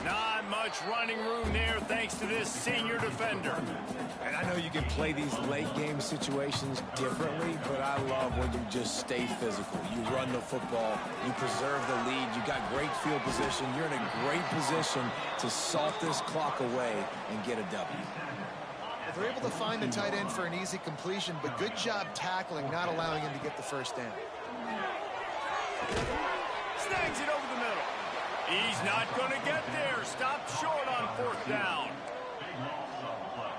Not much running room there thanks to this senior defender. And I know you can play these late game situations differently, but I love when you just stay physical. You run the football, you preserve the lead, you got great field position, you're in a great position to salt this clock away and get a W. They're able to find the tight end for an easy completion, but good job tackling, not allowing him to get the 1st down. Snags it over the middle. He's not going to get there. Stopped short on 4th down. Big loss on the play.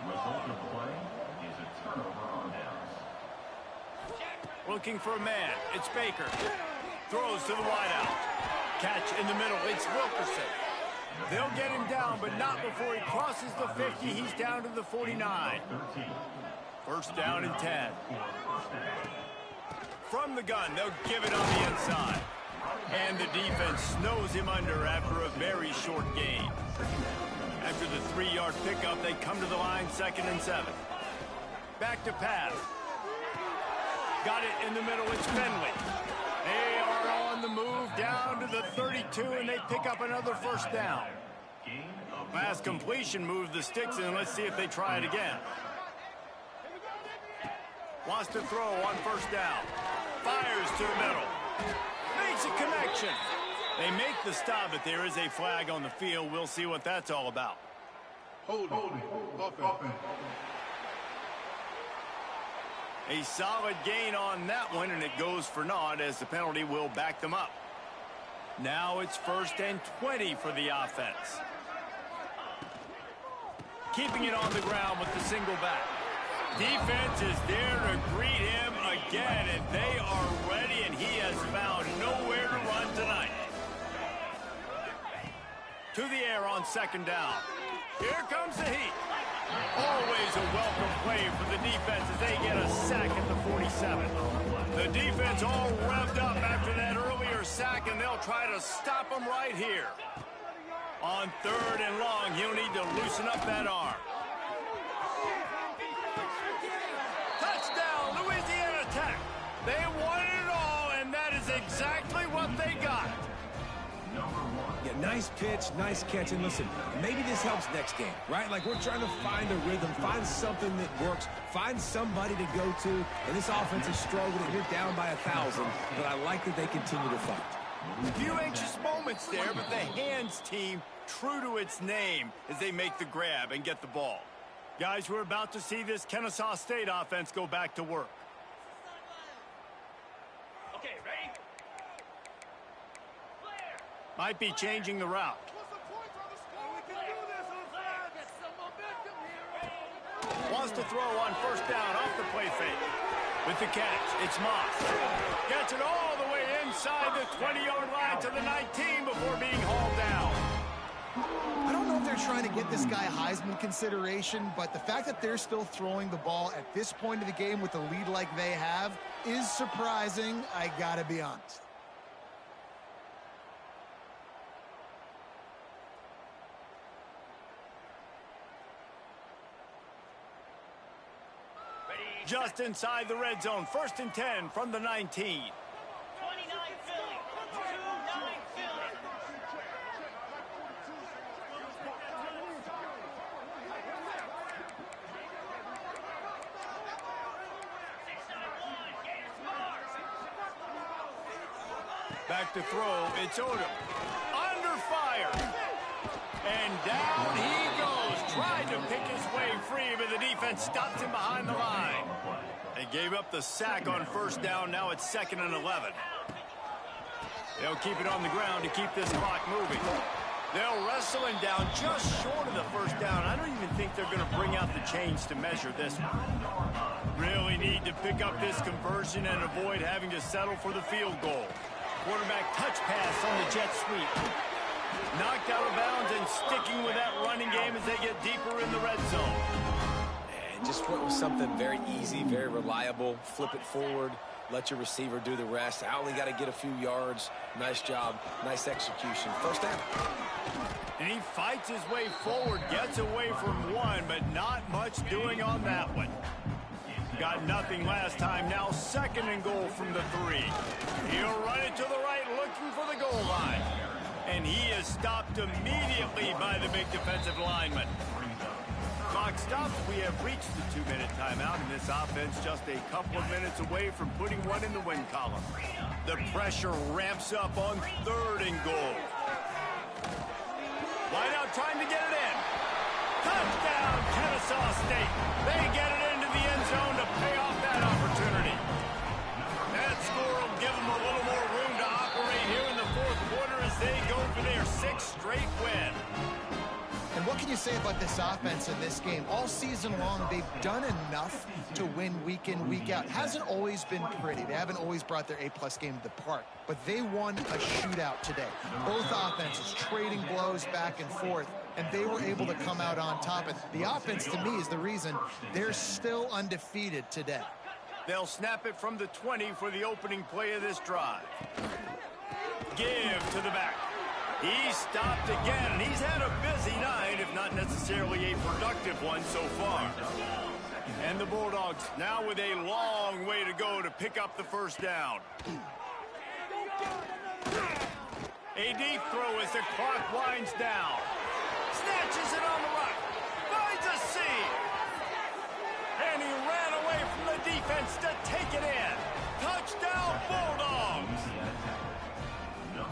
Result of the play is a turnover on downs. Looking for a man. It's Baker. Throws to the wideout. Catch in the middle. It's Wilkerson. They'll get him down, but not before he crosses the 50. He's down to the 49. 1st down and 10. From the gun, they'll give it on the inside. And the defense snows him under after a very short gain. After the 3-yard pickup, they come to the line 2nd and 7. Back to pass. Got it in the middle. It's Fenley. They are on the move down to the 32, and they pick up another 1st down. Last completion moved the sticks in. Let's see if they try it again. Wants to throw on 1st down. Fires to the middle. Makes a connection. They make the stop, but there is a flag on the field. We'll see what that's all about. Holding. Offense. A solid gain on that one, and it goes for naught as the penalty will back them up. Now it's 1st and 20 for the offense. Keeping it on the ground with the single back. Defense is there to greet him again, and they are ready, and he has found nowhere to run tonight. To the air on second down. Here comes the heat. Always a welcome play for the defense as they get a sack at the 47. The defense all revved up after that earlier sack, and they'll try to stop him right here. On third and long, he'll need to loosen up that arm. Touchdown, Louisiana Tech. They wanted it all, and that is exactly what they got. Yeah, nice pitch, nice catch. And listen, maybe this helps next game, right? Like, we're trying to find a rhythm, find something that works, find somebody to go to. And this offense is struggling. You're down by 1,000, but I like that they continue to fight. A few anxious moments there, but the hands team true to its name as they make the grab and get the ball. Guys, we're about to see this Kennesaw State offense go back to work. Okay, ready? Might be changing the route. Wants to throw on first down off the play fake. With the catch, it's Moss. Gets it all the way inside the 20-yard line to the 19 before being hauled down. I don't know if they're trying to get this guy Heisman consideration, but the fact that they're still throwing the ball at this point of the game with the lead like they have is surprising, I gotta be honest. Just inside the red zone, 1st and 10 from the 19. 29 Philly. 29 Philly. Back to throw, it's Odom. Under fire. And down he goes. Tried to pick his way free, but the defense stopped him behind the line. They gave up the sack on first down. Now it's 2nd and 11. They'll keep it on the ground to keep this clock moving. They'll wrestle him down just short of the first down. I don't even think they're going to bring out the chains to measure this one. Really need to pick up this conversion and avoid having to settle for the field goal. Quarterback touch pass on the jet sweep. Knocked out of bounds and sticking with that running game as they get deeper in the red zone. And just went with something very easy, very reliable. Flip it forward, let your receiver do the rest. I only got to get a few yards. Nice job, nice execution. First down. And he fights his way forward, gets away from one, but not much doing on that one. Got nothing last time, now 2nd and goal from the 3. He'll run it to the right, looking for the goal line. And he is stopped immediately by the big defensive lineman. Clock stops. We have reached the 2-minute timeout, and this offense just a couple of minutes away from putting one in the win column. The pressure ramps up on 3rd and goal. Wide out trying to get it in. Touchdown, Kennesaw State. They get it into the end zone to pay off that opportunity. That score will give them a little more room to operate here in the 4th quarter as they go for their 6th straight win. And what can you say about this offense in this game? All season long, they've done enough to win week in, week out. Hasn't always been pretty. They haven't always brought their A-plus game to the park. But they won a shootout today. Both offenses trading blows back and forth, and they were able to come out on top. And the offense, to me, is the reason they're still undefeated today. They'll snap it from the 20 for the opening play of this drive. Give to the back. He stopped again, and he's had a busy night, if not necessarily a productive one so far. And the Bulldogs now with a long way to go to pick up the first down. A deep throw as the clock winds down. Snatches it on the right. Finds a seam. And he ran away from the defense to take it in. Touchdown, Bulldogs.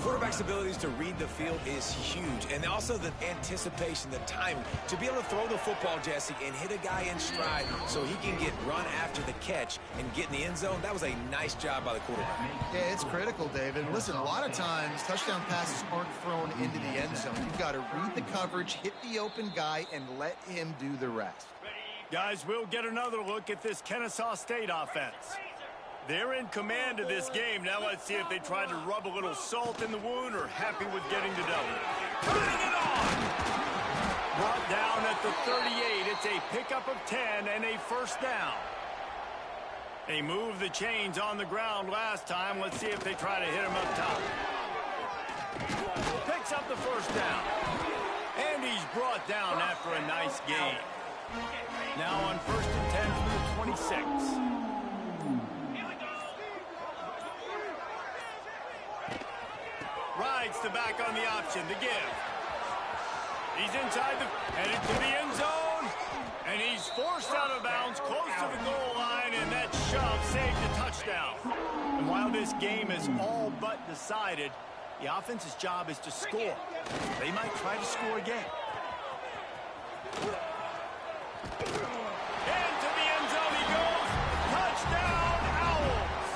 Quarterback's abilities to read the field is huge, and also the anticipation, the timing. To be able to throw the football, Jesse, and hit a guy in stride so he can get run after the catch and get in the end zone, that was a nice job by the quarterback. Yeah, it's critical, David. Listen, a lot of times, touchdown passes aren't thrown into the end zone. You've got to read the coverage, hit the open guy, and let him do the rest. Guys, we'll get another look at this Kennesaw State offense. They're in command of this game. Now let's see if they try to rub a little salt in the wound or happy with getting the W. Turning it on! Brought down at the 38. It's a pickup of 10 and a first down. They moved the chains on the ground last time. Let's see if they try to hit him up top. Picks up the first down. And he's brought down after a nice gain. Now on 1st and 10 from the 26. Rides the back on the option, the give. He's inside headed to the end zone. And he's forced out of bounds close to the goal line, and that shove saved a touchdown. And while this game is all but decided, the offense's job is to score. They might try to score again. Into the end zone he goes. Touchdown, Owls.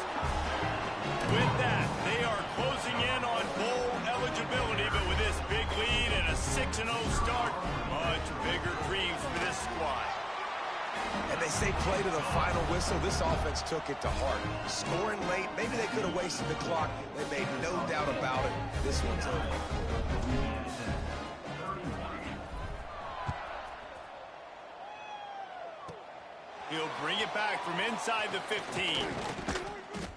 With that, they are closing in on bowl eligibility, but with this big lead and a 6-0 start, much bigger dreams for this squad. And they say play to the final whistle. This offense took it to heart. Scoring late, maybe they could have wasted the clock. They made no doubt about it. This one's over. He'll bring it back from inside the 15.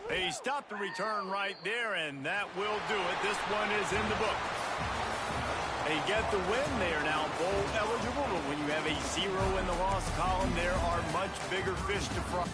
They stopped the return right there, and that will do it. This one is in the book. They get the win. They are now bowl eligible, but when you have a 0 in the loss column, there are much bigger fish to fry.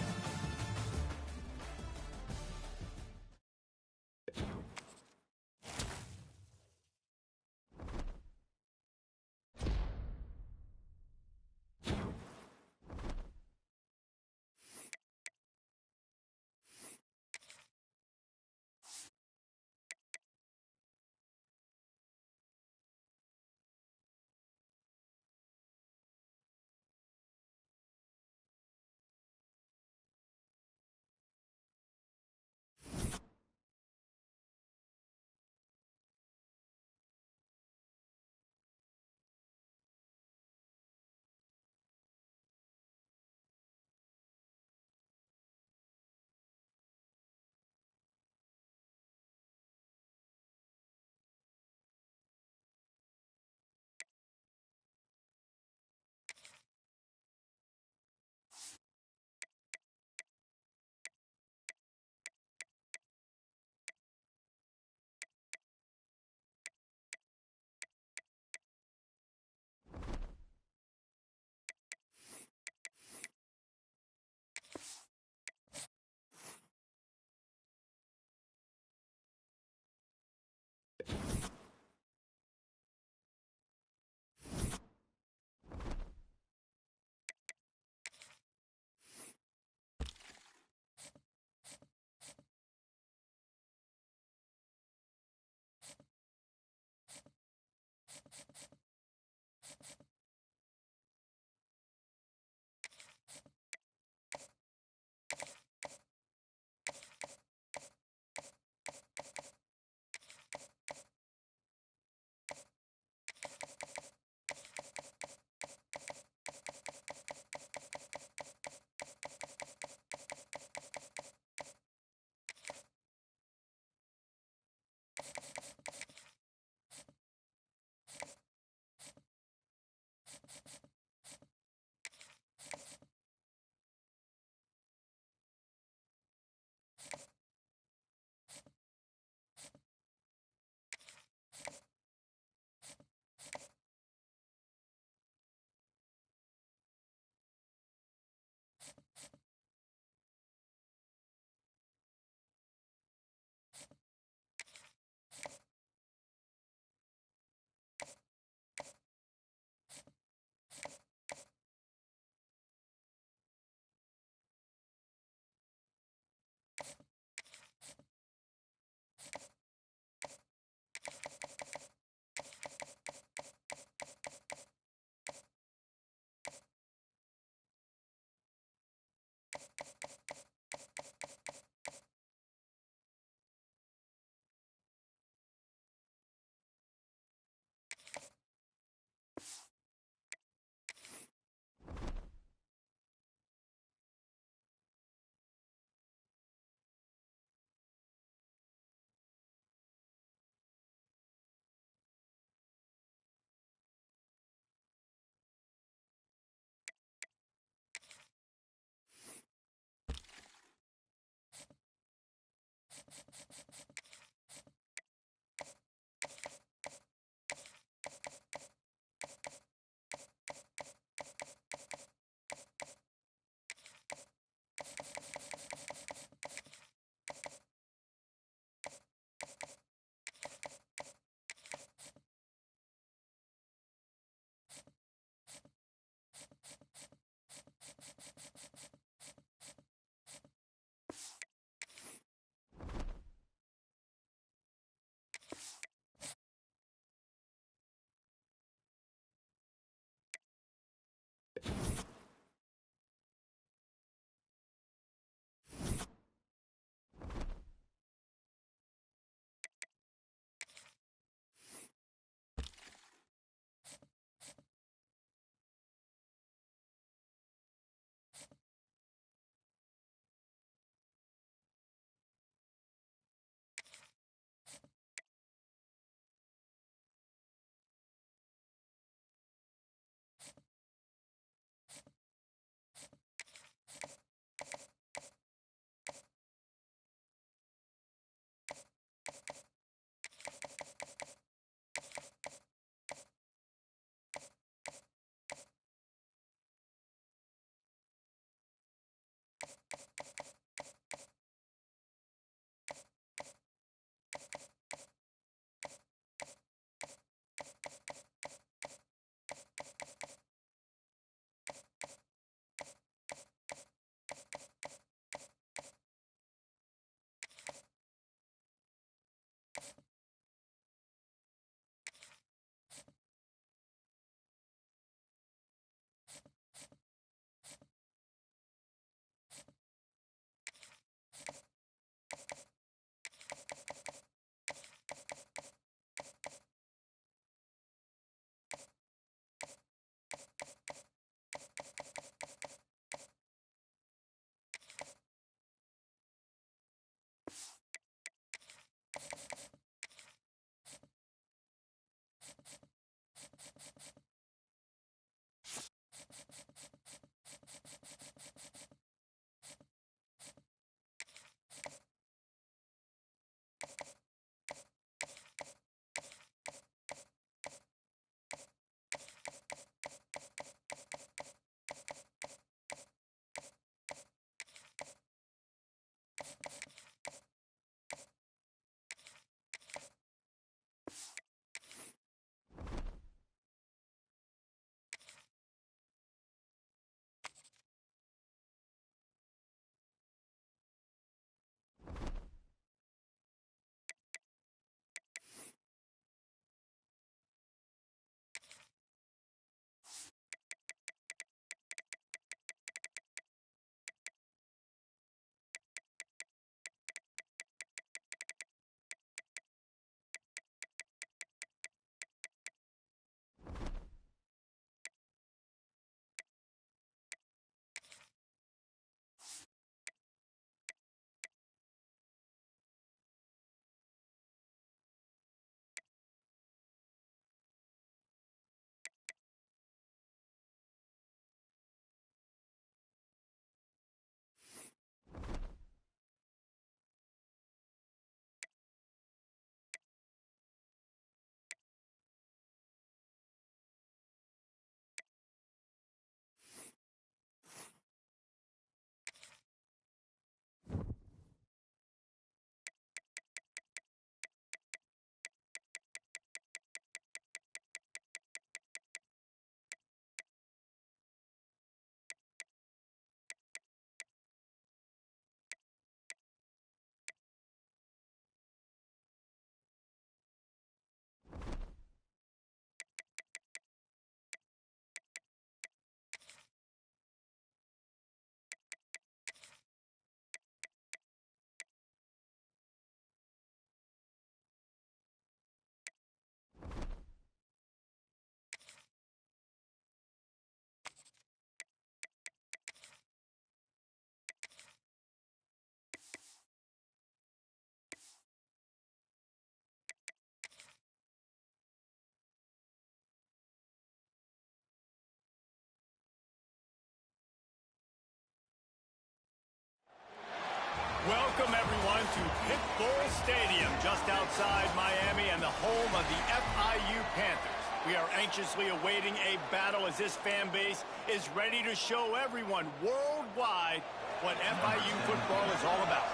Welcome, everyone, to Pitbull Stadium, just outside Miami and the home of the FIU Panthers. We are anxiously awaiting a battle as this fan base is ready to show everyone worldwide what FIU football is all about.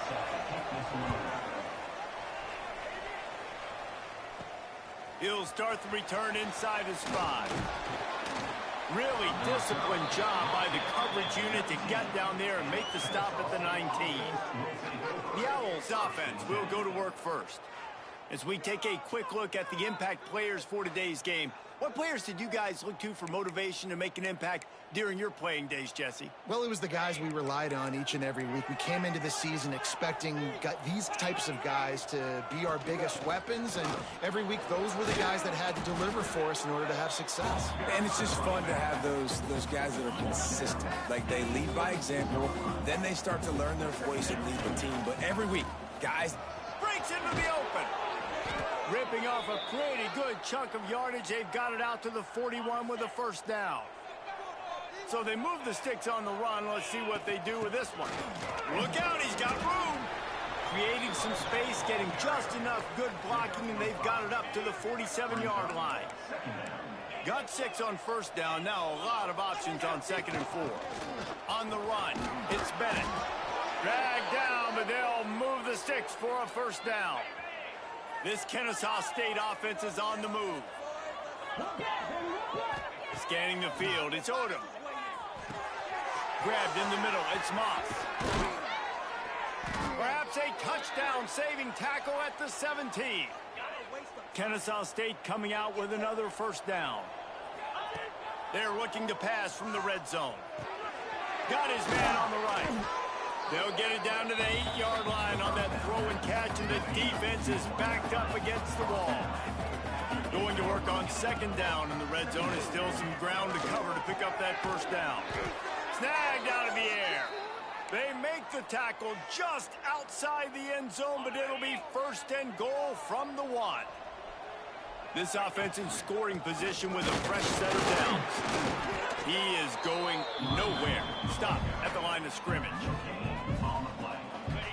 He'll start the return inside his 5. Really disciplined job by the coverage unit to get down there and make the stop at the 19. The Owls offense will go to work first. As we take a quick look at the impact players for today's game, what players did you guys look to for motivation to make an impact during your playing days, Jesse? Well, it was the guys we relied on each and every week. We came into the season expecting these types of guys to be our biggest weapons, and every week those were the guys that had to deliver for us in order to have success. And it's just fun to have those guys that are consistent. Like, they lead by example, then they start to learn their voice and lead the team. But every week, guys... Breaks into the open. Ripping off a pretty good chunk of yardage. They've got it out to the 41 with a first down. So they move the sticks on the run. Let's see what they do with this one. Look out, he's got room. Creating some space, getting just enough good blocking, and they've got it up to the 47-yard line. Got 6 on first down. Now a lot of options on 2nd and 4. On the run, it's Bennett. Dragged down, but they'll move the sticks for a first down. This Kennesaw State offense is on the move. Scanning the field, it's Odom. Grabbed in the middle, it's Moss. Perhaps a touchdown-saving tackle at the 17. Kennesaw State coming out with another first down. They're looking to pass from the red zone. Got his man on the right. They'll get it down to the 8-yard line on that throw and catch, and the defense is backed up against the wall. Going to work on 2nd down in the red zone. Is still some ground to cover to pick up that first down. Snagged out of the air. They make the tackle just outside the end zone, but it'll be 1st and goal from the 1. This offense in scoring position with a fresh set of downs. He is going nowhere. Stop at the line of scrimmage.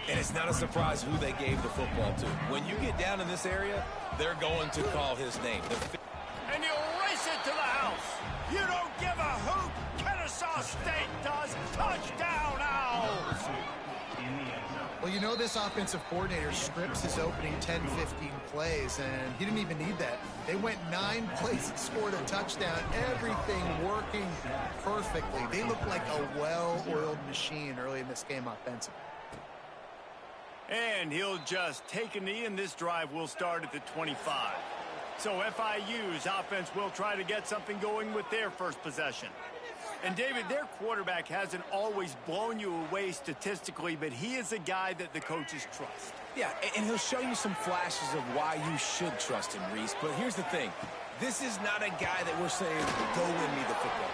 And it's not a surprise who they gave the football to. When you get down in this area, they're going to call his name. And you race it to the house. You don't give a hoot. Kennesaw State does. Touchdown, Owls. Well, you know, this offensive coordinator scripts his opening 10, 15 plays, and he didn't even need that. They went 9 plays and scored a touchdown. Everything working perfectly. They look like a well-oiled machine early in this game offensively. And he'll just take a knee, and this drive will start at the 25. So FIU's offense will try to get something going with their first possession. And, David, their quarterback hasn't always blown you away statistically, but he is a guy that the coaches trust. Yeah, and he'll show you some flashes of why you should trust him, Reese. But here's the thing. This is not a guy that we're saying, go win me the football.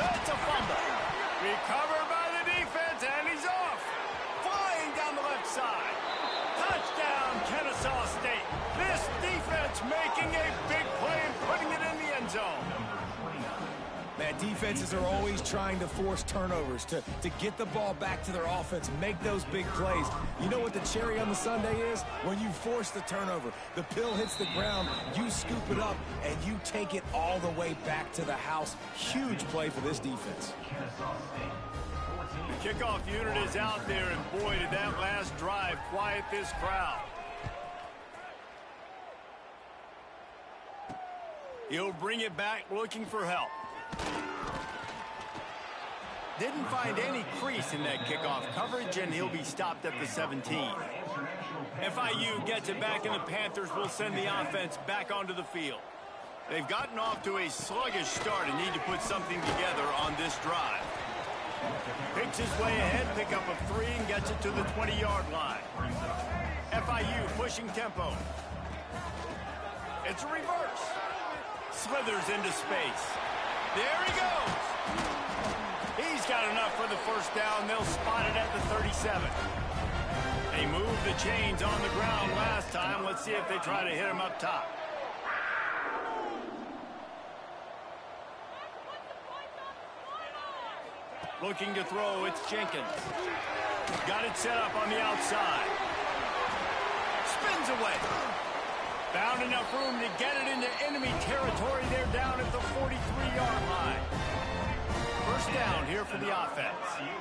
It's a fumble. Recovered by the defense, and he's off. Flying down the left side. Touchdown, Kennesaw State. This defense making a big play and putting it in the end zone. Man, defenses are always trying to force turnovers to get the ball back to their offense, make those big plays. You know what the cherry on the sundae is? When you force the turnover, the pill hits the ground, you scoop it up, and you take it all the way back to the house. Huge play for this defense. The kickoff unit is out there, and boy, did that last drive quiet this crowd. He'll bring it back looking for help. Didn't find any crease in that kickoff coverage, and he'll be stopped at the 17. FIU gets it back, and the Panthers will send the offense back onto the field. They've gotten off to a sluggish start and need to put something together on this drive. Picks his way ahead, pick up of 3, and gets it to the 20-yard line. FIU pushing tempo. It's a reverse. Slithers into space. There he goes. He's got enough for the first down. They'll spot it at the 37. They moved the chains on the ground last time. Let's see if they try to hit him up top. Looking to throw, it's Jenkins. Got it set up on the outside. Spins away. Found enough room to get it into enemy territory. They're down at the 43-yard line. First down here for the offense.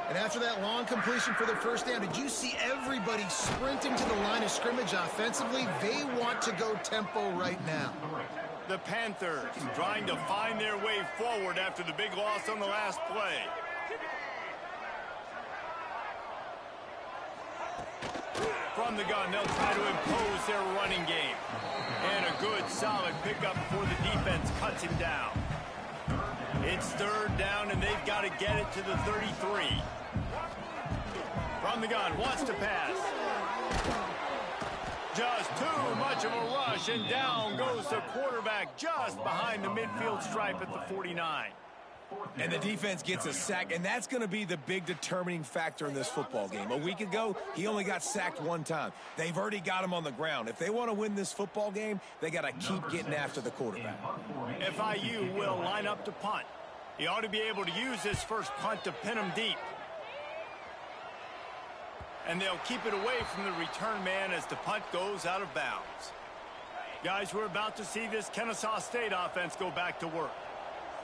And after that long completion for the first down, did you see everybody sprinting to the line of scrimmage offensively? They want to go tempo right now. The Panthers trying to find their way forward after the big loss on the last play. From the gun, they'll try to impose their running game. And a good, solid pickup before the defense cuts him down. It's third down, and they've got to get it to the 33. From the gun, wants to pass. Just too much of a rush, and down goes the quarterback just behind the midfield stripe at the 49. And the defense gets a sack, and that's going to be the big determining factor in this football game. A week ago, he only got sacked one time. They've already got him on the ground. If they want to win this football game, they got to keep getting after the quarterback. FIU will line up to punt. He ought to be able to use this first punt to pin him deep. And they'll keep it away from the return man as the punt goes out of bounds. Guys, we're about to see this Kennesaw State offense go back to work.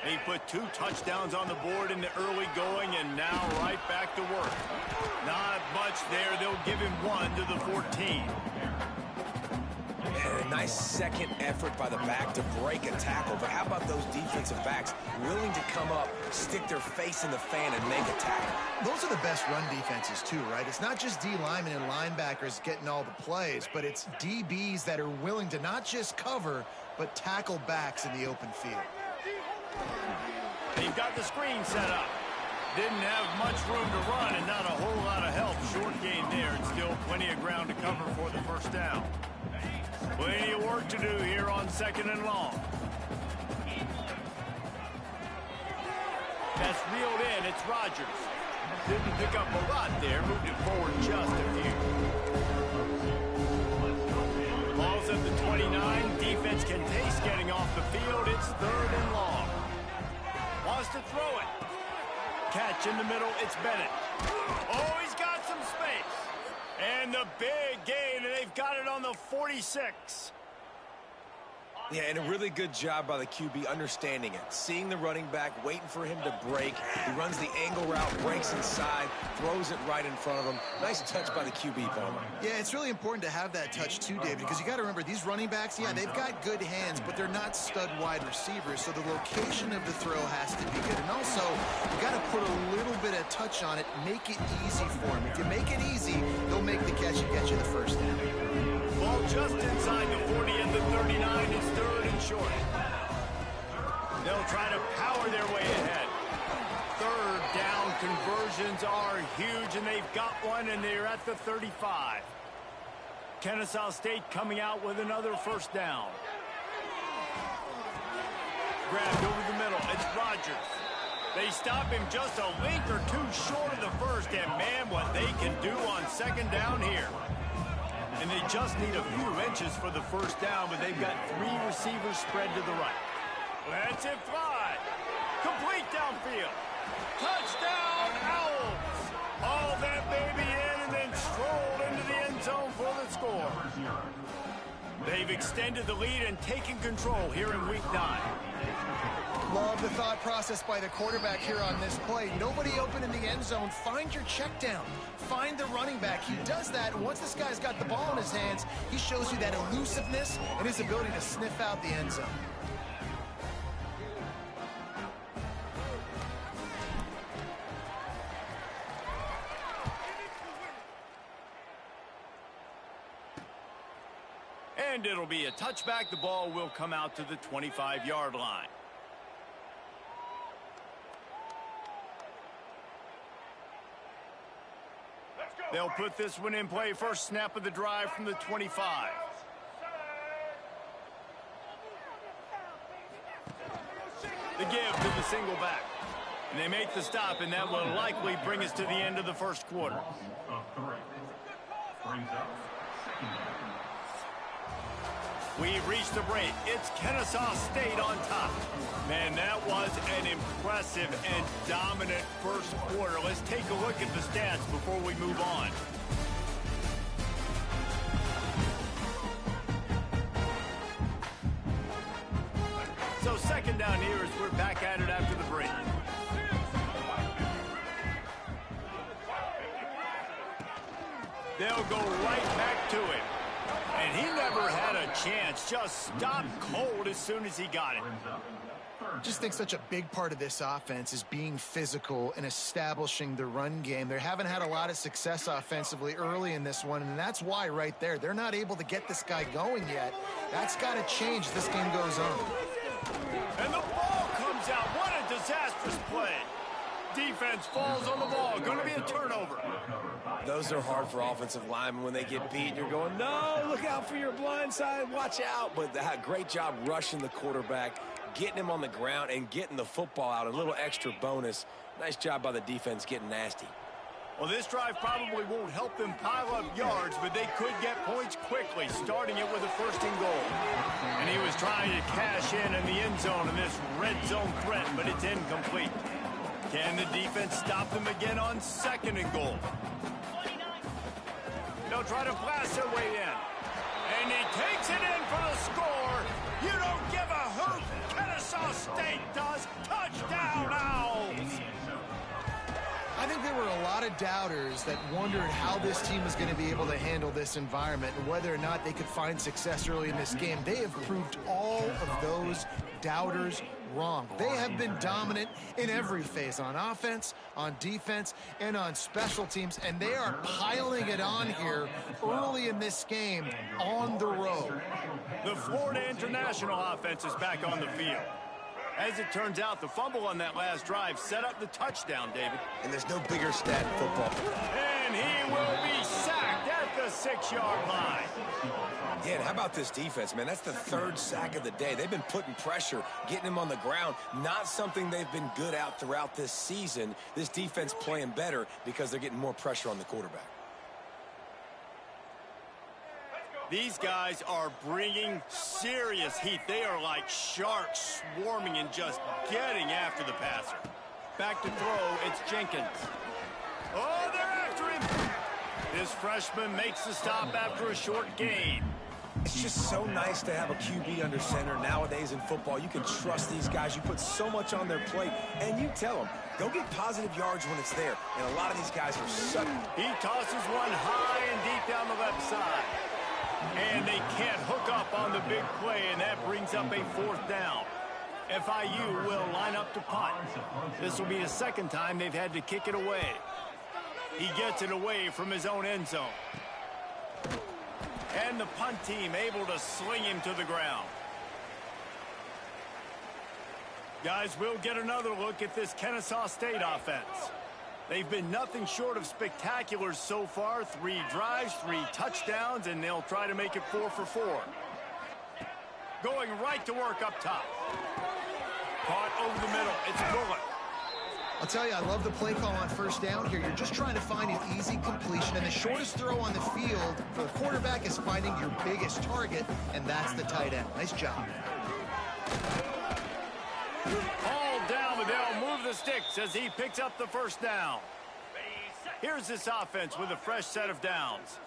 They put 2 touchdowns on the board in the early going, and now right back to work. Not much there. They'll give him 1 to the 14. And a nice second effort by the back to break a tackle. But how about those defensive backs willing to come up, stick their face in the fan, and make a tackle? Those are the best run defenses, too, right? It's not just D linemen and linebackers getting all the plays, but it's DBs that are willing to not just cover, but tackle backs in the open field. They've got the screen set up. Didn't have much room to run and not a whole lot of help. Short gain there, and still plenty of ground to cover for the first down. Plenty of work to do here on 2nd and long. That's reeled in. It's Rodgers. Didn't pick up a lot there. Moved it forward just a few. Ball's at the 29. Defense can taste getting off the field. It's 3rd and long. Wants to throw it. Catch in the middle. It's Bennett. Oh, he's got some space. And the big gain, and they've got it on the 46. Yeah, and a really good job by the QB understanding it. Seeing the running back, waiting for him to break. He runs the angle route, breaks inside, throws it right in front of him. Nice touch by the QB, Palmer. Yeah, it's really important to have that touch too, David, because you got to remember these running backs, yeah, they've got good hands, but they're not stud wide receivers, so the location of the throw has to be good. And also, you got to put a little bit of touch on it, make it easy for him. If you make it easy, he'll make the catch and get you the first down. Ball just inside the 40 and the 39 is 3rd and short. They'll try to power their way ahead. 3rd down conversions are huge, and they've got one, and they're at the 35. Kennesaw State coming out with another first down. Grabbed over the middle. It's Rodgers. They stop him just a link or 2 short of the first, and man, what they can do on 2nd down here. And they just need a few inches for the first down, but they've got 3 receivers spread to the right. Lets it fly. Complete downfield. Touchdown, Owls. All that baby in and then strolled into the end zone for the score. They've extended the lead and taken control here in Week 9. Love the thought process by the quarterback here on this play. Nobody open in the end zone. Find your check down. Find the running back. He does that. Once this guy's got the ball in his hands, he shows you that elusiveness and his ability to sniff out the end zone. And it'll be a touchback. The ball will come out to the 25-yard line. They'll put this one in play. First snap of the drive from the 25. The give to the single back. And they make the stop, and that will likely bring us to the end of the first quarter. We've reached the break. It's Kennesaw State on top. Man, that was an impressive and dominant first quarter. Let's take a look at the stats before we move on. So second down here as we're back at it after the break. They'll go right back to him. And he never had a chance. Just stopped cold as soon as he got it. Just think such a big part of this offense is being physical and establishing the run game. They haven't had a lot of success offensively early in this one, and that's why right there, they're not able to get this guy going yet. That's got to change as this game goes on. And the ball comes out. What a disastrous play. Defense falls on the ball. Going to be a turnover. Those are hard for offensive linemen when they get beat. You're going, no, look out for your blind side. Watch out. But great job rushing the quarterback, getting him on the ground, and getting the football out. A little extra bonus. Nice job by the defense getting nasty. Well, this drive probably won't help them pile up yards, but they could get points quickly, starting it with a 1st and goal. And he was trying to cash in the end zone in this red zone threat, but it's incomplete. Can the defense stop them again on 2nd and goal? They'll try to blast their way in. And he takes it in for the score. You don't give a hoot. Kennesaw State does. Touchdown, Owls. I think there were a lot of doubters that wondered how this team was going to be able to handle this environment and whether or not they could find success early in this game. They have proved all of those doubters wrong. They have been dominant in every phase, on offense, on defense, and on special teams, and they are piling it on here early in this game on the road. The Florida International offense is back on the field. As it turns out, the fumble on that last drive set up the touchdown, David. And there's no bigger stat in football. And he will be sacked at the 6-yard line. Yeah, and how about this defense, man? That's the 3rd sack of the day. They've been putting pressure, getting him on the ground. Not something they've been good at throughout this season. This defense playing better because they're getting more pressure on the quarterback. These guys are bringing serious heat. They are like sharks swarming and just getting after the passer. Back to throw, it's Jenkins. Oh, they're after him. This freshman makes the stop after a short gain. It's just so nice to have a QB under center. Nowadays in football, you can trust these guys. You put so much on their plate, and you tell them, go get positive yards when it's there. And a lot of these guys are sudden. He tosses one high and deep down the left side. And they can't hook up on the big play, and that brings up a 4th down. FIU will line up to punt. This will be the 2nd time they've had to kick it away. He gets it away from his own end zone. And the punt team able to sling him to the ground. Guys, we'll get another look at this Kennesaw State offense. They've been nothing short of spectacular so far. 3 drives, 3 touchdowns, and they'll try to make it 4 for 4. Going right to work up top. Caught over the middle. It's Bullock. I'll tell you, I love the play call on 1st down here. You're just trying to find an easy completion, and the shortest throw on the field for the quarterback is finding your biggest target, and that's the tight end. Nice job. All down, but they'll move the sticks as he picks up the 1st down. Here's this offense with a fresh set of downs.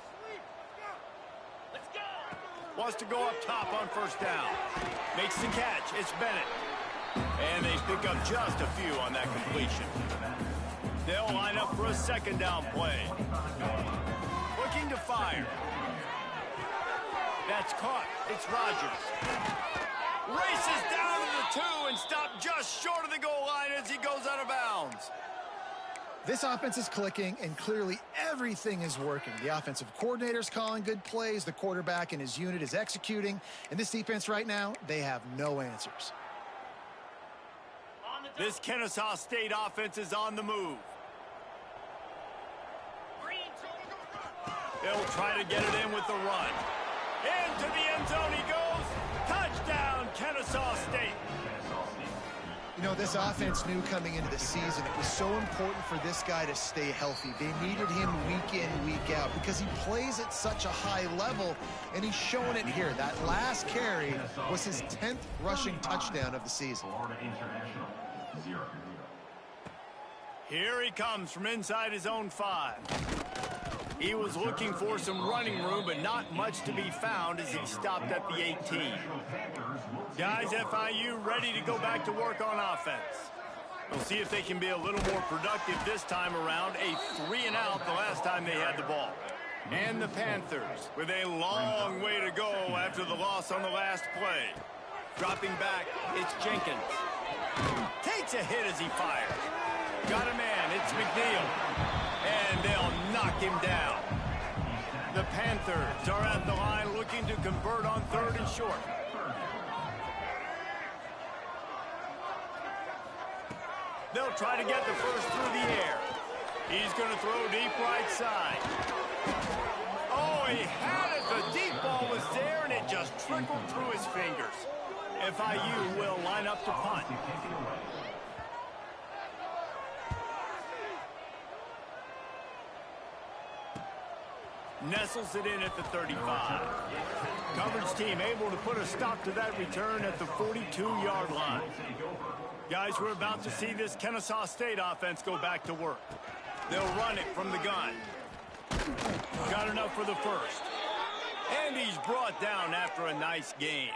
Wants to go up top on 1st down. Makes the catch. It's Bennett. And they pick up just a few on that completion. They'll line up for a 2nd down play. Looking to fire. That's caught. It's Rogers. Races down to the 2 and stopped just short of the goal line as he goes out of bounds. This offense is clicking, and clearly everything is working. The offensive coordinator's calling good plays. The quarterback and his unit is executing. And this defense right now, they have no answers. This Kennesaw State offense is on the move. They'll try to get it in with the run. Into the end zone he goes. Touchdown, Kennesaw State. You know, this offense knew coming into the season it was so important for this guy to stay healthy. They needed him week in, week out because he plays at such a high level, and he's showing it here. That last carry was his 10th rushing touchdown of the season. Florida International, 0. Here he comes from inside his own 5. He was looking for some running room, but not much to be found as he stopped at the 18. Guys, FIU ready to go back to work on offense. We'll see if they can be a little more productive this time around. A 3-and-out the last time they had the ball. And the Panthers with a long way to go after the loss on the last play. Dropping back, it's Jenkins. Takes a hit as he fires. Got a man, it's McNeil. And they'll knock him down. The Panthers are at the line looking to convert on 3rd and short. They'll try to get the first through the air. He's going to throw deep right side. Oh, he had it. The deep ball was there, and it just trickled through his fingers. FIU will line up to punt. Nestles it in at the 35. Coverage team able to put a stop to that return at the 42-yard line. Guys, we're about to see this Kennesaw State offense go back to work. They'll run it from the gun. Got enough for the first. And he's brought down after a nice gain.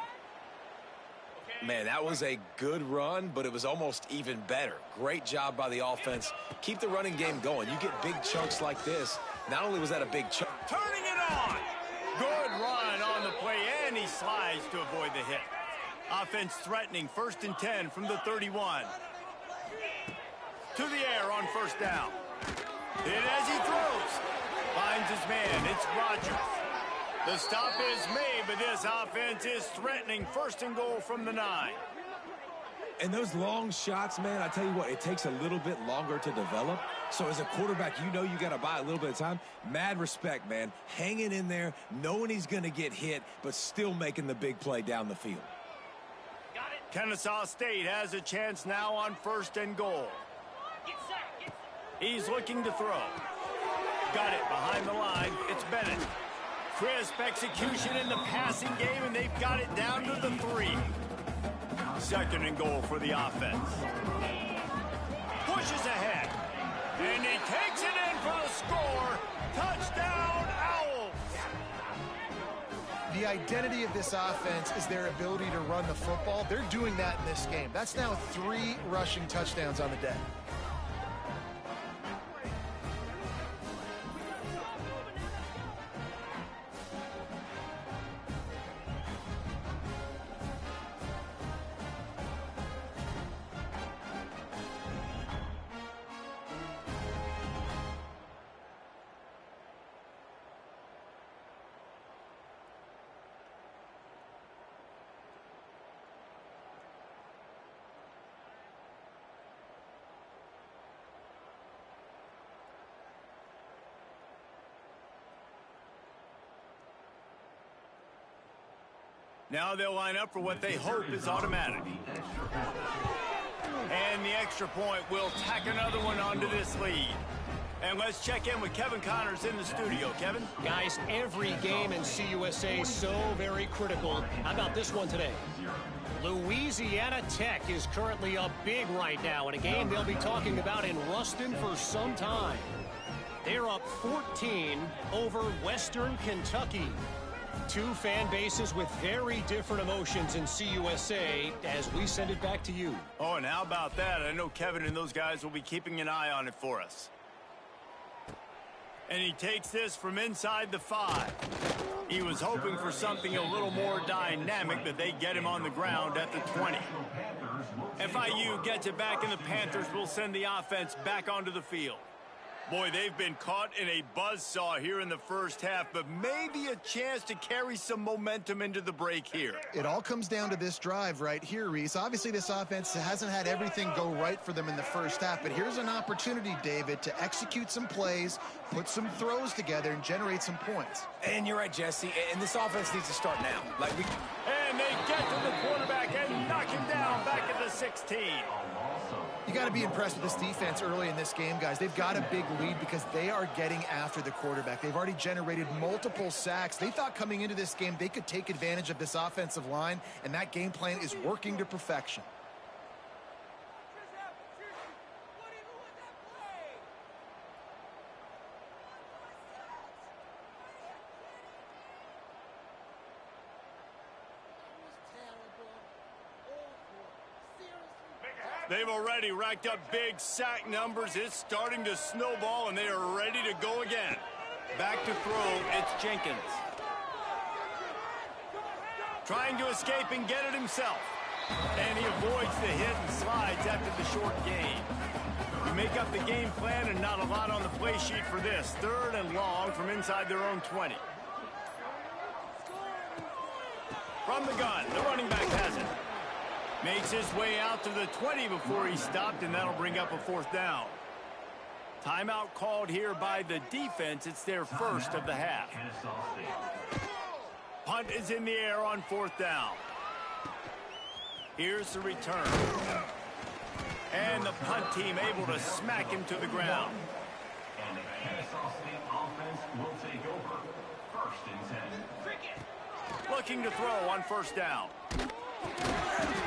Man, that was a good run, but it was almost even better. Great job by the offense. Keep the running game going. You get big chunks like this. Not only was that a big chunk. Turning it on. Good run on the play, and he slides to avoid the hit. Offense threatening 1st and 10 from the 31. To the air on 1st down. Hit as he throws. Finds his man. It's Rogers. The stop is made, but this offense is threatening 1st and goal from the 9. And those long shots, man, I tell you what, it takes a little bit longer to develop. So as a quarterback, you know you got to buy a little bit of time. Mad respect, man. Hanging in there, knowing he's going to get hit, but still making the big play down the field. Kennesaw State has a chance now on 1st and goal. He's looking to throw. Got it behind the line. It's Bennett. Crisp execution in the passing game, and they've got it down to the 3. 2nd and goal for the offense. Pushes ahead. And he takes it in for the score. Touchdown, Owls. The identity of this offense is their ability to run the football. They're doing that in this game. That's now 3 rushing touchdowns on the day. Now they'll line up for what they hope is automatic. And the extra point will tack another one onto this lead. And let's check in with Kevin Connors in the studio. Kevin? Guys, every game in CUSA is so very critical. How about this one today? Louisiana Tech is currently up big right now in a game they'll be talking about in Ruston for some time. They're up 14 over Western Kentucky. 2 fan bases with very different emotions in CUSA as we send it back to you. Oh, and how about that? I know Kevin and those guys will be keeping an eye on it for us. And he takes this from inside the 5. He was hoping for something a little more dynamic, but they get him on the ground at the 20. FIU gets it back, and the Panthers will send the offense back onto the field. Boy, they've been caught in a buzzsaw here in the first half, but maybe a chance to carry some momentum into the break here. It all comes down to this drive right here, Reese. Obviously, this offense hasn't had everything go right for them in the first half, but here's an opportunity, David, to execute some plays, put some throws together, and generate some points. And you're right, Jesse, and this offense needs to start now. And they get to the quarterback and knock him down back at the 16. You got to be impressed with this defense early in this game, guys. They've got a big lead because they are getting after the quarterback. They've already generated multiple sacks. They thought coming into this game they could take advantage of this offensive line, and that game plan is working to perfection. They've already racked up big sack numbers. It's starting to snowball, and they are ready to go again. Back to throw, it's Jenkins. Trying to escape and get it himself. And he avoids the hit and slides after the short gain. You make up the game plan and not a lot on the play sheet for this. 3rd and long from inside their own 20. From the gun, the running back has it. Makes his way out to the 20 before he stopped, and that'll bring up a 4th down. Timeout called here by the defense. It's their first of the half. Punt is in the air on 4th down. Here's the return. And the punt team able to smack him to the ground. And the Kennesaw State offense will take over. 1st and 10. Looking to throw on 1st down.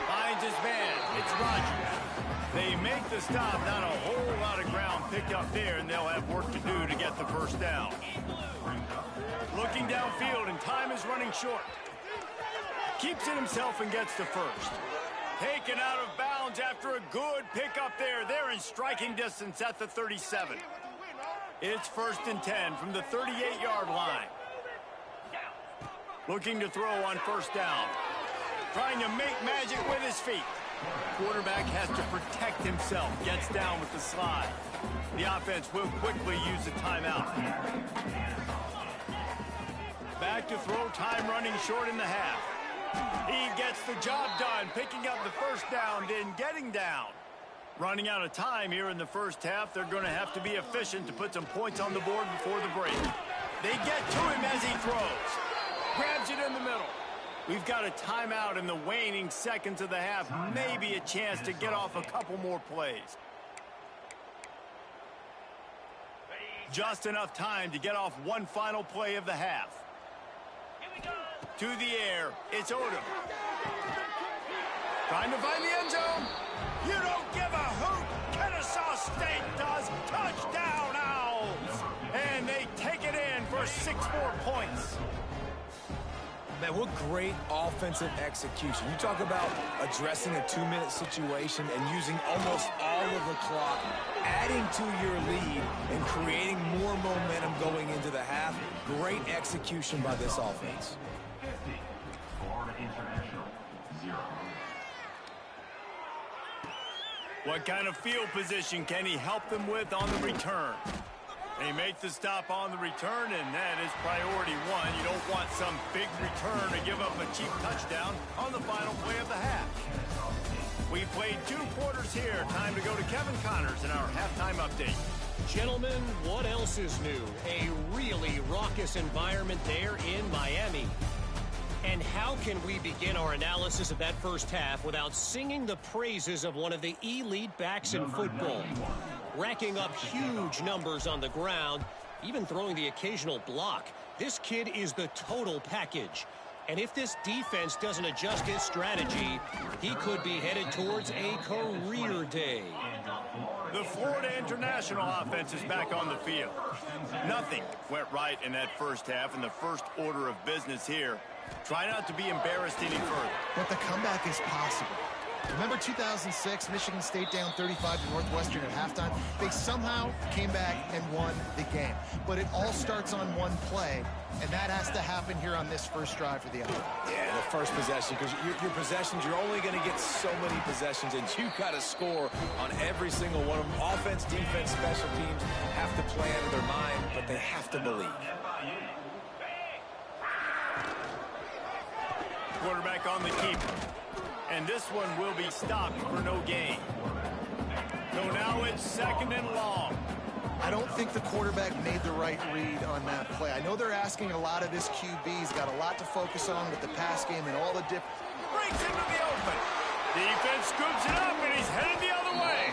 Finds his man. It's Rogers. They make the stop. Not a whole lot of ground picked up there, and they'll have work to do to get the 1st down. Looking downfield, and time is running short. Keeps it himself and gets the 1st. Taken out of bounds after a good pickup there. They're in striking distance at the 37. It's 1st and 10 from the 38-yard line. Looking to throw on 1st down. Trying to make magic with his feet. Quarterback has to protect himself. Gets down with the slide. The offense will quickly use a timeout. Back to throw, time running short in the half. He gets the job done, picking up the 1st down, then getting down. Running out of time here in the 1st half. They're going to have to be efficient to put some points on the board before the break. They get to him as he throws. Grabs it in the middle. We've got a timeout in the waning seconds of the half. Maybe a chance to get off a couple more plays. Just enough time to get off one final play of the half. To the air, it's Odom. Trying to find the end zone. You don't give a hoot. Kennesaw State does. Touchdown, Owls. And they take it in for 6 more points. Man, what great offensive execution. You talk about addressing a 2-minute situation and using almost all of the clock, adding to your lead and creating more momentum going into the half. Great execution by this offense. 50. Florida International, 0. What kind of field position can he help them with on the return? They make the stop on the return, and that is priority 1. You don't want some big return to give up a cheap touchdown on the final play of the half. We played 2 quarters here. Time to go to Kevin Connors in our halftime update. Gentlemen, what else is new? A really raucous environment there in Miami. And how can we begin our analysis of that first half without singing the praises of one of the elite backs in football? Racking up huge numbers on the ground, even throwing the occasional block. This kid is the total package. And if this defense doesn't adjust his strategy, he could be headed towards a career day. The Florida International offense is back on the field. Nothing went right in that first half, and the first order of business here. Try not to be embarrassed any further. But the comeback is possible. Remember 2006, Michigan State down 35 to Northwestern at halftime? They somehow came back and won the game. But it all starts on one play, and that has to happen here on this first drive for the offense. Yeah, the first possession, because your possessions, you're only going to get so many possessions, and you've got to score on every single one of them. Offense, defense, special teams have to play out of their mind, but they have to believe. Quarterback on the keeper. And this one will be stopped for no gain. So now it's 2nd and long. I don't think the quarterback made the right read on that play. I know they're asking a lot of this QB. He's got a lot to focus on with the pass game and all the different. Breaks into the open. Defense scoops it up, and he's headed the other way.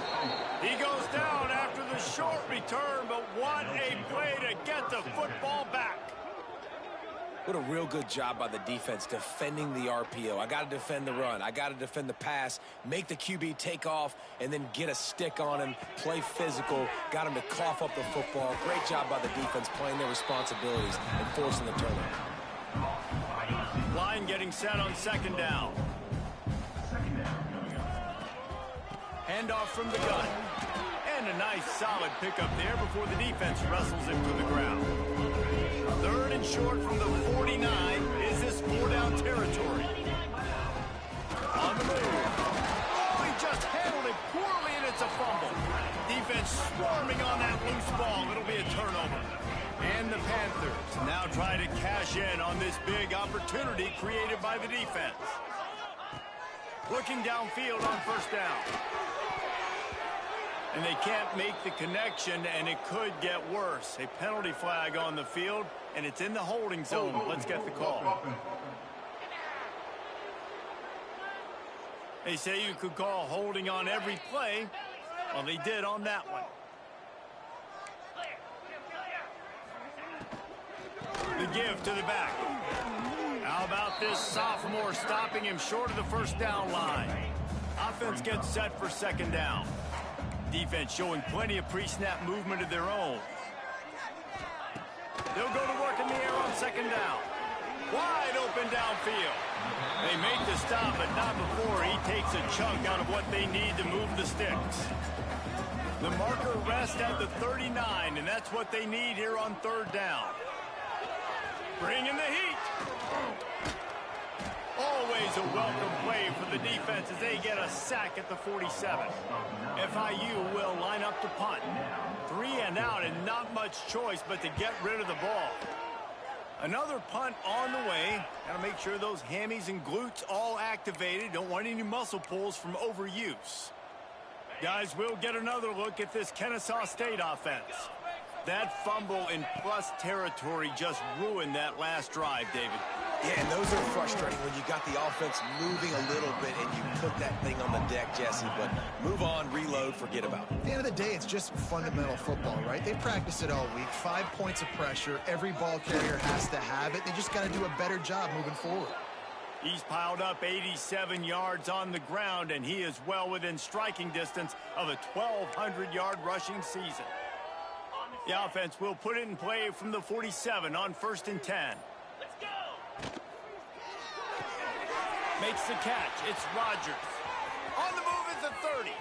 He goes down after the short return, but what a play to get the football back. What a real good job by the defense defending the RPO. I got to defend the run. I got to defend the pass, make the QB take off, and then get a stick on him, play physical, got him to cough up the football. Great job by the defense playing their responsibilities and forcing the turnover. Line getting set on second down. Handoff from the gun. And a nice solid pickup there before the defense wrestles him to the ground. Third and short from the 49. Is this 4-down territory? On the move. Oh, he just handled it poorly, and it's a fumble. Defense swarming on that loose ball. It'll be a turnover. And the Panthers now try to cash in on this big opportunity created by the defense. Looking downfield on first down. And they can't make the connection, and it could get worse. A penalty flag on the field, and it's in the holding zone. Let's get the call. They say you could call holding on every play. Well, they did on that one. The give to the back. How about this sophomore stopping him short of the first down line? Offense gets set for second down. Defense showing plenty of pre-snap movement of their own. They'll go to work in the air on second down. Wide open downfield. They make the stop, but not before he takes a chunk out of what they need to move the sticks. The marker rests at the 39, and that's what they need here on third down. Bring in the heat. Always a welcome play for the defense as they get a sack at the 47. FIU will line up to punt. 3 and out and not much choice but to get rid of the ball. Another punt on the way. Got to make sure those hammies and glutes all activated. Don't want any muscle pulls from overuse. Guys, we'll get another look at this Kennesaw State offense. That fumble in plus territory just ruined that last drive, David. Yeah, and those are frustrating when you got the offense moving a little bit and you put that thing on the deck, Jesse. But move on, reload, forget about it. At the end of the day, it's just fundamental football, right? They practice it all week. 5 points of pressure. Every ball carrier has to have it. They just got to do a better job moving forward. He's piled up 87 yards on the ground, and he is well within striking distance of a 1,200-yard rushing season. The offense will put it in play from the 47 on 1st and 10. Let's go! Makes the catch. It's Rogers. On the move is the 30.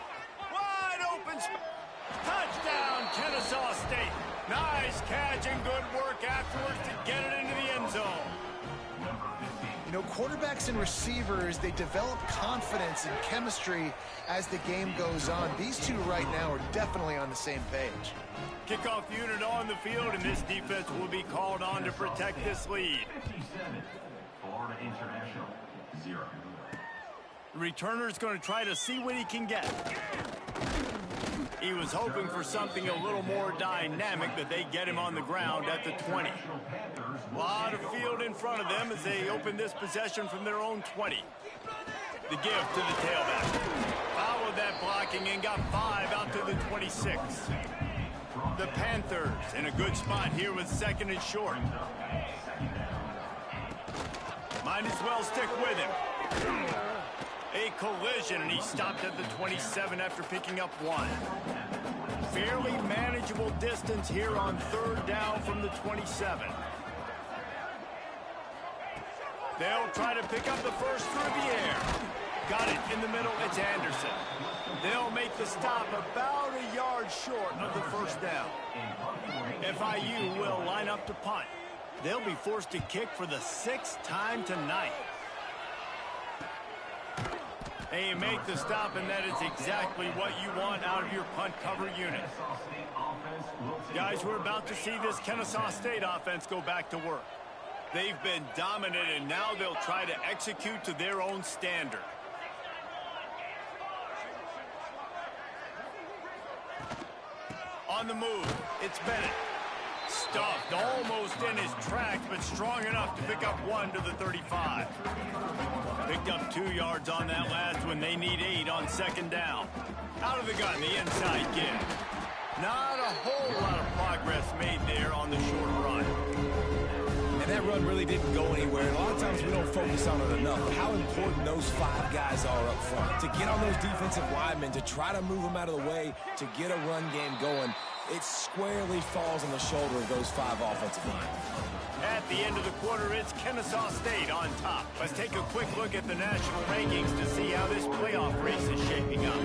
Wide open. Touchdown, Kennesaw State. Nice catch and good work afterwards to get it into the end zone. You know, quarterbacks and receivers, they develop confidence and chemistry as the game goes on. These two right now are definitely on the same page. Kickoff unit on the field, and this defense will be called on to protect this lead. 57, Florida International, 0. The returner's going to try to see what he can get. He was hoping for something a little more dynamic, but they get him on the ground at the 20. A lot of field in front of them as they open this possession from their own 20. The give to the tailback. Followed that blocking and got 5 out to the 26. The Panthers in a good spot here with second and short. Might as well stick with him. A collision, and he stopped at the 27 after picking up 1. Fairly manageable distance here on third down from the 27. They'll try to pick up the first through the air. Got it in the middle. It's Anderson. They'll make the stop about a yard short of the first down. FIU will line up to punt. They'll be forced to kick for the 6th time tonight. They make the stop, and that is exactly what you want out of your punt cover unit. Guys, we're about to see this Kennesaw State offense go back to work. They've been dominant, and now they'll try to execute to their own standard. On the move, it's Bennett. Stuffed almost in his tracks, but strong enough to pick up 1 to the 35. Picked up 2 yards on that last one. They need 8 on second down. Out of the gun, the inside give. Not a whole lot of progress made there on the short run. And that run really didn't go anywhere. And a lot of times we don't focus on it enough, but how important those 5 guys are up front. To get on those defensive linemen, to try to move them out of the way, to get a run game going, it squarely falls on the shoulder of those 5 offensive linemen. At the end of the quarter, it's Kennesaw State on top. Let's take a quick look at the national rankings to see how this playoff race is shaping up.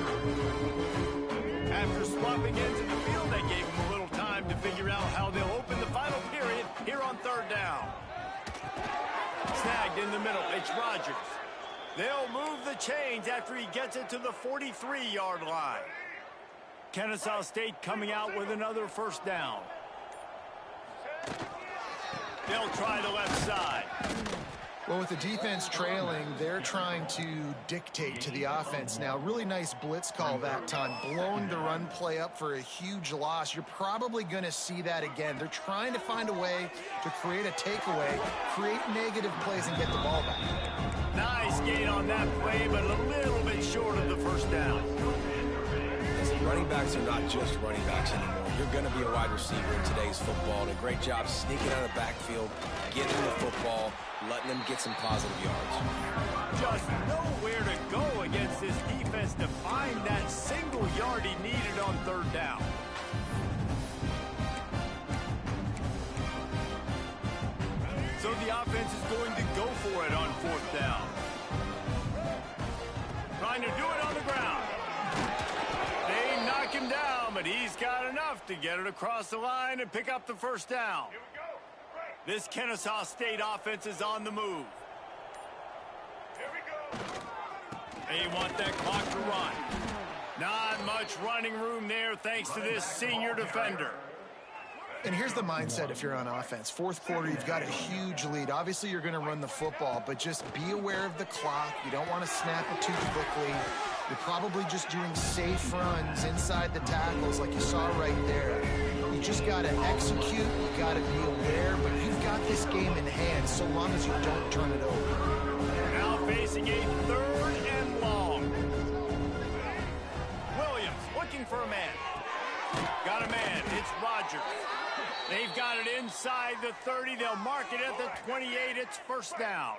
After swapping into the field, that gave them a little time to figure out how they'll open the final period here on third down. Snagged in the middle, it's Rogers. They'll move the chains after he gets it to the 43-yard line. Kennesaw State coming out with another first down. They'll try the left side. Well, with the defense trailing, they're trying to dictate to the offense now. Really nice blitz call that time, blowing the run play up for a huge loss. You're probably going to see that again. They're trying to find a way to create a takeaway, create negative plays, and get the ball back. Nice gain on that play, but a little bit short of the first down. Running backs are not just running backs anymore. You're going to be a wide receiver in today's football. And a great job sneaking out of the backfield, getting the football, letting them get some positive yards. Just nowhere to go against this defense to find that single yard he needed on third down. So the offense is going to go for it on fourth down. Trying to do it on the ground. They knock him down, but he's got enough to get it across the line and pick up the first down. This Kennesaw State offense is on the move. They want that clock to run. Not much running room there thanks to this senior defender. And here's the mindset if you're on offense. Fourth quarter, you've got a huge lead. Obviously, you're going to run the football, but just be aware of the clock. You don't want to snap it too quickly. You're probably just doing safe runs inside the tackles like you saw right there. You just got to execute. You got to be aware, but you've got this game in hand so long as you don't turn it over. Now facing a third and long. Williams looking for a man. Got a man. It's Rogers. They've got it inside the 30. They'll mark it at the 28. It's first down.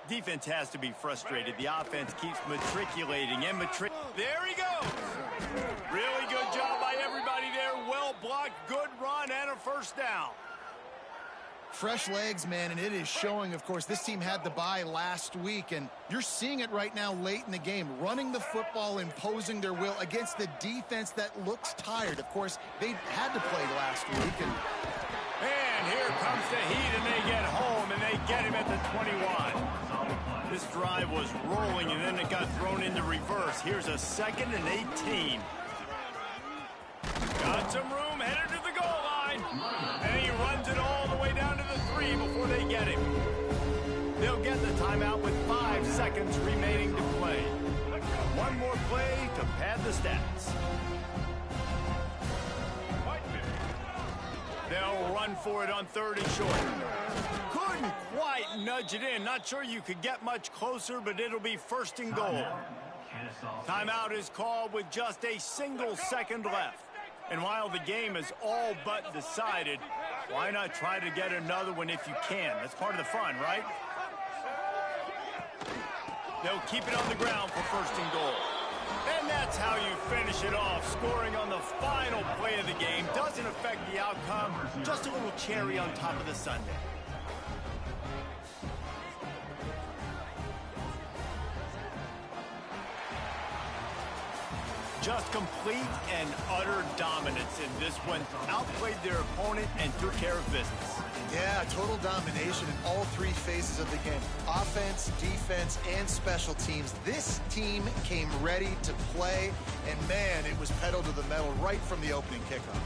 Defense has to be frustrated. The offense keeps matriculating and There he goes. Really good job by everybody there. Well blocked, good run, and a first down. Fresh legs, man, and it is showing, of course. This team had the bye last week, and you're seeing it right now late in the game. Running the football, imposing their will against the defense that looks tired. Of course, they had to play last week. And here comes the heat, and they get home, and they get him at the 21. This drive was rolling, and then it got thrown into reverse. Here's a 2nd and 18. Got some room, headed to the goal line. And he runs it all the way down to the 3 before they get him. They'll get the timeout with 5 seconds remaining to play. One more play to pad the stats. They'll run for it on 3rd and short. Couldn't quite nudge it in. Not sure you could get much closer, but it'll be 1st and goal. Timeout is called with just a single second left. And while the game is all but decided, why not try to get another one if you can? That's part of the fun, right? They'll keep it on the ground for 1st and goal. And that's how you finish it off. Scoring on the final play of the game doesn't affect the outcome. Just a little cherry on top of the sundae. Just complete and utter dominance in this one. Outplayed their opponent and took care of business. Yeah, total domination in all 3 phases of the game. Offense, defense, and special teams. This team came ready to play, and man, it was pedal to the metal right from the opening kickoff.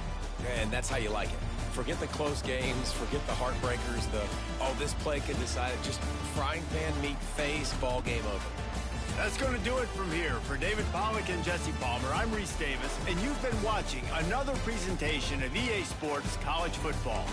And that's how you like it. Forget the close games, forget the heartbreakers, this play could decide it. Just frying pan meat face, ball game over. That's going to do it from here. For David Pollack and Jesse Palmer, I'm Reese Davis, and you've been watching another presentation of EA Sports College Football.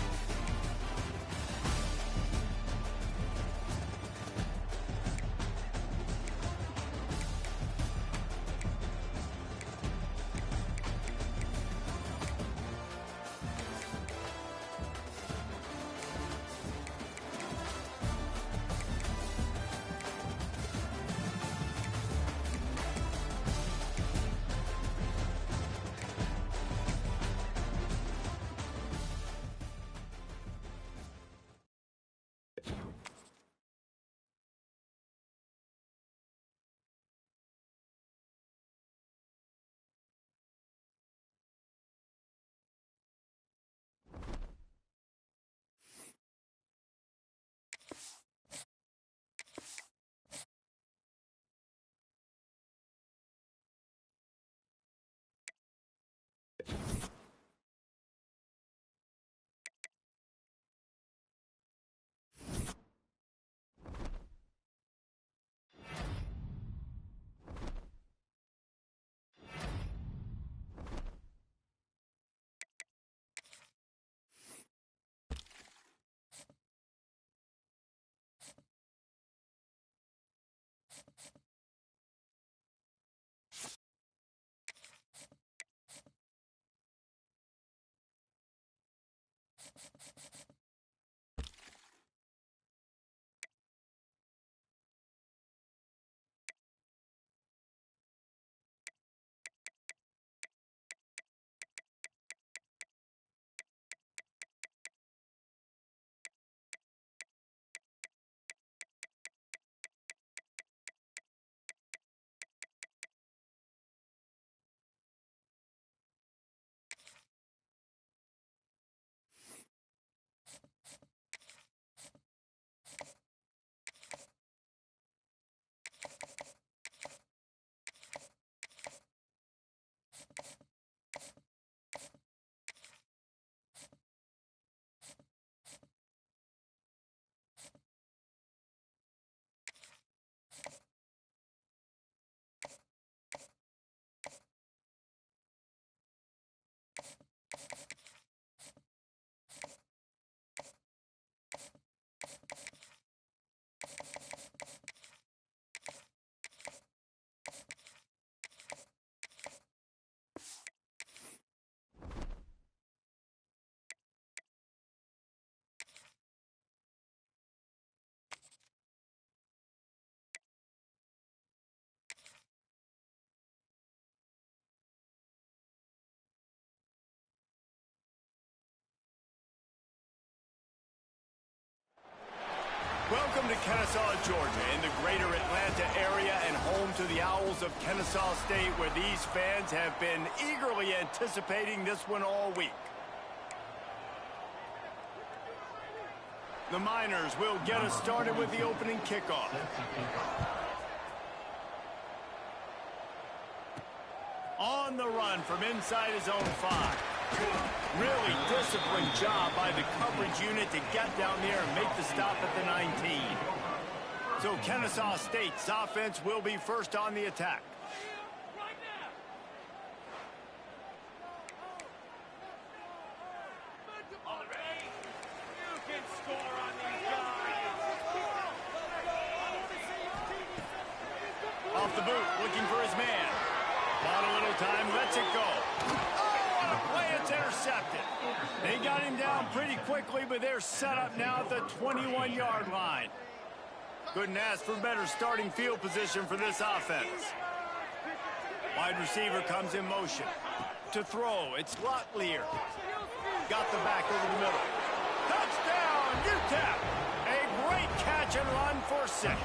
Welcome to Kennesaw, Georgia, in the greater Atlanta area and home to the Owls of Kennesaw State, where these fans have been eagerly anticipating this one all week. The Miners will get us started with the opening kickoff. On the run from inside his own 5. Really disciplined job by the coverage unit to get down there and make the stop at the 19. So Kennesaw State's offense will be first on the attack. Off the boot, looking for his man. Bought a little time, lets it go. It's intercepted. They got him down pretty quickly, but they're set up now at the 21-yard line. Couldn't ask for better starting field position for this offense. Wide receiver comes in motion. To throw, it's Lotlier. Got the back over the middle. Touchdown, UTEP! A great catch and run for 6.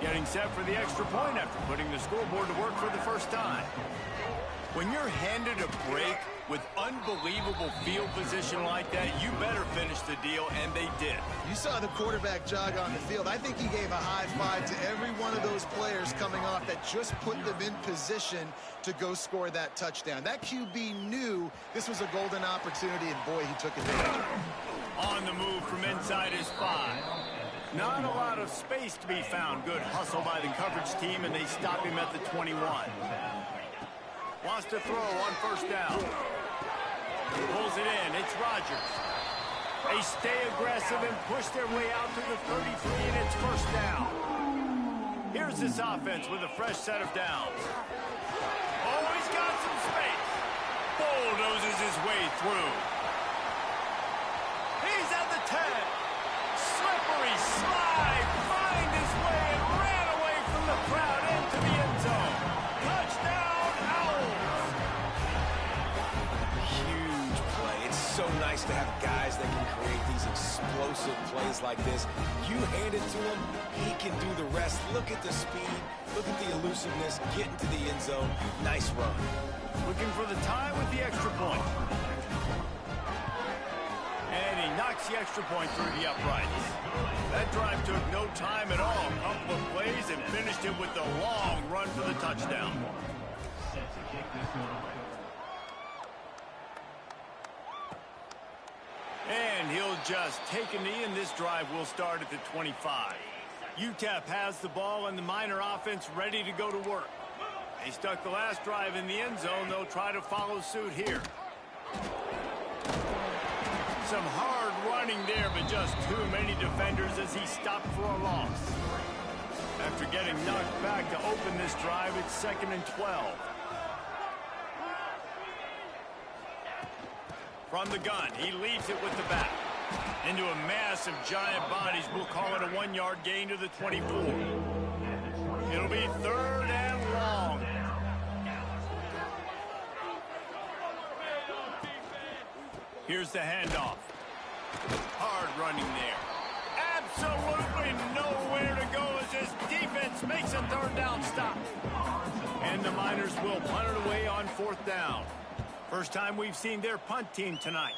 Getting set for the extra point after putting the scoreboard to work for the first time. When you're handed a break with unbelievable field position like that, you better finish the deal, and they did. You saw the quarterback jog on the field. I think he gave a high five to every one of those players coming off that just put them in position to go score that touchdown. That QB knew this was a golden opportunity, and boy, he took advantage of it. On the move from inside his 5. Not a lot of space to be found. Good hustle by the coverage team, and they stop him at the 21. Wants to throw on first down. Pulls it in. It's Rodgers. They stay aggressive and push their way out to the 33, and it's first down. Here's this offense with a fresh set of downs. Oh, he's got some space. Bulldozes his way through. He's at the 10. Slippery slide, find his way and ran away from the crowd into the end zone. Touchdown, Owls. Huge play. It's so nice to have guys that can create these explosive plays like this. You hand it to him, he can do the rest. Look at the speed, look at the elusiveness, get into the end zone. Nice run. Looking for the tie with the extra point. And he knocks the extra point through the uprights. That drive took no time at all. A couple of plays and finished it with the long run for the touchdown. And he'll just take a knee, and this drive will start at the 25. UTEP has the ball and the Miner offense ready to go to work. They stuck the last drive in the end zone. They'll try to follow suit here. Some hard running there, but just too many defenders as he stopped for a loss. After getting knocked back to open this drive, it's 2nd and 12. From the gun, he leads it with the back. Into a mass of giant bodies. We'll call it a 1-yard gain to the 24. It'll be 3rd and long. Here's the handoff. Hard running there. Absolutely nowhere to go as this defense makes a 3rd down stop. And the Miners will punt it away on 4th down. First time we've seen their punt team tonight.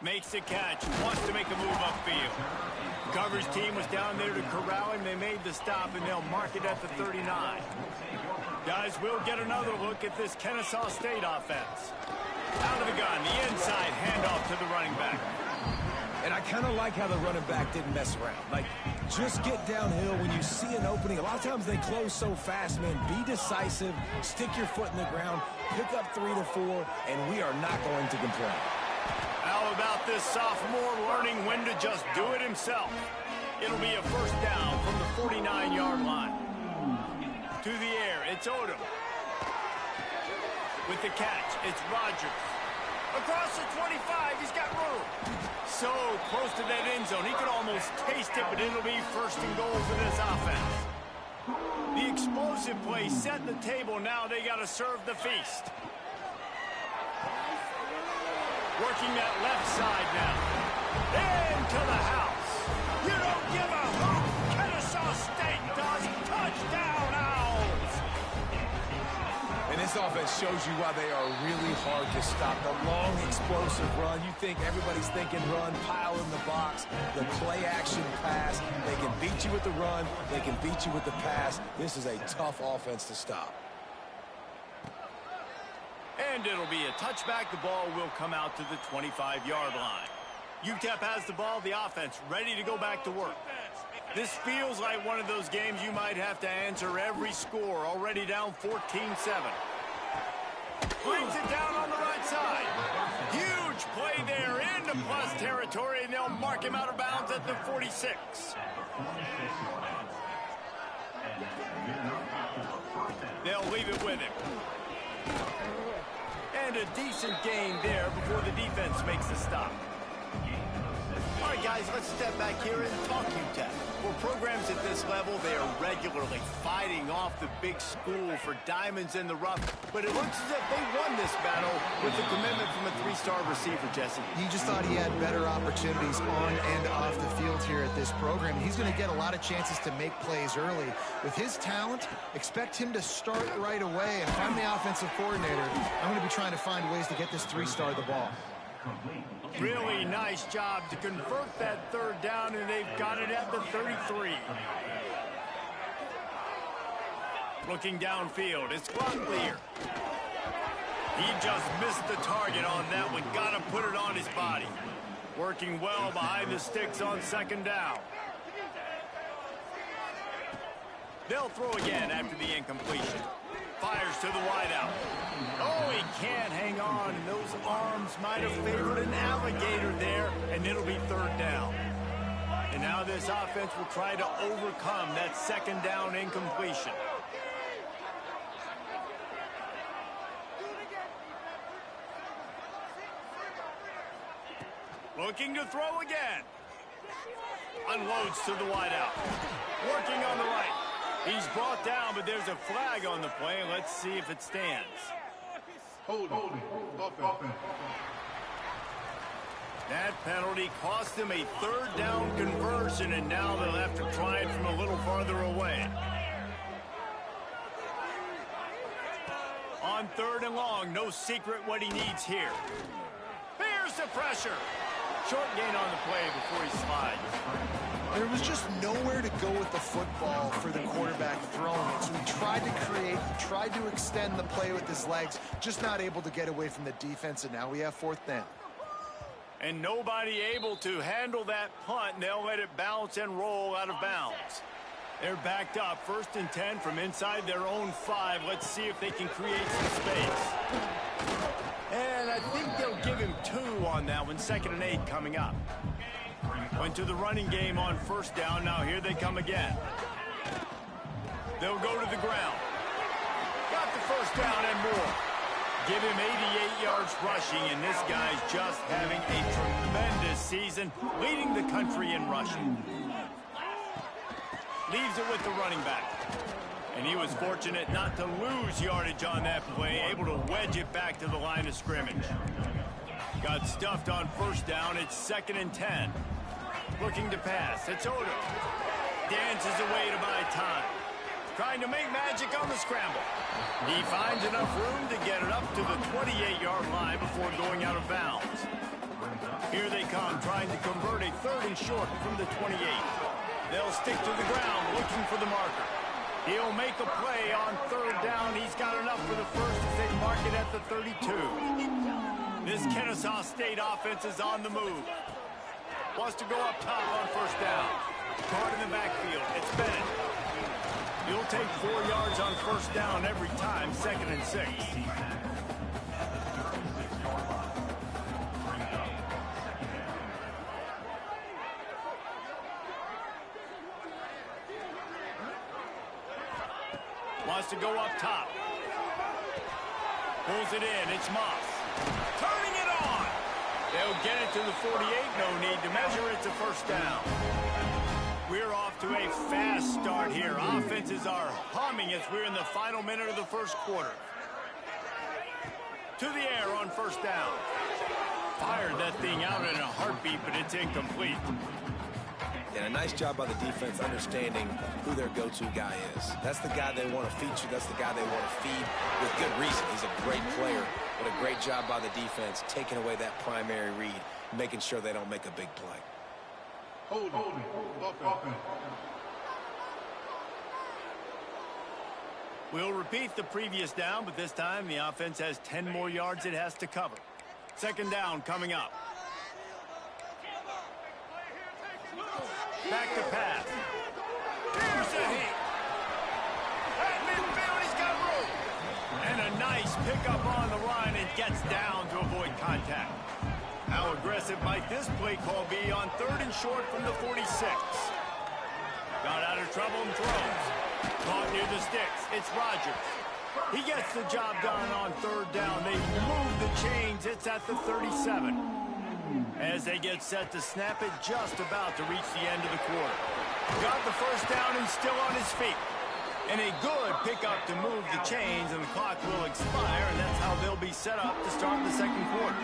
Makes the catch. Wants to make a move upfield. The coverage team was down there to corral him. They made the stop, and they'll mark it at the 39. Guys, we'll get another look at this Kennesaw State offense. Out of the gun, the inside handoff to the running back. And I kind of like how the running back didn't mess around. Like, just get downhill when you see an opening. A lot of times they close so fast, man. Be decisive, stick your foot in the ground, pick up 3 to 4, and we are not going to complain. How about this sophomore learning when to just do it himself? It'll be a first down from the 49-yard line. To the air, it's Odom. With the catch, it's Rodgers. Across the 25, he's got room. So close to that end zone, he could almost taste it, but it'll be 1st and goal for this offense. The explosive play setting the table. Now they got to serve the feast. Working that left side now. Into the house. You don't give a hoot. Kennesaw State does. Touchdown, Owls. And this offense shows you why they are really hard to stop. The long, explosive run. You think everybody's thinking run, pile in the box. The play-action pass. They can beat you with the run. They can beat you with the pass. This is a tough offense to stop. And it'll be a touchback. The ball will come out to the 25-yard line. UTEP has the ball, the offense ready to go back to work. This feels like one of those games you might have to answer every score. Already down 14-7. Brings it down on the right side. Huge play there into plus territory, and they'll mark him out of bounds at the 46. They'll leave it with him. And a decent gain there before the defense makes the stop. All right, guys, let's step back here and talk UTEP. For programs at this level, they are regularly fighting off the big school for diamonds in the rough. But it looks as if they won this battle with the commitment from a 3-star receiver, Jesse. He just thought he had better opportunities on and off the field here at this program. He's going to get a lot of chances to make plays early. With his talent, expect him to start right away. And if I'm the offensive coordinator, I'm going to be trying to find ways to get this 3-star the ball. Really nice job to convert that 3rd down, and they've got it at the 33. Looking downfield, it's Clear. He just missed the target on that one. Got to put it on his body. Working well behind the sticks on second down. They'll throw again after the incompletion. Fires to the wideout. Oh, he can't hang on. Those arms might have favored an alligator there, and it'll be third down. And now this offense will try to overcome that second down incompletion. Looking to throw again. Unloads to the wideout. Working on the right. He's brought down, but there's a flag on the play. Let's see if it stands. Hold it. Offense. That penalty cost them a third down conversion, and now they'll have to try it from a little farther away. On third and long, no secret what he needs here. Here's the pressure. Short gain on the play before he slides. There was just nowhere to go with the football for the quarterback throwing it. So he tried to create, tried to extend the play with his legs, just not able to get away from the defense, and now we have fourth down. And nobody able to handle that punt, and they'll let it bounce and roll out of bounds. They're backed up, 1st and 10 from inside their own 5. Let's see if they can create some space. And I think they'll give him 2 on that one, 2nd and 8 coming up. Went to the running game on 1st down. Now here they come again. They'll go to the ground. Got the 1st down and more. Give him 88 yards rushing, and this guy's just having a tremendous season, leading the country in rushing. Leaves it with the running back. And he was fortunate not to lose yardage on that play, able to wedge it back to the line of scrimmage. Got stuffed on 1st down. It's 2nd and 10. Looking to pass. It's Odo. Dances away to buy time. Trying to make magic on the scramble. He finds enough room to get it up to the 28-yard line before going out of bounds. Here they come, trying to convert a 3rd and short from the 28. They'll stick to the ground, looking for the marker. He'll make a play on 3rd down. He's got enough for the 1st as they mark it at the 32. This Kennesaw State offense is on the move. Wants to go up top on 1st down. Caught in the backfield. It's Bennett. He'll take 4 yards on 1st down every time, 2nd and 6. Wants to go up top. Pulls it in. It's Moss. Turning it on. They'll get it to the 48. No need to measure. It's a 1st down. We're off to a fast start here. Offenses are humming as we're in the final minute of the 1st quarter. To the air on 1st down. Fired that thing out in a heartbeat, but it's incomplete. And a nice job by the defense understanding who their go-to guy is. That's the guy they want to feature. That's the guy they want to feed with good reason. He's a great player, but a great job by the defense taking away that primary read, making sure they don't make a big play. Hold it. Offense. We'll repeat the previous down, but this time the offense has 10 more yards it has to cover. 2nd down coming up. Back to pass. Here's the heat. At midfield, he's got room. And a nice pickup on the line and gets down to avoid contact. How aggressive might this play call be on 3rd and short from the 46? Got out of trouble and throws. Caught near the sticks. It's Rogers. He gets the job done on 3rd down. They move the chains. It's at the 37. As they get set to snap it, just about to reach the end of the quarter. Got the 1st down and still on his feet. And a good pickup to move the chains, and the clock will expire, and that's how they'll be set up to start the 2nd quarter.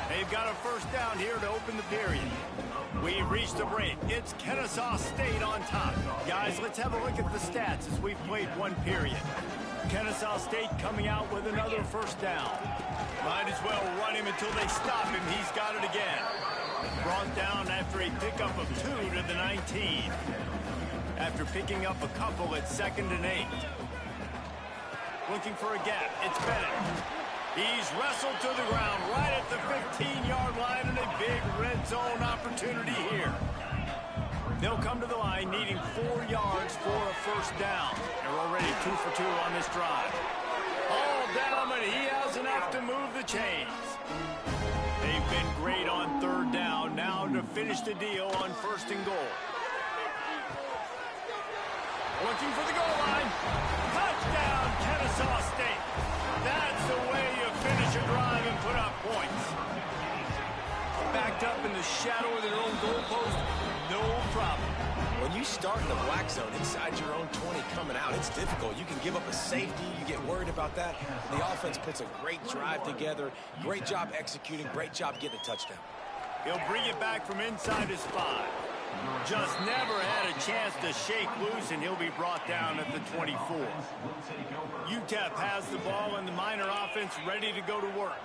They've got a 1st down here to open the period. We've reached the break. It's Kennesaw State on top. Guys, let's have a look at the stats as we've played 1 period. Kennesaw State coming out with another 1st down. Might as well run him until they stop him. He's got it again. Brought down after a pickup of 2 to the 19. After picking up a couple at 2nd and 8. Looking for a gap. It's Bennett. He's wrestled to the ground right at the 15-yard line, and a big red zone opportunity here. They'll come to the line needing 4 yards for a first down. They're already 2 for 2 on this drive. All down, but he has enough to move the chains. They've been great on 3rd down. Now to finish the deal on 1st and goal. Looking for the goal line. Touchdown, Kennesaw State. That's the way you finish a drive and put up points. Backed up in the shadow of their own goalpost, no problem. When you start in the black zone inside your own 20 coming out, it's difficult. You can give up a safety. You get worried about that. The offense puts a great drive together. Great job executing. Great job getting a touchdown. He'll bring it back from inside his 5. Just never had a chance to shake loose, and he'll be brought down at the 24. UTEP has the ball and the Miner offense ready to go to work.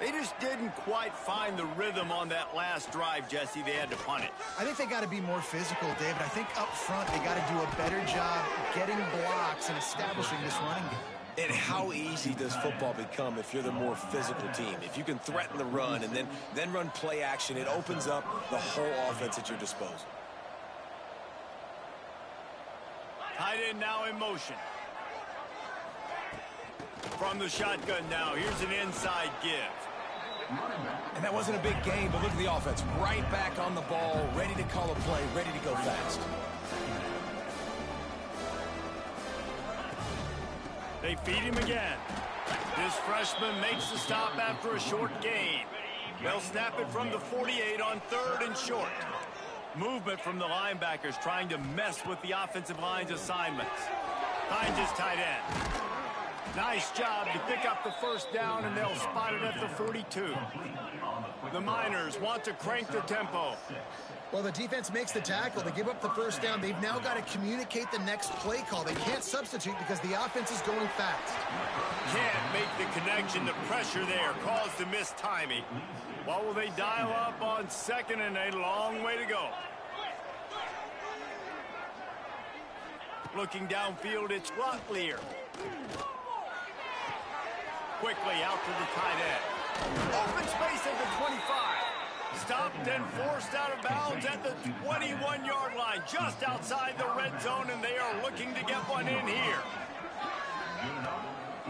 They just didn't quite find the rhythm on that last drive, Jesse. They had to punt it. I think they got to be more physical, David. I think up front they got to do a better job getting blocks and establishing this running game. And how easy does football become if you're the more physical team? If you can threaten the run and then run play action, it opens up the whole offense at your disposal. Tight end now in motion. From the shotgun now, here's an inside give. And that wasn't a big gain, but look at the offense. Right back on the ball, ready to call a play, ready to go fast. They feed him again. This freshman makes the stop after a short gain. They'll snap it from the 48 on 3rd and short. Movement from the linebackers trying to mess with the offensive line's assignments. Finds his tight end. Nice job to pick up the first down, and they'll spot it at the 42. The Miners want to crank the tempo. Well, the defense makes the tackle. They give up the first down. They've now got to communicate the next play call. They can't substitute because the offense is going fast. Can't make the connection. The pressure there caused the missed timing. What will they dial up on 2nd and a long way to go? Looking downfield, it's Rotlier. Quickly out to the tight end. Open space at the 25. Stopped and forced out of bounds at the 21-yard line, just outside the red zone, and they are looking to get one in here.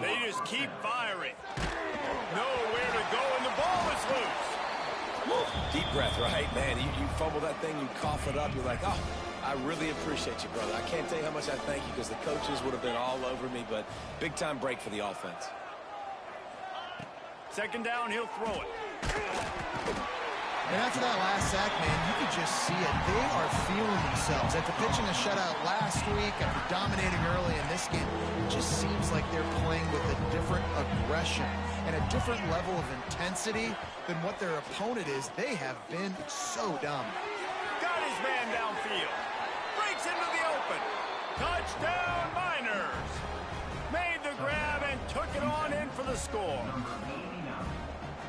They just keep firing. Nowhere to go, and the ball is loose. Deep breath, right? Man, you fumble that thing, you cough it up, you're like, oh, I really appreciate you, brother. I can't tell you how much I thank you because the coaches would have been all over me, but big-time break for the offense. 2nd down, he'll throw it. And after that last sack, man, you could just see it. They are feeling themselves. After pitching a shutout last week, after dominating early in this game, it just seems like they're playing with a different aggression and a different level of intensity than what their opponent is. They have been so dumb. Got his man downfield. Breaks into the open. Touchdown, Miners. Made the grab and took it on in for the score.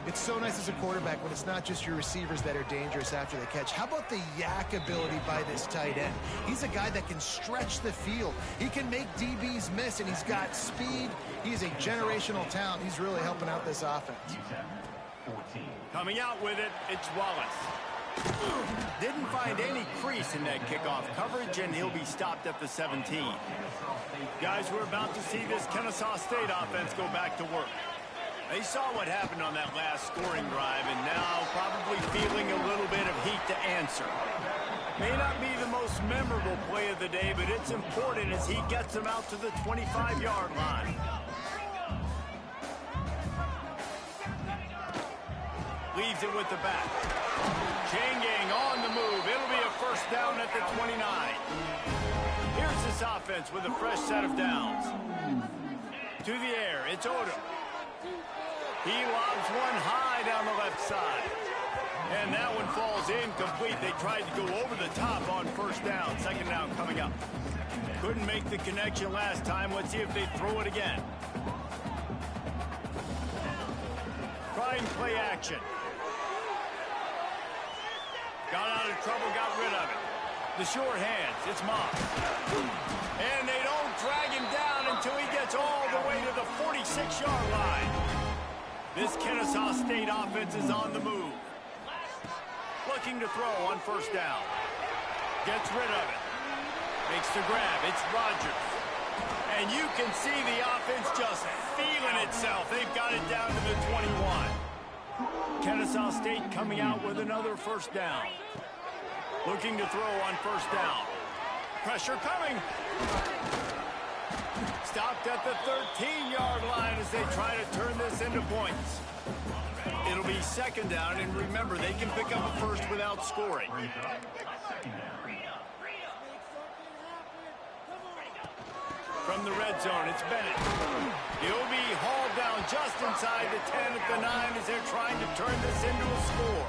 It's so nice as a quarterback when it's not just your receivers that are dangerous after the catch. How about the yak ability by this tight end? He's a guy that can stretch the field. He can make DBs miss, and he's got speed. He's a generational talent. He's really helping out this offense. Coming out with it, it's Wallace. Didn't find any crease in that kickoff coverage, and he'll be stopped at the 17. Guys, we're about to see this Kennesaw State offense go back to work. They saw what happened on that last scoring drive, and now probably feeling a little bit of heat to answer. May not be the most memorable play of the day, but it's important as he gets them out to the 25-yard line. Leaves it with the back. Chain gang on the move. It'll be a first down at the 29. Here's this offense with a fresh set of downs. To the air, it's Odom. He lobs one high down the left side. And that one falls incomplete. They tried to go over the top on first down. 2nd down coming up. Couldn't make the connection last time. Let's see if they throw it again. Trying play action. Got out of trouble, got rid of it. The short hands, it's Moss. And they don't drag him down until he gets all the way to the 46-yard line. This Kennesaw State offense is on the move. Looking to throw on first down. Gets rid of it. Makes the grab. It's Rodgers. And you can see the offense just feeling itself. They've got it down to the 21. Kennesaw State coming out with another first down. Looking to throw on first down. Pressure coming. Stopped at the 13-yard line as they try to turn this into points. It'll be second down, and remember, they can pick up a first without scoring. From the red zone, it's Bennett. He'll be hauled down just inside the 10 at the 9 as they're trying to turn this into a score.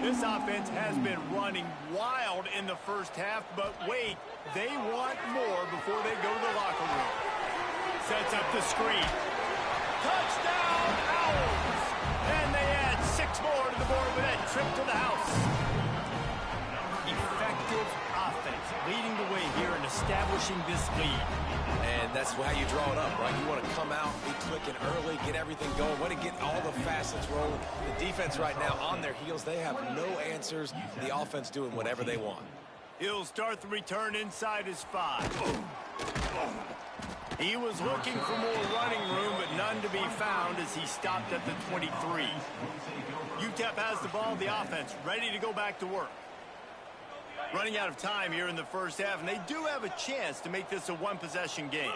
This offense has been running wild in the first half, but wait, they want more before they go to the locker room. Sets up the screen. Touchdown, Owls! And they add 6 more to the board with that trip to the house. Effective offense leading the way here in establishing this lead. And that's how you draw it up, right? You want to come out, be clicking early, get everything going, want to get all the facets rolling. The defense right now on their heels, they have no answers. The offense doing whatever they want. He'll start the return inside his 5. He was looking for more running room, but none to be found as he stopped at the 23. UTEP has the ball, the offense ready to go back to work. Running out of time here in the first half, and they do have a chance to make this a one-possession game.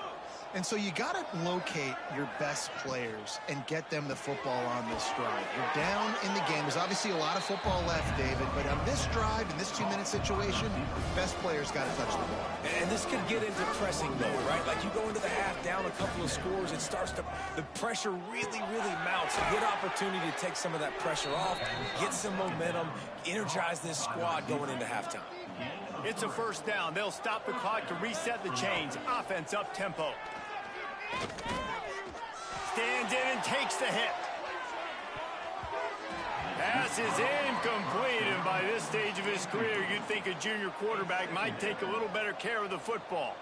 And so you got to locate your best players and get them the football on this drive. You're down in the game. There's obviously a lot of football left, David, but on this drive, in this 2-minute situation, best players got to touch the ball. And this could get into pressing mode, right? Like you go into the half down a couple of scores, it starts to, the pressure really, really mounts. A good opportunity to take some of that pressure off, get some momentum, energize this squad going into halftime. It's a first down. They'll stop the clock to reset the chains. Offense up tempo. Stands in and takes the hit. Pass is incomplete, and by this stage of his career, you'd think a junior quarterback might take a little better care of the football.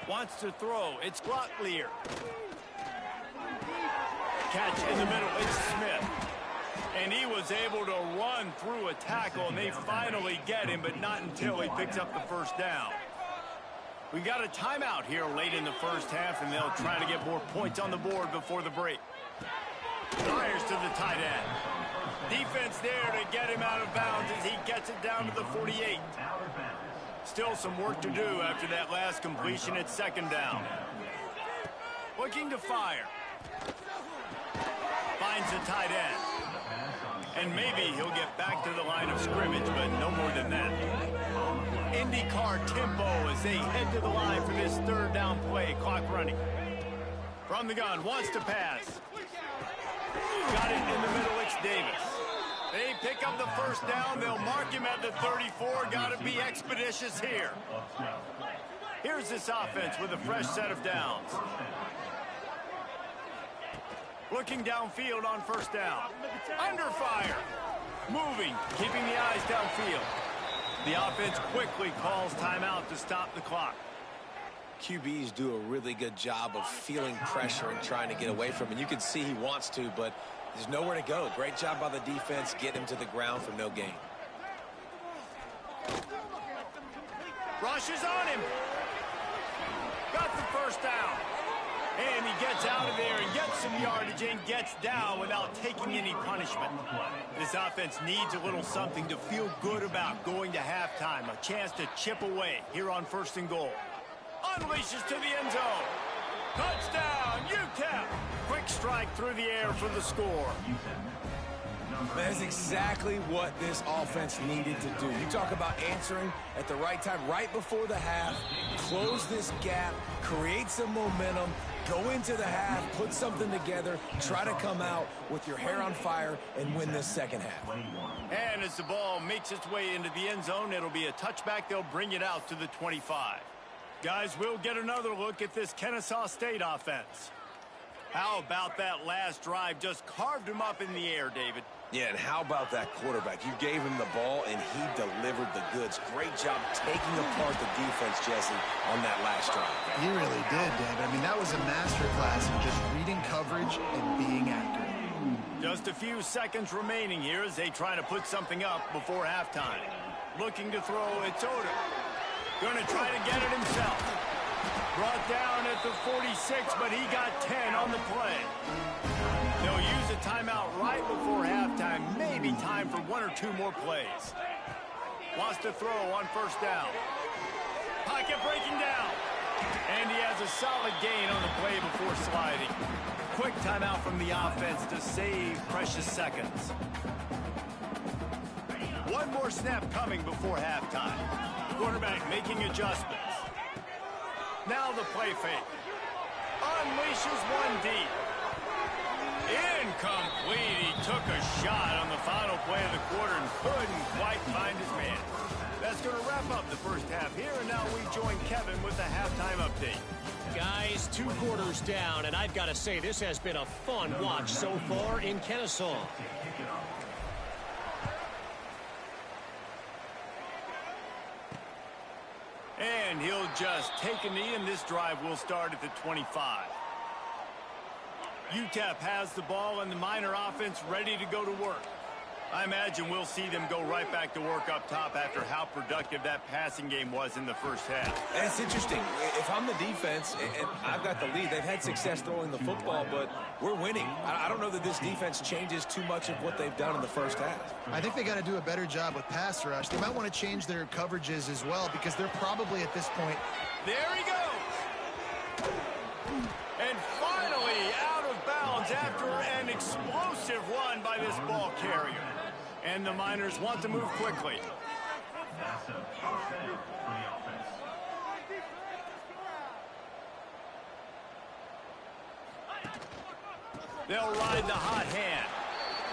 Wants to throw. It's Glocklear. Catch in the middle. It's Smith. And he was able to run through a tackle, and they finally get him, but not until he picks up the first down. We got a timeout here late in the first half, and they'll try to get more points on the board before the break. Fires to the tight end. Defense there to get him out of bounds as he gets it down to the 48. Still some work to do after that last completion at second down. Looking to fire. Finds the tight end. And maybe he'll get back to the line of scrimmage, but no more than that. IndyCar tempo as they head to the line for this third down play. Clock running. From the gun, wants to pass. Got it in the middle, it's Davis. They pick up the first down. They'll mark him at the 34. Got to be expeditious here. Here's this offense with a fresh set of downs. Looking downfield on first down. Under fire. Moving, keeping the eyes downfield. The offense quickly calls timeout to stop the clock. QBs do a really good job of feeling pressure and trying to get away from it. And you can see he wants to, but there's nowhere to go. Great job by the defense, getting him to the ground for no gain. Rushes on him. Got the first down. And he gets out of there and gets some yardage and gets down without taking any punishment. This offense needs a little something to feel good about going to halftime. A chance to chip away here on first and goal. Unleashes to the end zone. Touchdown, UTEP. Quick strike through the air for the score. That's exactly what this offense needed to do. You talk about answering at the right time, right before the half, close this gap, create some momentum, go into the half, put something together, try to come out with your hair on fire and win this second half. And as the ball makes its way into the end zone, it'll be a touchback. They'll bring it out to the 25. Guys, we'll get another look at this Kennesaw State offense. How about that last drive? Just carved him up in the air, David. Yeah, and how about that quarterback? You gave him the ball, and he delivered the goods. Great job taking apart the defense, Jesse, on that last drive. He really did, David. I mean, that was a masterclass in just reading coverage and being accurate. Just a few seconds remaining here as they try to put something up before halftime. Looking to throw, it's Odom. Going to try to get it himself. Brought down at the 46, but he got 10 on the play. They'll use a timeout right before halftime. Maybe time for one or two more plays. Wants to throw on first down. Pocket breaking down. And he has a solid gain on the play before sliding. Quick timeout from the offense to save precious seconds. One more snap coming before halftime. Quarterback making adjustments. Now the play fake. Unleashes one deep. Incomplete. He took a shot on the final play of the quarter and couldn't quite find his man. That's going to wrap up the first half here, and now we join Kevin with the halftime update. Guys, 2 quarters down, and I've got to say this has been a fun watch so far in Kennesaw. And he'll just take a knee, and this drive will start at the 25. UTEP has the ball, and the Miner offense ready to go to work. I imagine we'll see them go right back to work up top after how productive that passing game was in the first half. And it's interesting. If I'm the defense and I've got the lead, they've had success throwing the football, but we're winning. I don't know that this defense changes too much of what they've done in the first half. I think they got to do a better job with pass rush. They might want to change their coverages as well because they're probably at this point. There he goes. And finally out of bounds after an explosive run by this ball carrier. And the Miners want to move quickly. That's a first down for the offense. They'll ride the hot hand.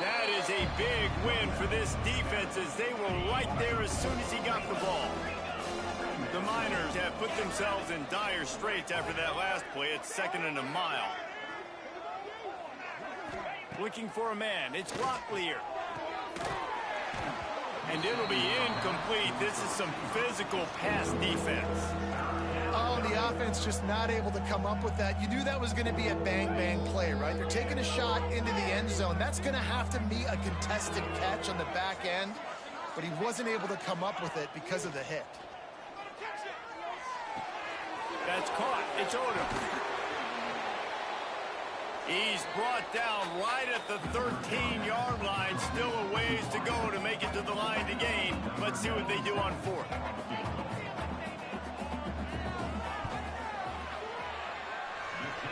That is a big win for this defense as they were right there as soon as he got the ball. The Miners have put themselves in dire straits after that last play. It's 2nd and a mile. Looking for a man. It's Locklear. And it'll be incomplete. This is some physical pass defense. Oh, the offense just not able to come up with that. You knew that was going to be a bang-bang play, right? They're taking a shot into the end zone. That's going to have to be a contested catch on the back end, but he wasn't able to come up with it because of the hit. That's caught. It's Odom. He's brought down right at the 13-yard line. Still a ways to go to make it to the line to gain. Let's see what they do on 4th.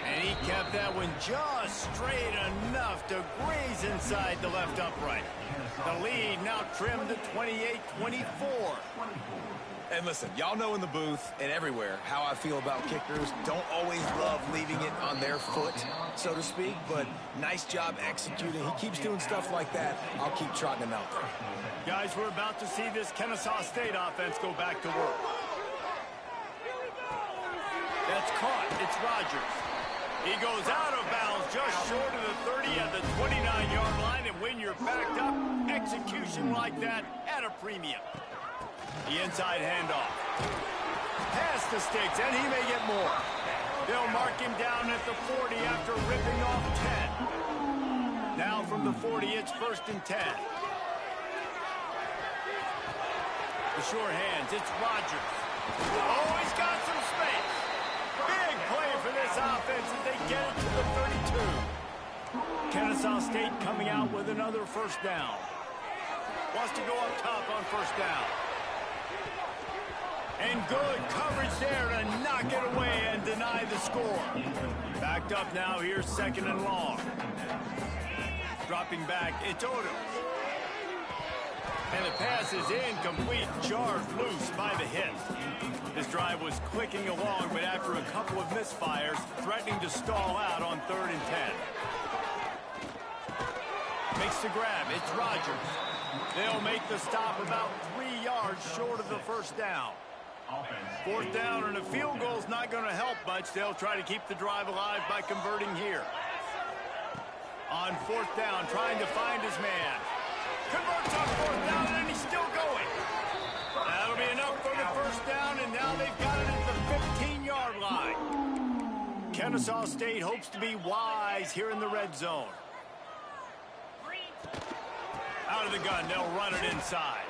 And he kept that one just straight enough to graze inside the left upright. The lead now trimmed to 28-24. And listen, y'all know in the booth and everywhere how I feel about kickers. Don't always love leaving it on their foot, so to speak, but nice job executing. He keeps doing stuff like that. I'll keep trotting him out there. Guys, we're about to see this Kennesaw State offense go back to work. That's caught. It's Rogers. He goes out of bounds just short of the 30 at the 29-yard line, and when you're backed up, execution like that at a premium. The inside handoff. Pass the sticks, and he may get more. They'll mark him down at the 40 after ripping off 10. Now from the 40, it's 1st and 10. The short hands, it's Rogers. Oh, he's got some space. Big play for this offense as they get it to the 32. Kennesaw State coming out with another first down. Wants to go up top on first down. And good coverage there to knock it away and deny the score. Backed up now, here's 2nd and long. Dropping back, it's Odom. And the pass is incomplete, jarred loose by the hit. This drive was clicking along, but after a couple of misfires, threatening to stall out on 3rd and 10. Makes the grab, it's Rogers. They'll make the stop about 3 yards short of the first down. 4th down, and a field goal's not going to help much. They'll try to keep the drive alive by converting here. On 4th down, trying to find his man. Converts on 4th down, and he's still going. That'll be enough for the first down, and now they've got it at the 15-yard line. Kennesaw State hopes to be wise here in the red zone. Out of the gun, they'll run it inside.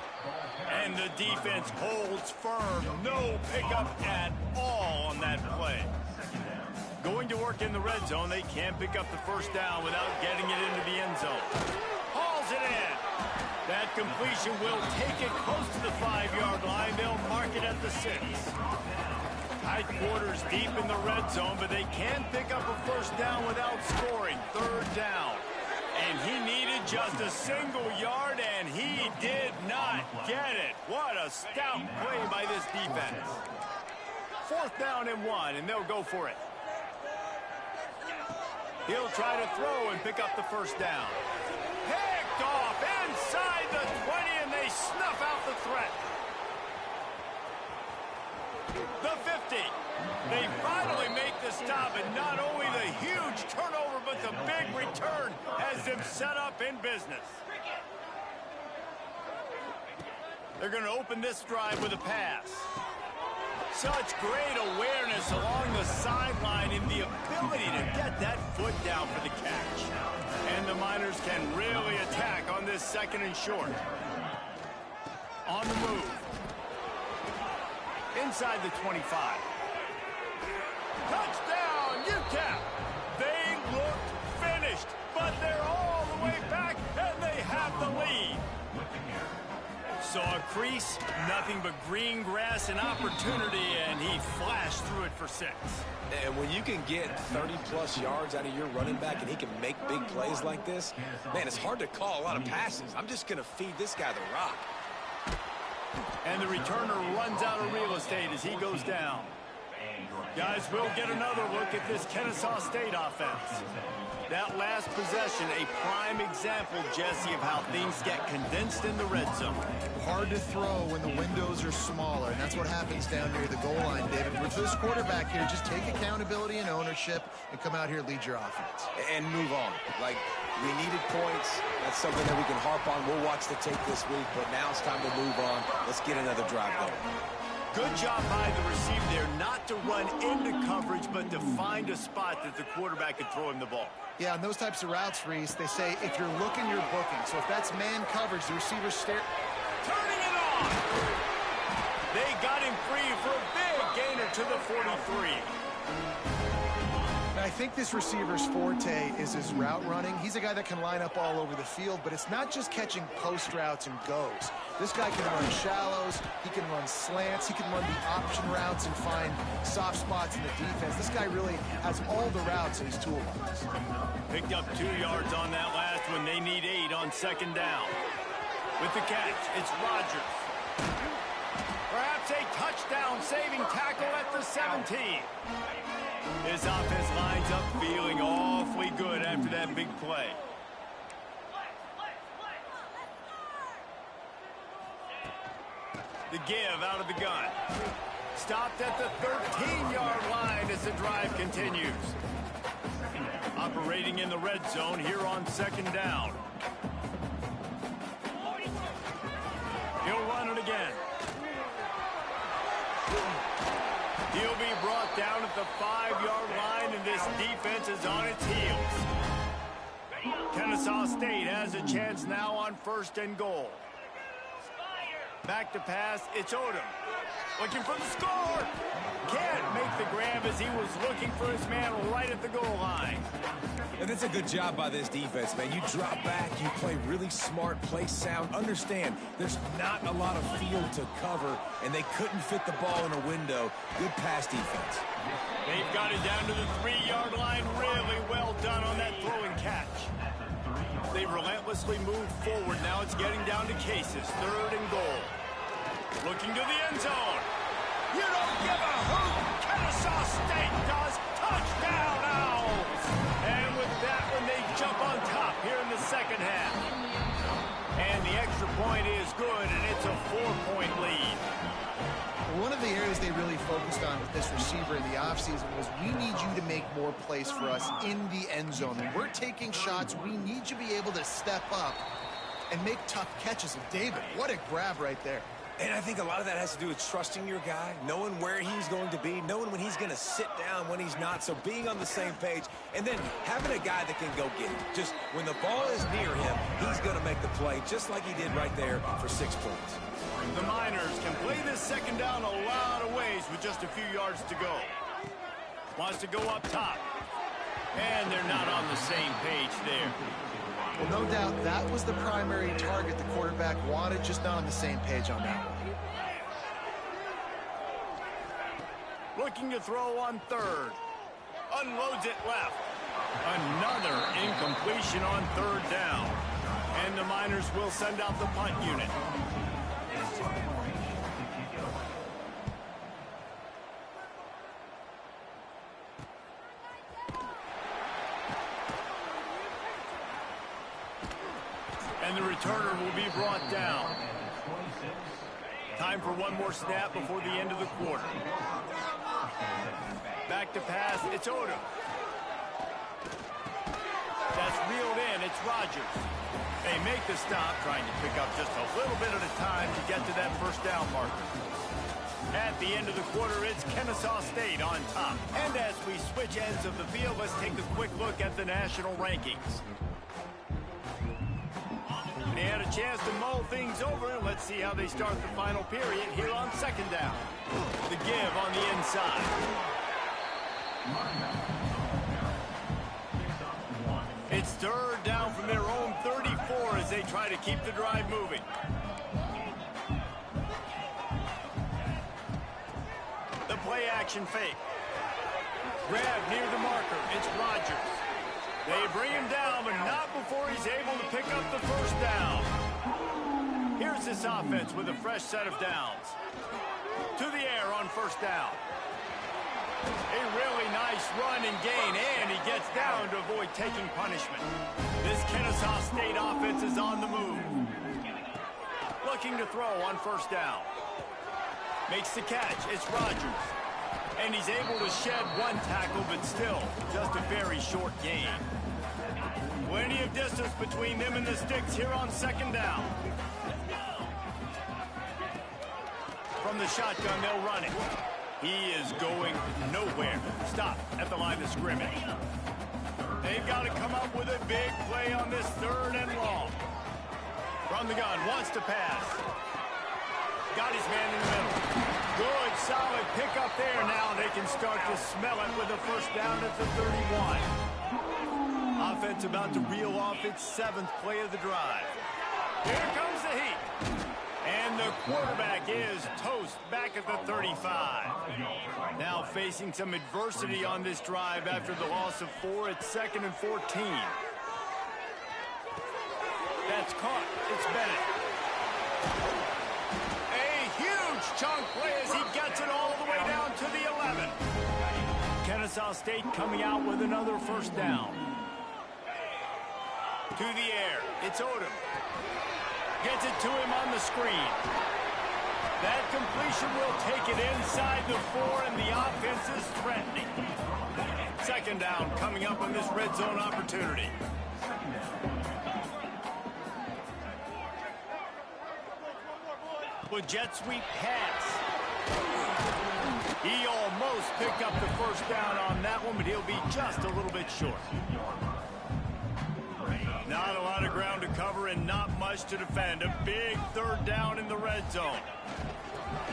And the defense holds firm. No pickup at all on that play. Going to work in the red zone, they can't pick up the first down without getting it into the end zone. Hauls it in. That completion will take it close to the 5-yard line. They'll mark it at the 6. Tight quarters deep in the red zone, but they can't pick up a first down without scoring. 3rd down. And he needed just a single yard, and he did not get it. What a stout play by this defense. 4th down and 1, and they'll go for it. He'll try to throw and pick up the first down. Picked off inside the 20, and they snuff out the threat. The 50. They finally make the stop, and not only the huge turnover, but the big return has them set up in business. They're going to open this drive with a pass. Such great awareness along the sideline and the ability to get that foot down for the catch. And the Miners can really attack on this 2nd and short. On the move. Inside the 25. Touchdown, UTEP! They looked finished, but they're all the way back, and they have the lead. Saw a crease, nothing but green grass and opportunity, and he flashed through it for 6. And when you can get 30-plus yards out of your running back and he can make big plays like this, man, it's hard to call a lot of passes. I'm just going to feed this guy the rock. And the returner runs out of real estate as he goes down. Guys, we'll get another look at this Kennesaw State offense. That last possession, a prime example, Jesse, of how things get condensed in the red zone. Hard to throw when the windows are smaller, and that's what happens down near the goal line, David. For this quarterback here, just take accountability and ownership and come out here and lead your offense. And move on. Like, we needed points. That's something that we can harp on. We'll watch the tape this week, but now it's time to move on. Let's get another drive going. Good job by the receiver there, not to run into coverage, but to find a spot that the quarterback could throw him the ball. Yeah, on those types of routes, Reese, they say if you're looking, you're booking. So if that's man coverage, the receiver's turning it on! They got him free for a big gainer to the 43. I think this receiver's forte is his route running. He's a guy that can line up all over the field, but it's not just catching post routes and goes. This guy can run shallows, he can run slants, he can run the option routes and find soft spots in the defense. This guy really has all the routes in his toolbox. Picked up 2 yards on that last one. They need 8 on 2nd down. With the catch, it's Rogers. Perhaps a touchdown-saving tackle at the 17. This offense lines up feeling awfully good after that big play. The give out of the gun. Stopped at the 13-yard line as the drive continues. Operating in the red zone here on 2nd down. He'll run it again. He'll be brought down at the 5-yard line, and this defense is on its heels. Kennesaw State has a chance now on 1st and goal. Back to pass, it's Odom. Looking for the score. Can't make the grab as he was looking for his man right at the goal line. And that's a good job by this defense, man. You drop back, you play really smart, play sound. Understand, there's not a lot of field to cover, and they couldn't fit the ball in a window. Good pass defense. They've got it down to the 3-yard line. Really well done on that throw and catch. They relentlessly move forward. Now it's getting down to cases. 3rd and goal. Looking to the end zone. You don't give a hoot. Kennesaw State does. Touchdown Owls. And with that one, they jump on top here in the 2nd half. And the extra point is good, and it's a 4-point lead. One of the areas they really focused on with this receiver in the offseason was we need you to make more plays for us in the end zone. When we're taking shots, we need you to be able to step up and make tough catches. And David, what a grab right there. And I think a lot of that has to do with trusting your guy, knowing where he's going to be, knowing when he's going to sit down, when he's not. So being on the same page, and then having a guy that can go get it. Just when the ball is near him, he's going to make the play, just like he did right there for 6 points. The Miners can play this second down a lot of ways with just a few yards to go. Wants to go up top. And they're not on the same page there. Well, no doubt that was the primary target the quarterback wanted, just not on the same page on that one. Looking to throw on third. Unloads it left. Another incompletion on third down. And the Miners will send out the punt unit. And the returner will be brought down. Time for one more snap before the end of the quarter. Back to pass, it's Odom. That's reeled in, it's Rodgers. They make the stop, trying to pick up just a little bit at a time to get to that first down marker. At the end of the quarter, it's Kennesaw State on top. And as we switch ends of the field, let's take a quick look at the national rankings. They had a chance to mull things over. Let's see how they start the final period here on second down. The give on the inside. It's third down from their own 34 as they try to keep the drive moving. The play action fake. Grab near the marker. It's Rodgers. They bring him down, but not before he's able to pick up the first down. Here's this offense with a fresh set of downs. To the air on first down. A really nice run and gain, and he gets down to avoid taking punishment. This Kennesaw State offense is on the move. Looking to throw on first down. Makes the catch. It's Rodgers. And he's able to shed one tackle, but still just a very short gain. Plenty of distance between them and the sticks here on second down. From the shotgun, they'll run it. He is going nowhere. Stop at the line of scrimmage. They've got to come up with a big play on this third and long. From the gun, wants to pass. Got his man in the middle. Good, solid pickup there. Now they can start to smell it with a first down at the 31. Offense about to reel off its 7th play of the drive. Here comes the heat. And the quarterback is toast back at the 35. Now facing some adversity on this drive after the loss of 4 at 2nd and 14. That's caught. It's Bennett. Chunk play as he gets it all the way down to the 11. Kennesaw State coming out with another first down. To the air. It's Odom. Gets it to him on the screen. That completion will take it inside the 4, and the offense is threatening. Second down coming up on this red zone opportunity. With jet sweep pass. He almost picked up the first down on that one, but he'll be just a little bit short. Not a lot of ground to cover and not much to defend. A big third down in the red zone.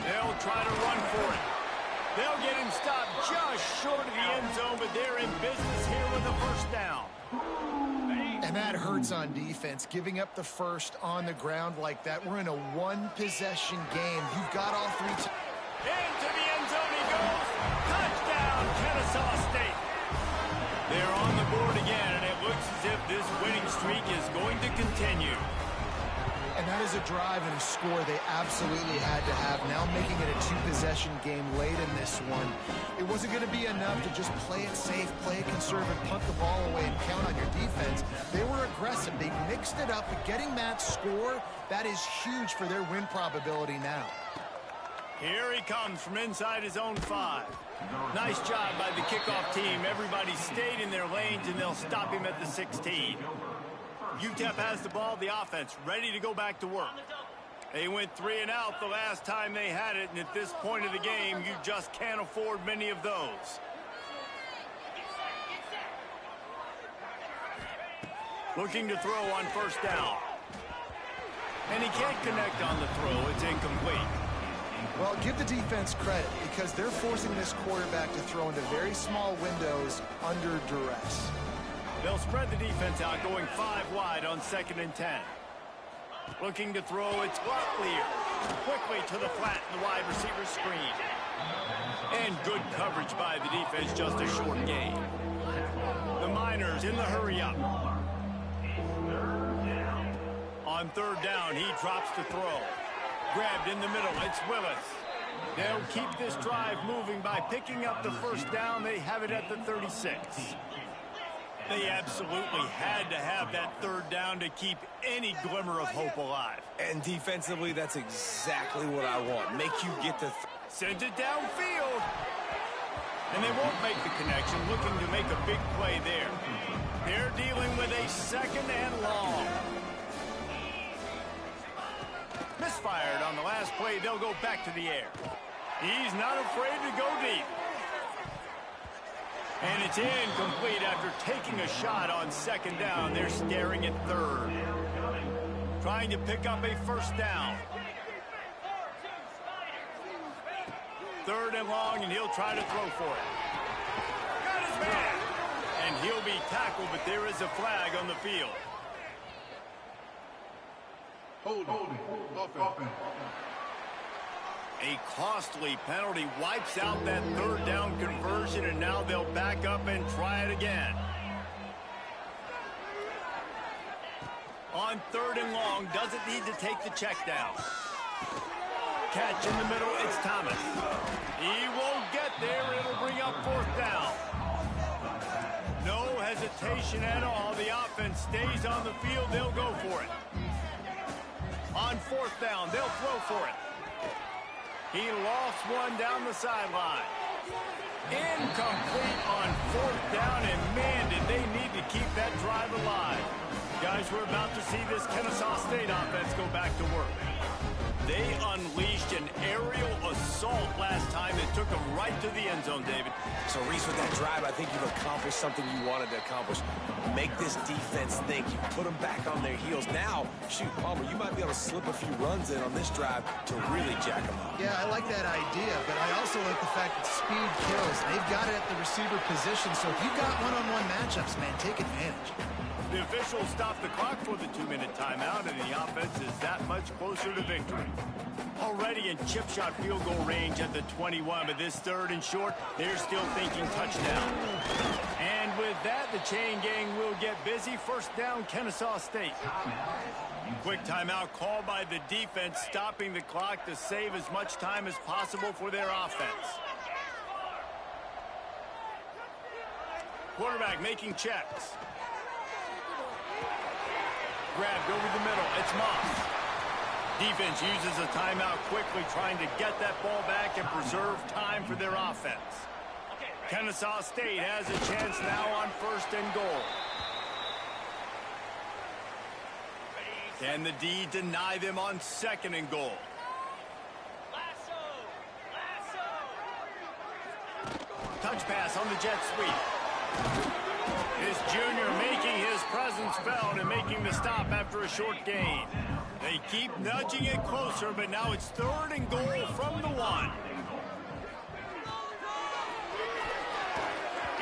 They'll try to run for it. They'll get him stopped just short of the end zone, but they're in business here with the first down. And that hurts on defense, giving up the first on the ground like that. We're in a one-possession game. You've got all 3. Into the end zone he goes. Touchdown, Kennesaw State. They're on the board again, and it looks as if this winning streak is going to continue. And that is a drive and a score they absolutely had to have. Now making it a 2-possession game late in this one. It wasn't going to be enough to just play it safe, play it conservative, punt the ball away, and count on your defense. They were aggressive. They mixed it up, but getting that score, that is huge for their win probability now. Here he comes from inside his own 5. Nice job by the kickoff team. Everybody stayed in their lanes, and they'll stop him at the 16. UTEP has the ball, the offense ready to go back to work. They went 3 and out the last time they had it, and at this point of the game, you just can't afford many of those. Looking to throw on first down. And he can't connect on the throw. It's incomplete. Well, give the defense credit because they're forcing this quarterback to throw into very small windows under duress. They'll spread the defense out, going 5 wide on 2nd and 10. Looking to throw, it's clear. Quickly to the flat in the wide receiver screen. And good coverage by the defense, just a short gain. The Miners in the hurry up. On 3rd down, he drops to throw. Grabbed in the middle, it's Willis. They'll keep this drive moving by picking up the first down. They have it at the 36. They absolutely had to have that 3rd down to keep any glimmer of hope alive. And defensively, that's exactly what I want. Make you get the... Sends it downfield. And they won't make the connection, looking to make a big play there. They're dealing with a 2nd and long. Misfired on the last play. They'll go back to the air. He's not afraid to go deep. And it's incomplete after taking a shot on 2nd down. They're staring at 3rd. Trying to pick up a first down. 3rd and long, and he'll try to throw for it. Got his man! And he'll be tackled, but there is a flag on the field. Holding. Offense. A costly penalty wipes out that 3rd down conversion, and now they'll back up and try it again. On 3rd and long, doesn't need to take the check down. Catch in the middle, it's Thomas. He won't get there, it'll bring up 4th down. No hesitation at all, the offense stays on the field, they'll go for it. On 4th down, they'll throw for it. He lost one down the sideline. Incomplete on 4th down, and man, did they need to keep that drive alive. Guys, we're about to see this Kennesaw State offense go back to work. They unleashed an aerial assault last time that took them right to the end zone, David. So, Reese, with that drive, I think you've accomplished something you wanted to accomplish. Make this defense think. You put them back on their heels. Now, shoot, Palmer, you might be able to slip a few runs in on this drive to really jack them up. Yeah, I like that idea, but I also like the fact that speed kills. They've got it at the receiver position, so if you've got one-on-one matchups, man, take advantage. The officials stop the clock for the 2-minute timeout, and the offense is that much closer to victory. Already in chip shot field goal range at the 21, but this 3rd and short, they're still thinking touchdown. And with that, the chain gang will get busy. First down, Kennesaw State. Quick timeout called by the defense, stopping the clock to save as much time as possible for their offense. Quarterback making checks. Grabbed over the middle. It's Moss. Defense uses a timeout quickly, trying to get that ball back and preserve time for their offense. Kennesaw State has a chance now on 1st and goal. Can the D deny them on 2nd and goal? Touch pass on the jet sweep. This junior making his presence felt and making the stop after a short gain. They keep nudging it closer, but now it's 3rd and goal from the 1.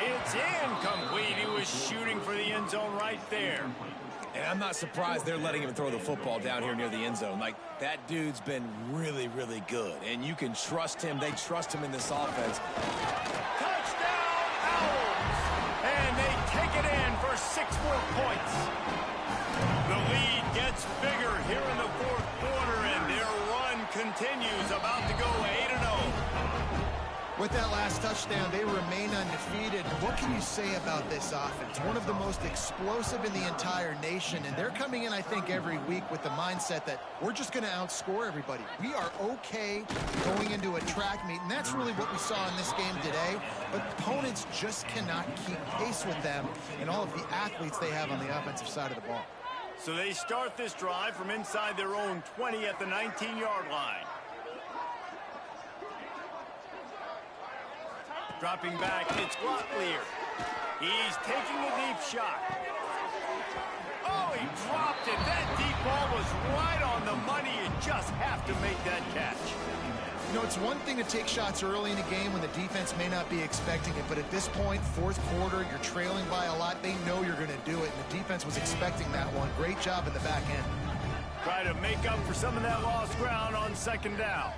It's incomplete. He was shooting for the end zone right there. And I'm not surprised they're letting him throw the football down here near the end zone. Like, that dude's been really, really good. And you can trust him. They trust him in this offense. Touchdown, Owls! And they take it in for 6 more points. The lead gets bigger here in the 4th quarter, and their run continues, about to go 8-0. With that last touchdown, they remain undefeated. What can you say about this offense? One of the most explosive in the entire nation, and they're coming in, I think, every week with the mindset that we're just going to outscore everybody. We are okay going into a track meet, and that's really what we saw in this game today. But opponents just cannot keep pace with them and all of the athletes they have on the offensive side of the ball. So they start this drive from inside their own 20 at the 19-yard line. Dropping back, it's Grotlier. He's taking a deep shot. Oh, he dropped it. That deep ball was right on the money. You just have to make that catch. You know, it's one thing to take shots early in a game when the defense may not be expecting it, but at this point, fourth quarter, you're trailing by a lot. They know you're going to do it, and the defense was expecting that one. Great job in the back end. Try to make up for some of that lost ground on second down.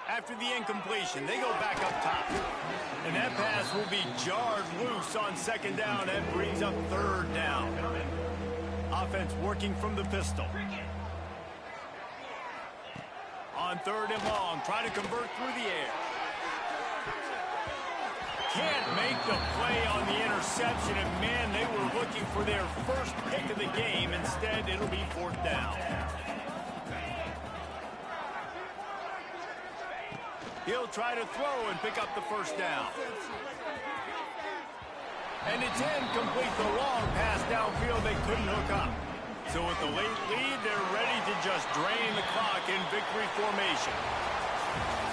After the incompletion, they go back up top. And that pass will be jarred loose on second down. That brings up third down. Offense working from the pistol. On third and long, try to convert through the air. Can't make the play on the interception, and man, they were looking for their first pick of the game. Instead, it'll be fourth down. He'll try to throw and pick up the first down. And it's incomplete, the long pass downfield they couldn't hook up. So with the late lead, they're ready to just drain the clock in victory formation.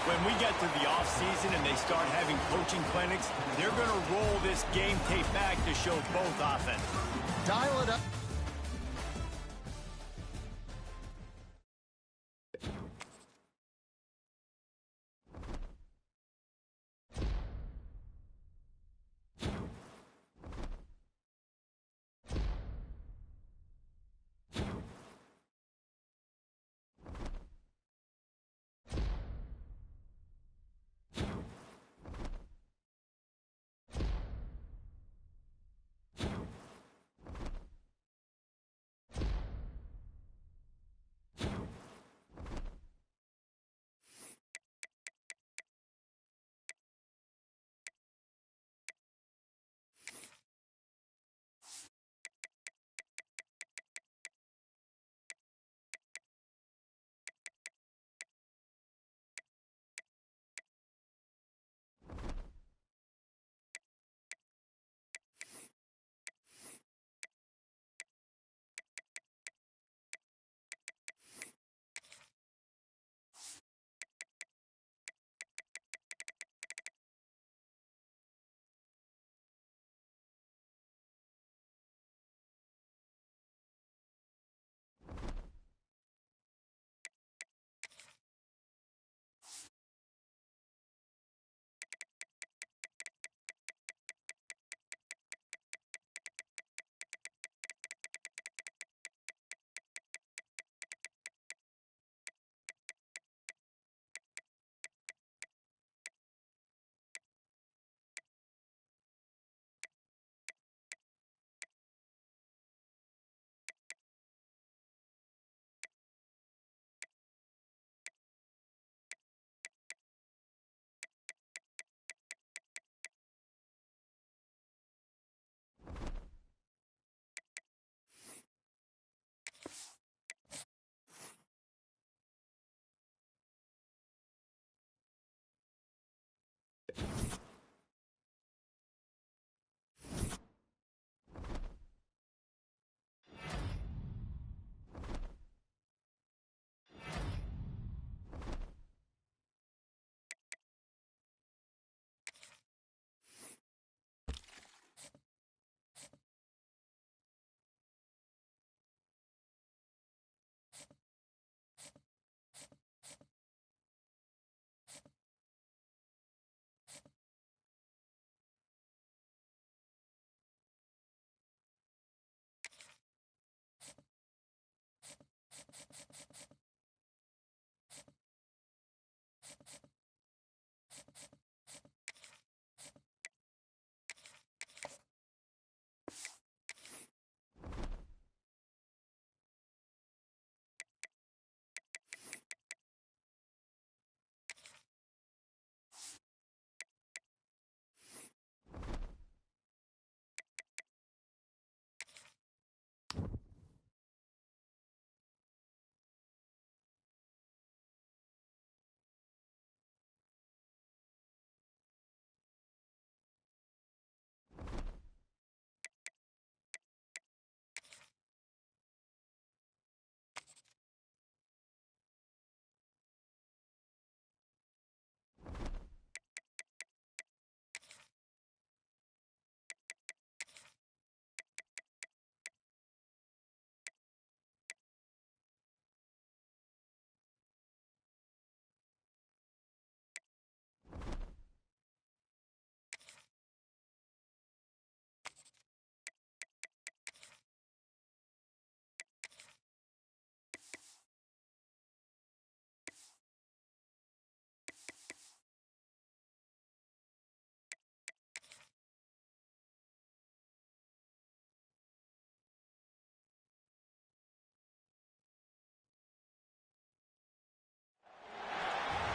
When we get to the offseason and they start having coaching clinics, they're going to roll this game tape back to show both offense. Dial it up.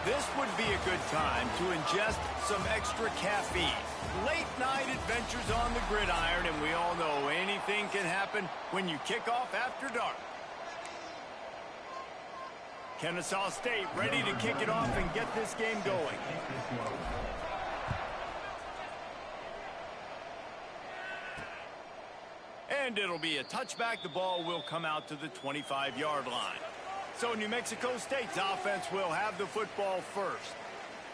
This would be a good time to ingest some extra caffeine. Late night adventures on the gridiron, and we all know anything can happen when you kick off after dark. Kennesaw State ready to kick it off and get this game going. And it'll be a touchback. The ball will come out to the 25-yard line. So New Mexico State's offense will have the football first.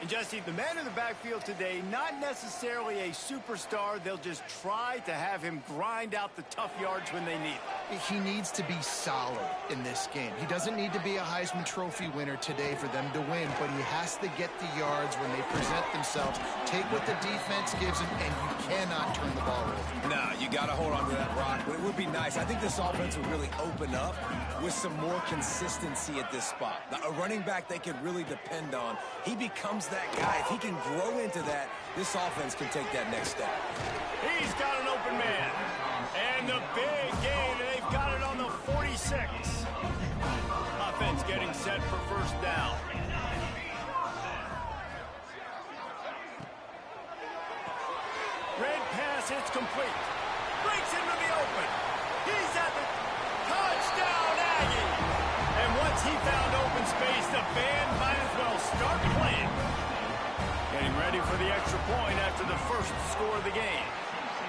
And Jesse, the man in the backfield today, not necessarily a superstar. They'll just try to have him grind out the tough yards when they need it. He needs to be solid in this game. He doesn't need to be a Heisman Trophy winner today for them to win, but he has to get the yards when they present themselves. Take what the defense gives him, and you cannot turn the ball over. No, you got to hold on to that rock. But it would be nice. I think this offense would really open up with some more consistency at this spot. Now, a running back they can really depend on. He becomes that guy. If he can grow into that, this offense can take that next step. He's got an open man. And the big gain, and they've got it on the 46. Offense getting set for first down. Red pass, it's complete. Breaks into the open. He's at the touchdown, Aggie. And once he found open space, the band might as well start playing. Getting ready for the extra point after the first score of the game.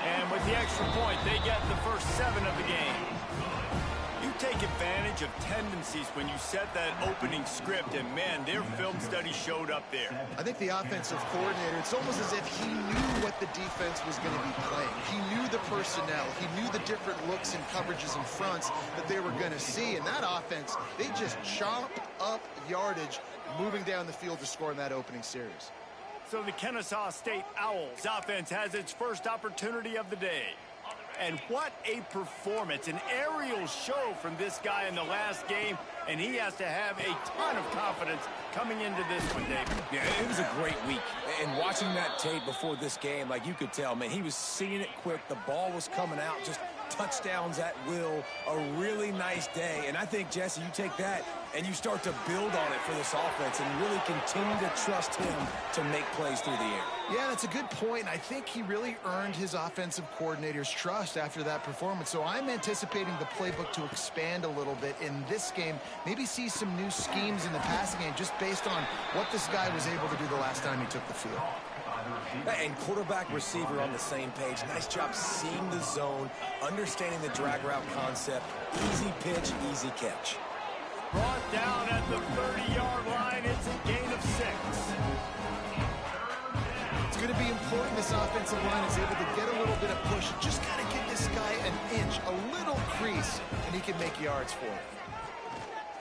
And with the extra point, they get the first 7 of the game. You take advantage of tendencies when you set that opening script, and man, their film study showed up there. I think the offensive coordinator, it's almost as if he knew what the defense was going to be playing. He knew the personnel. He knew the different looks and coverages and fronts that they were going to see. And that offense, they just chomp up yardage moving down the field to score in that opening series. So the Kennesaw State Owls offense has its first opportunity of the day. And what a performance, an aerial show from this guy in the last game, and he has to have a ton of confidence coming into this one, David. Yeah, it was a great week. And watching that tape before this game, like you could tell, man, he was seeing it quick. The ball was coming out, just touchdowns at will. A really nice day. And I think, Jesse, you take that and you start to build on it for this offense and really continue to trust him to make plays through the air. Yeah, that's a good point. I think he really earned his offensive coordinator's trust after that performance. So I'm anticipating the playbook to expand a little bit in this game. Maybe see some new schemes in the passing game just based on what this guy was able to do the last time he took the field. And quarterback receiver on the same page. Nice job seeing the zone, understanding the drag route concept. Easy pitch, easy catch. Brought down at the 30-yard line. It's a gain of 6. It's going to be important this offensive line is able to get a little bit of push. Just got to give this guy an inch, a little crease, and he can make yards for it.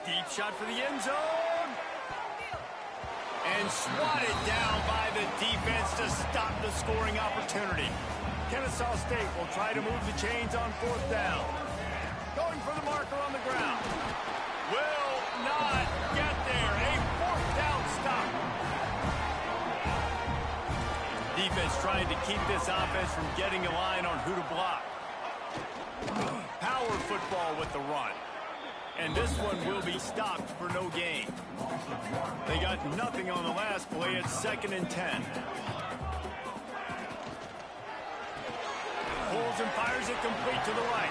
Deep shot for the end zone. And swatted down by the defense to stop the scoring opportunity. Kennesaw State will try to move the chains on 4th down. Going for the marker on the ground. Will not get there. A 4th down stop. Defense trying to keep this offense from getting a line on who to block. Power football with the run. And this one will be stopped for no gain. They got nothing on the last play. It's 2nd and 10. Pulls and fires it complete to the right.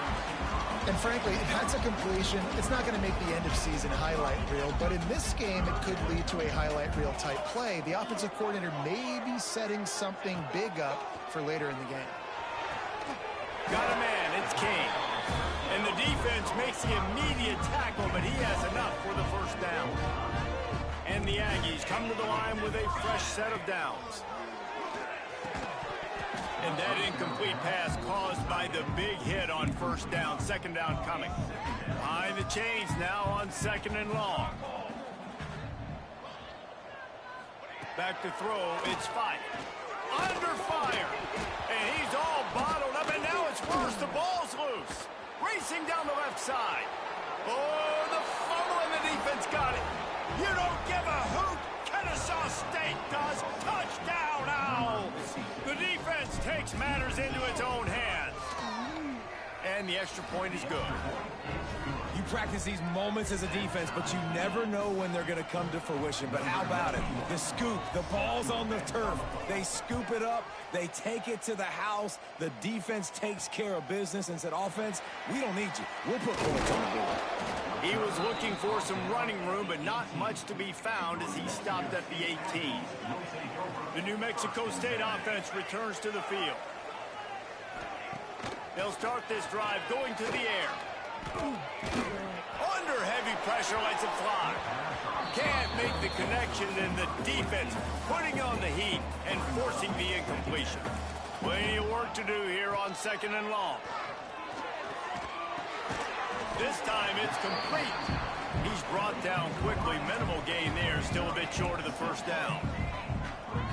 And frankly, if that's a completion, it's not going to make the end-of-season highlight reel. But in this game, it could lead to a highlight reel-type play. The offensive coordinator may be setting something big up for later in the game. Got a man. It's Kane. And the defense makes the immediate tackle, but he has enough for the first down. And the Aggies come to the line with a fresh set of downs. And that incomplete pass caused by the big hit on 1st down. 2nd down coming. Behind the chains now on 2nd and long. Back to throw. It's Fife. Under fire. And he's all bottled up, and now it's worse. The ball's loose. Racing down the left side. Oh, the fumble, and the defense got it. You don't give a hoot. Kennesaw State does. Touchdown, Owls. The defense takes matters into its own hands. And and the extra point is good. You practice these moments as a defense, but you never know when they're going to come to fruition. But how about it? The scoop, the ball's on the turf. They scoop it up. They take it to the house. The defense takes care of business and said, offense, we don't need you. We'll put points on the board. He was looking for some running room, but not much to be found as he stopped at the 18. The New Mexico State offense returns to the field. They'll start this drive going to the air. Under heavy pressure, lets it fly. Can't make the connection, and the defense putting on the heat and forcing the incompletion. Plenty of work to do here on 2nd and long. This time it's complete. He's brought down quickly. Minimal gain there, still a bit short of the first down.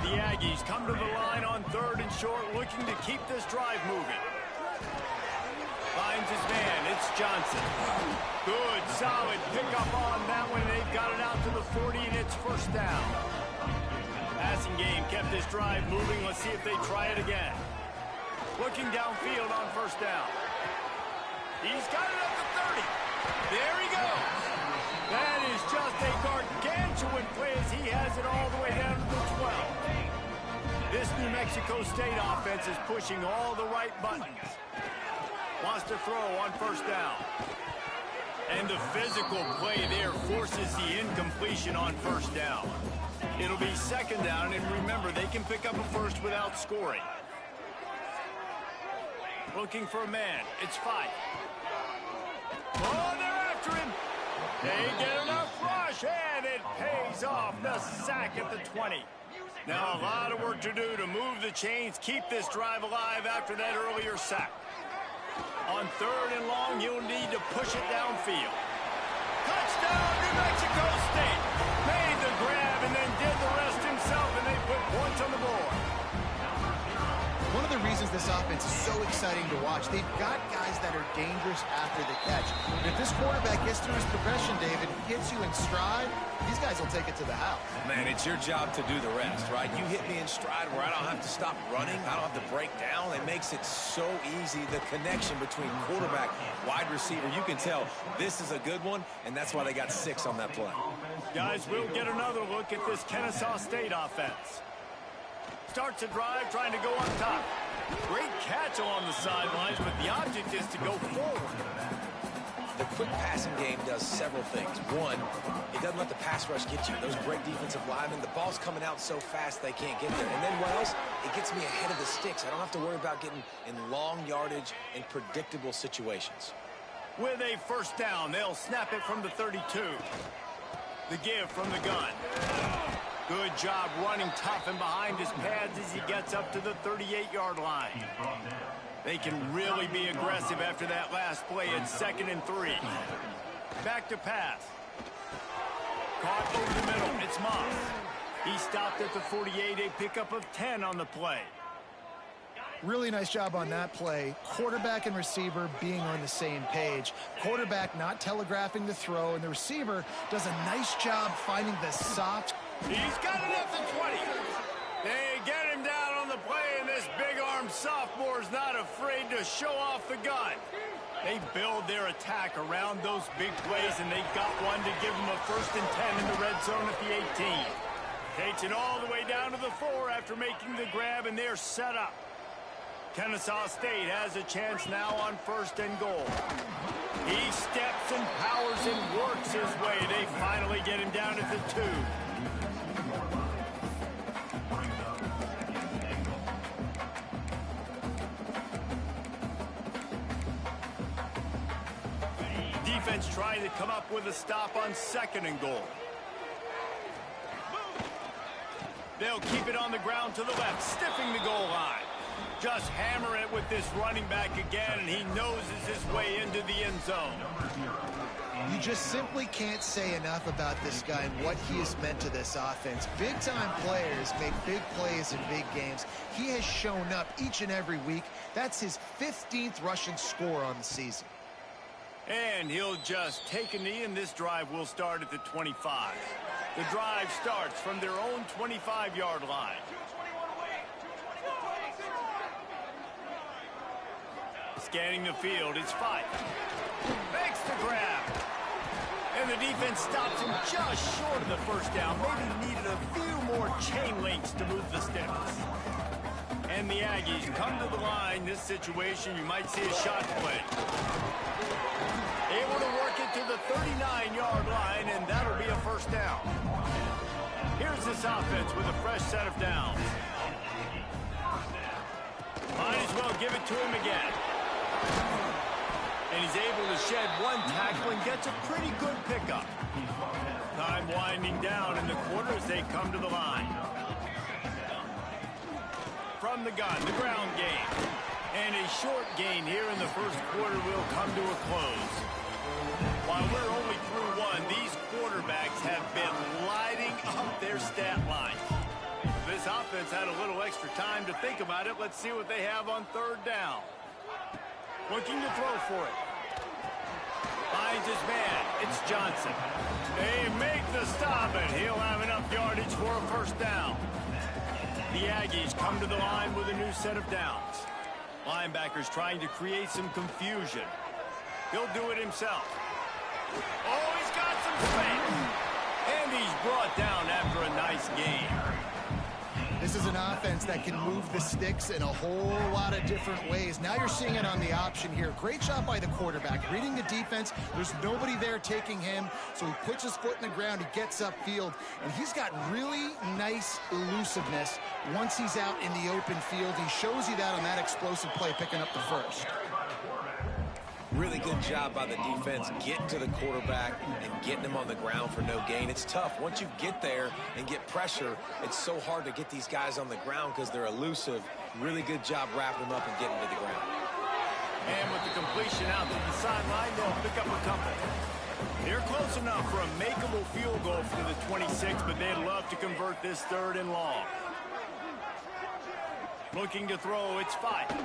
The Aggies come to the line on 3rd and short, looking to keep this drive moving. Finds his man. It's Johnson. Good, solid pickup on that one. They've got it out to the 40, and it's first down. Passing game kept this drive moving. Let's see if they try it again. Looking downfield on first down. He's got it up to 30. There he goes. That is just a gargantuan play as he has it all the way down to the 12. This New Mexico State offense is pushing all the right buttons. Wants to throw on first down. And the physical play there forces the incompletion on first down. It'll be 2nd down, and remember, they can pick up a first without scoring. Looking for a man. It's Fife. Oh, they're after him. They get enough rush, and it pays off. The sack at the 20. Now a lot of work to do to move the chains, keep this drive alive after that earlier sack. On 3rd and long, you'll need to push it downfield. Touchdown, New Mexico State. Made the grab and then did the rest himself, and they put points on the board. One of the reasons this offense is so exciting to watch, they've got guys that are dangerous after the catch. And if this quarterback gets through his progression, David, gets you in stride, these guys will take it to the house. Man, it's your job to do the rest, right? You hit me in stride where I don't have to stop running. I don't have to break down. It makes it so easy. The connection between quarterback, wide receiver, you can tell this is a good one, and that's why they got 6 on that play. Guys, we'll get another look at this Kennesaw State offense. Starts a drive trying to go on top. Great catch along the sidelines, but the object is to go forward. The quick passing game does several things. One, it doesn't let the pass rush get you. Those great defensive linemen, the ball's coming out so fast they can't get there. And then what else? It gets me ahead of the sticks. I don't have to worry about getting in long yardage and predictable situations. With a first down, they'll snap it from the 32. The give from the gun. Good job running tough and behind his pads as he gets up to the 38-yard line. They can really be aggressive after that last play at 2nd and 3. Back to pass. Caught over the middle. It's Moss. He stopped at the 48, a pickup of 10 on the play. Really nice job on that play. Quarterback and receiver being on the same page. Quarterback not telegraphing the throw, and the receiver does a nice job finding the soft. He's got it at the 20. They get him down on the play, and this big-armed sophomore is not afraid to show off the gun. They build their attack around those big plays, and they got one to give them a 1st and 10 in the red zone at the 18. Takes it all the way down to the 4 after making the grab, and they're set up. Kennesaw State has a chance now on 1st and goal. He steps and powers and works his way. They finally get him down at the 2. Defense trying to come up with a stop on 2nd and goal. They'll keep it on the ground to the left, stiffing the goal line. Just hammer it with this running back again, and he noses his way into the end zone. You just simply can't say enough about this guy and what he has meant to this offense. Big-time players make big plays in big games. He has shown up each and every week. That's his 15th rushing score on the season. And he'll just take a knee, and this drive will start at the 25. The drive starts from their own 25-yard line. Scanning the field, it's Fife. Makes the grab. And the defense stops him just short of the first down. Maybe needed a few more chain links to move the sticks. And the Aggies come to the line. This situation, you might see a shot play. Able to work it to the 39-yard line, and that'll be a first down. Here's this offense with a fresh set of downs. Might as well give it to him again. And he's able to shed one tackle and gets a pretty good pickup. Time winding down in the quarter as they come to the line. From the gun, the ground game. And a short gain here in the first quarter will come to a close. While we're only through one, these quarterbacks have been lighting up their stat line. This offense had a little extra time to think about it. Let's see what they have on third down. Looking to throw for it. Finds his man. It's Johnson. They make the stop, and he'll have enough yardage for a first down. The Aggies come to the line with a new set of downs. Linebackers trying to create some confusion. He'll do it himself. Oh, he's got some space. And he's brought down after a nice gain. This is an offense that can move the sticks in a whole lot of different ways. Now you're seeing it on the option here. Great job by the quarterback. Reading the defense, there's nobody there taking him, so he puts his foot in the ground, he gets upfield, and he's got really nice elusiveness once he's out in the open field. He shows you that on that explosive play, picking up the first. Really good job by the defense getting to the quarterback and getting him on the ground for no gain. It's tough. Once you get there and get pressure, it's so hard to get these guys on the ground because they're elusive. Really good job wrapping them up and getting to the ground. And with the completion out to the sideline, they'll pick up a couple. They're close enough for a makeable field goal for the 26, but they'd love to convert this third and long. Looking to throw, it's Fife.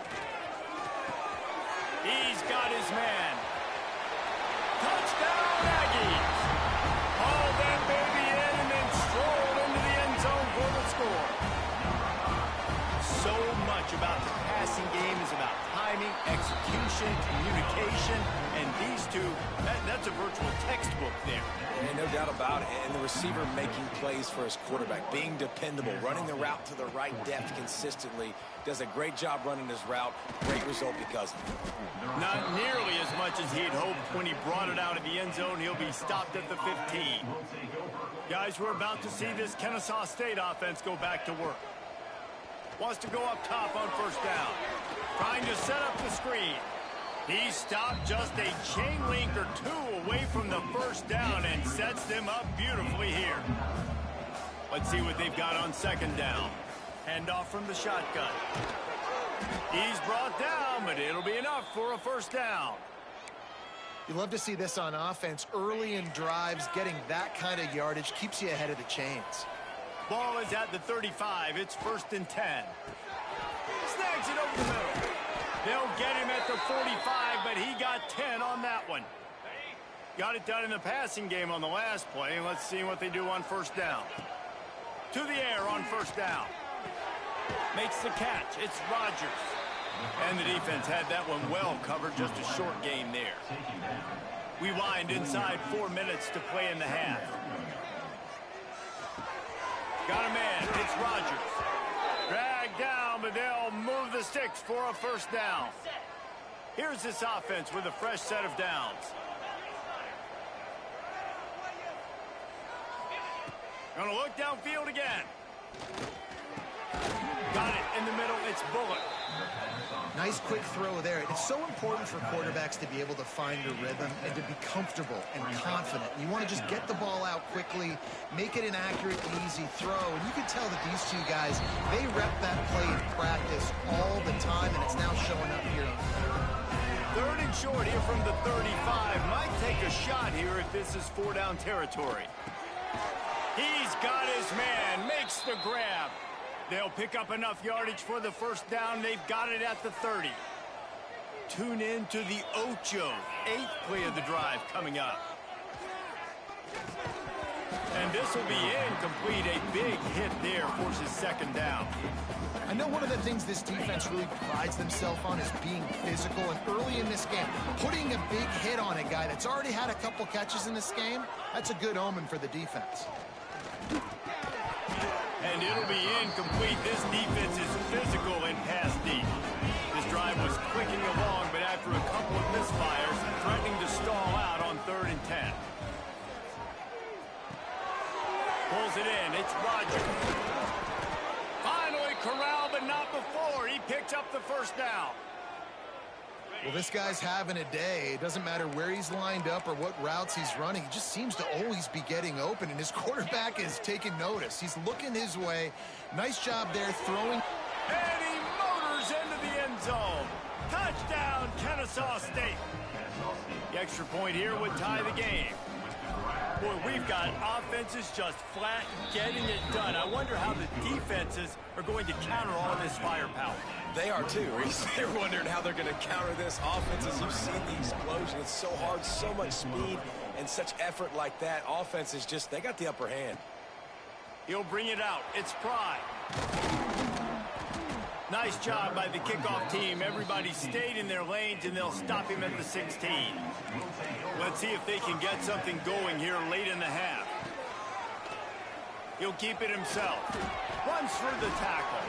He's got his man. Touchdown, Aggies. Haul that baby in and then stroll into the end zone for the score. So much about the passing game is about timing, execution, communication, and these two, that's a virtual textbook there. And no doubt about it. And the receiver making plays for his quarterback, being dependable, running the route to the right depth consistently. Does a great job running his route. Great result because of it. Not nearly as much as he'd hoped when he brought it out of the end zone. He'll be stopped at the 15. Guys, we're about to see this Kennesaw State offense go back to work. Wants to go up top on first down. Trying to set up the screen. He stopped just a chain link or two away from the first down and sets them up beautifully here. Let's see what they've got on second down. Handoff from the shotgun. He's brought down, but it'll be enough for a first down. You love to see this on offense. Early in drives, getting that kind of yardage keeps you ahead of the chains. Ball is at the 35. It's 1st and 10. Snags it over the middle. They'll get him at the 45, but he got 10 on that one. Got it done in the passing game on the last play, and let's see what they do on first down. To the air on first down. Makes the catch. It's Rogers. And the defense had that one well covered, just a short gain there. We wind inside 4 minutes to play in the half. Got a man. It's Rogers. Dragged down, but they'll move the sticks for a first down. Here's this offense with a fresh set of downs. Gonna look downfield again. Got it in the middle. It's Bullock. Nice quick throw there. It's so important for quarterbacks to be able to find a rhythm and to be comfortable and confident. You want to just get the ball out quickly, make it an accurate and easy throw. And you can tell that these two guys, they rep that play in practice all the time, and it's now showing up here. Third and short here from the 35. Might take a shot here if this is 4-down territory. He's got his man. Makes the grab. They'll pick up enough yardage for the first down. They've got it at the 30. Tune in to the Ocho. 8th play of the drive coming up. And this will be incomplete. A big hit there forces second down. I know one of the things this defense really prides themselves on is being physical, and early in this game, putting a big hit on a guy that's already had a couple catches in this game, that's a good omen for the defense. And it'll be incomplete. This defense is physical and pass deep. This drive was clicking along, but after a couple of misfires, threatening to stall out on 3rd and 10. Pulls it in. It's Rodgers. Finally corralled, but not before. He picked up the first down. Well, this guy's having a day. It doesn't matter where he's lined up or what routes he's running. He just seems to always be getting open, and his quarterback is taking notice. He's looking his way. Nice job there throwing. And he motors into the end zone. Touchdown, Kennesaw State. The extra point here would tie the game. Boy, we've got offenses just flat getting it done. I wonder how the defenses are going to counter all this firepower. They are too, Reese. They're wondering how they're going to counter this offense. As you've seen the explosion, it's so hard, so much speed, and such effort like that. Offense is just, they got the upper hand. He'll bring it out. It's Pride. Nice job by the kickoff team. Everybody stayed in their lanes, and they'll stop him at the 16. Let's see if they can get something going here late in the half. He'll keep it himself. Runs for the tackle.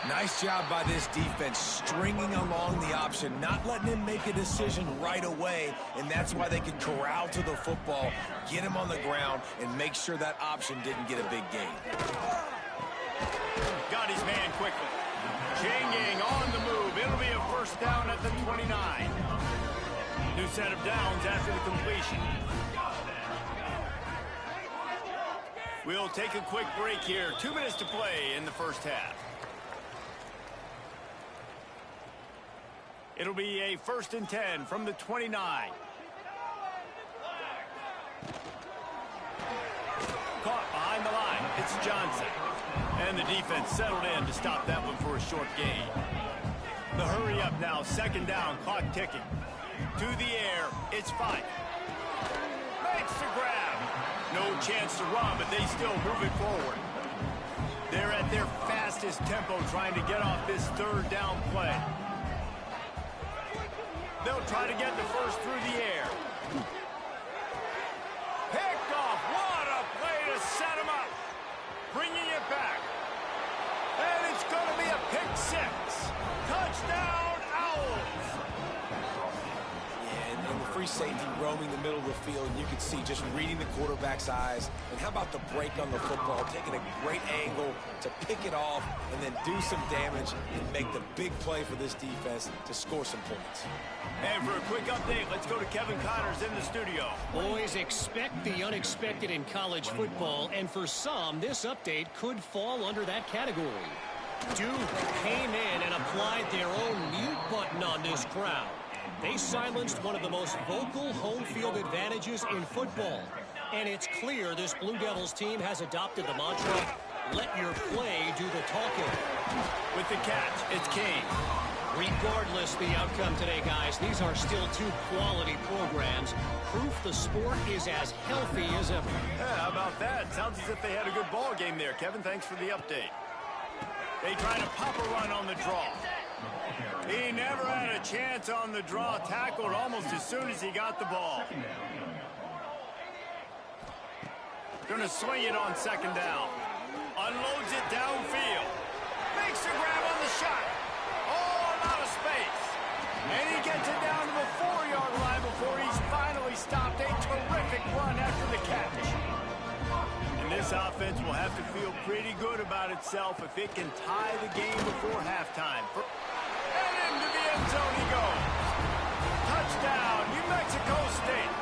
Nice job by this defense, stringing along the option, not letting him make a decision right away, and that's why they could corral to the football, get him on the ground, and make sure that option didn't get a big gain. Got his man quickly. Changing on the move. It'll be a first down at the 29. New set of downs after the completion. We'll take a quick break here. 2 minutes to play in the first half. It'll be a 1st and 10 from the 29. Caught behind the line. It's Johnson. And the defense settled in to stop that one for a short gain. The hurry up now. 2nd down. Clock ticking. To the air. It's Fife. Makes the grab. No chance to run, but they still move it forward. They're at their fastest tempo trying to get off this 3rd down play. They'll try to get the first through the air. Picked off. What a play to set him up. Bringing it back. And it's going to be a pick 6. Touchdown, Owls. Yeah, and the free safety roaming the middle of the field, and you can see just reading the quarterback's eyes. And how about the break on the football, taking a great angle to pick it off and then do some damage and make the big play for this defense to score some points. And for a quick update, let's go to Kevin Connors in the studio. Boys, expect the unexpected in college football, and for some, this update could fall under that category. Duke came in and applied their own mute button on this crowd. They silenced one of the most vocal home field advantages in football. And it's clear this Blue Devils team has adopted the mantra, let your play do the talking. With the catch, it's King. Regardless the outcome today, guys, these are still 2 quality programs. Proof the sport is as healthy as ever. Yeah, how about that? Sounds as if they had a good ball game there. Kevin, thanks for the update. They try to pop a run on the draw. He never had a chance on the draw. Tackled almost as soon as he got the ball. Going to swing it on 2nd down. Unloads it downfield. Makes a grab on the shot. Out of space. And he gets it down to the 4-yard line before he's finally stopped. A terrific run after the catch. And this offense will have to feel pretty good about itself if it can tie the game before halftime. And into the end zone he goes. Touchdown, New Mexico State.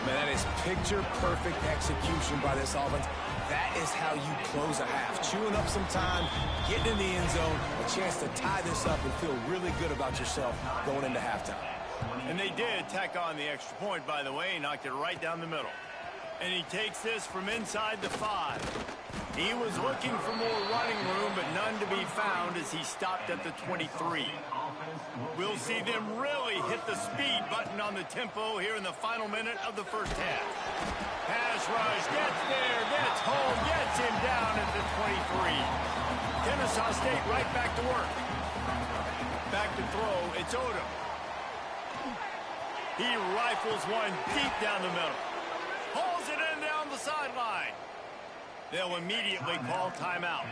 Man, that is picture-perfect execution by this offense. That is how you close a half. Chewing up some time, getting in the end zone, a chance to tie this up and feel really good about yourself going into halftime. And they did tack on the extra point, by the way. Knocked it right down the middle. And he takes this from inside the 5. He was looking for more running room, but none to be found as he stopped at the 23. We'll see them really hit the speed button on the tempo here in the final minute of the first half. Pass rush, gets there, gets home, gets him down at the 23. Kennesaw State right back to work. Back to throw, it's Odom. He rifles one deep down the middle. Pulls it in down the sideline. They'll immediately call timeout.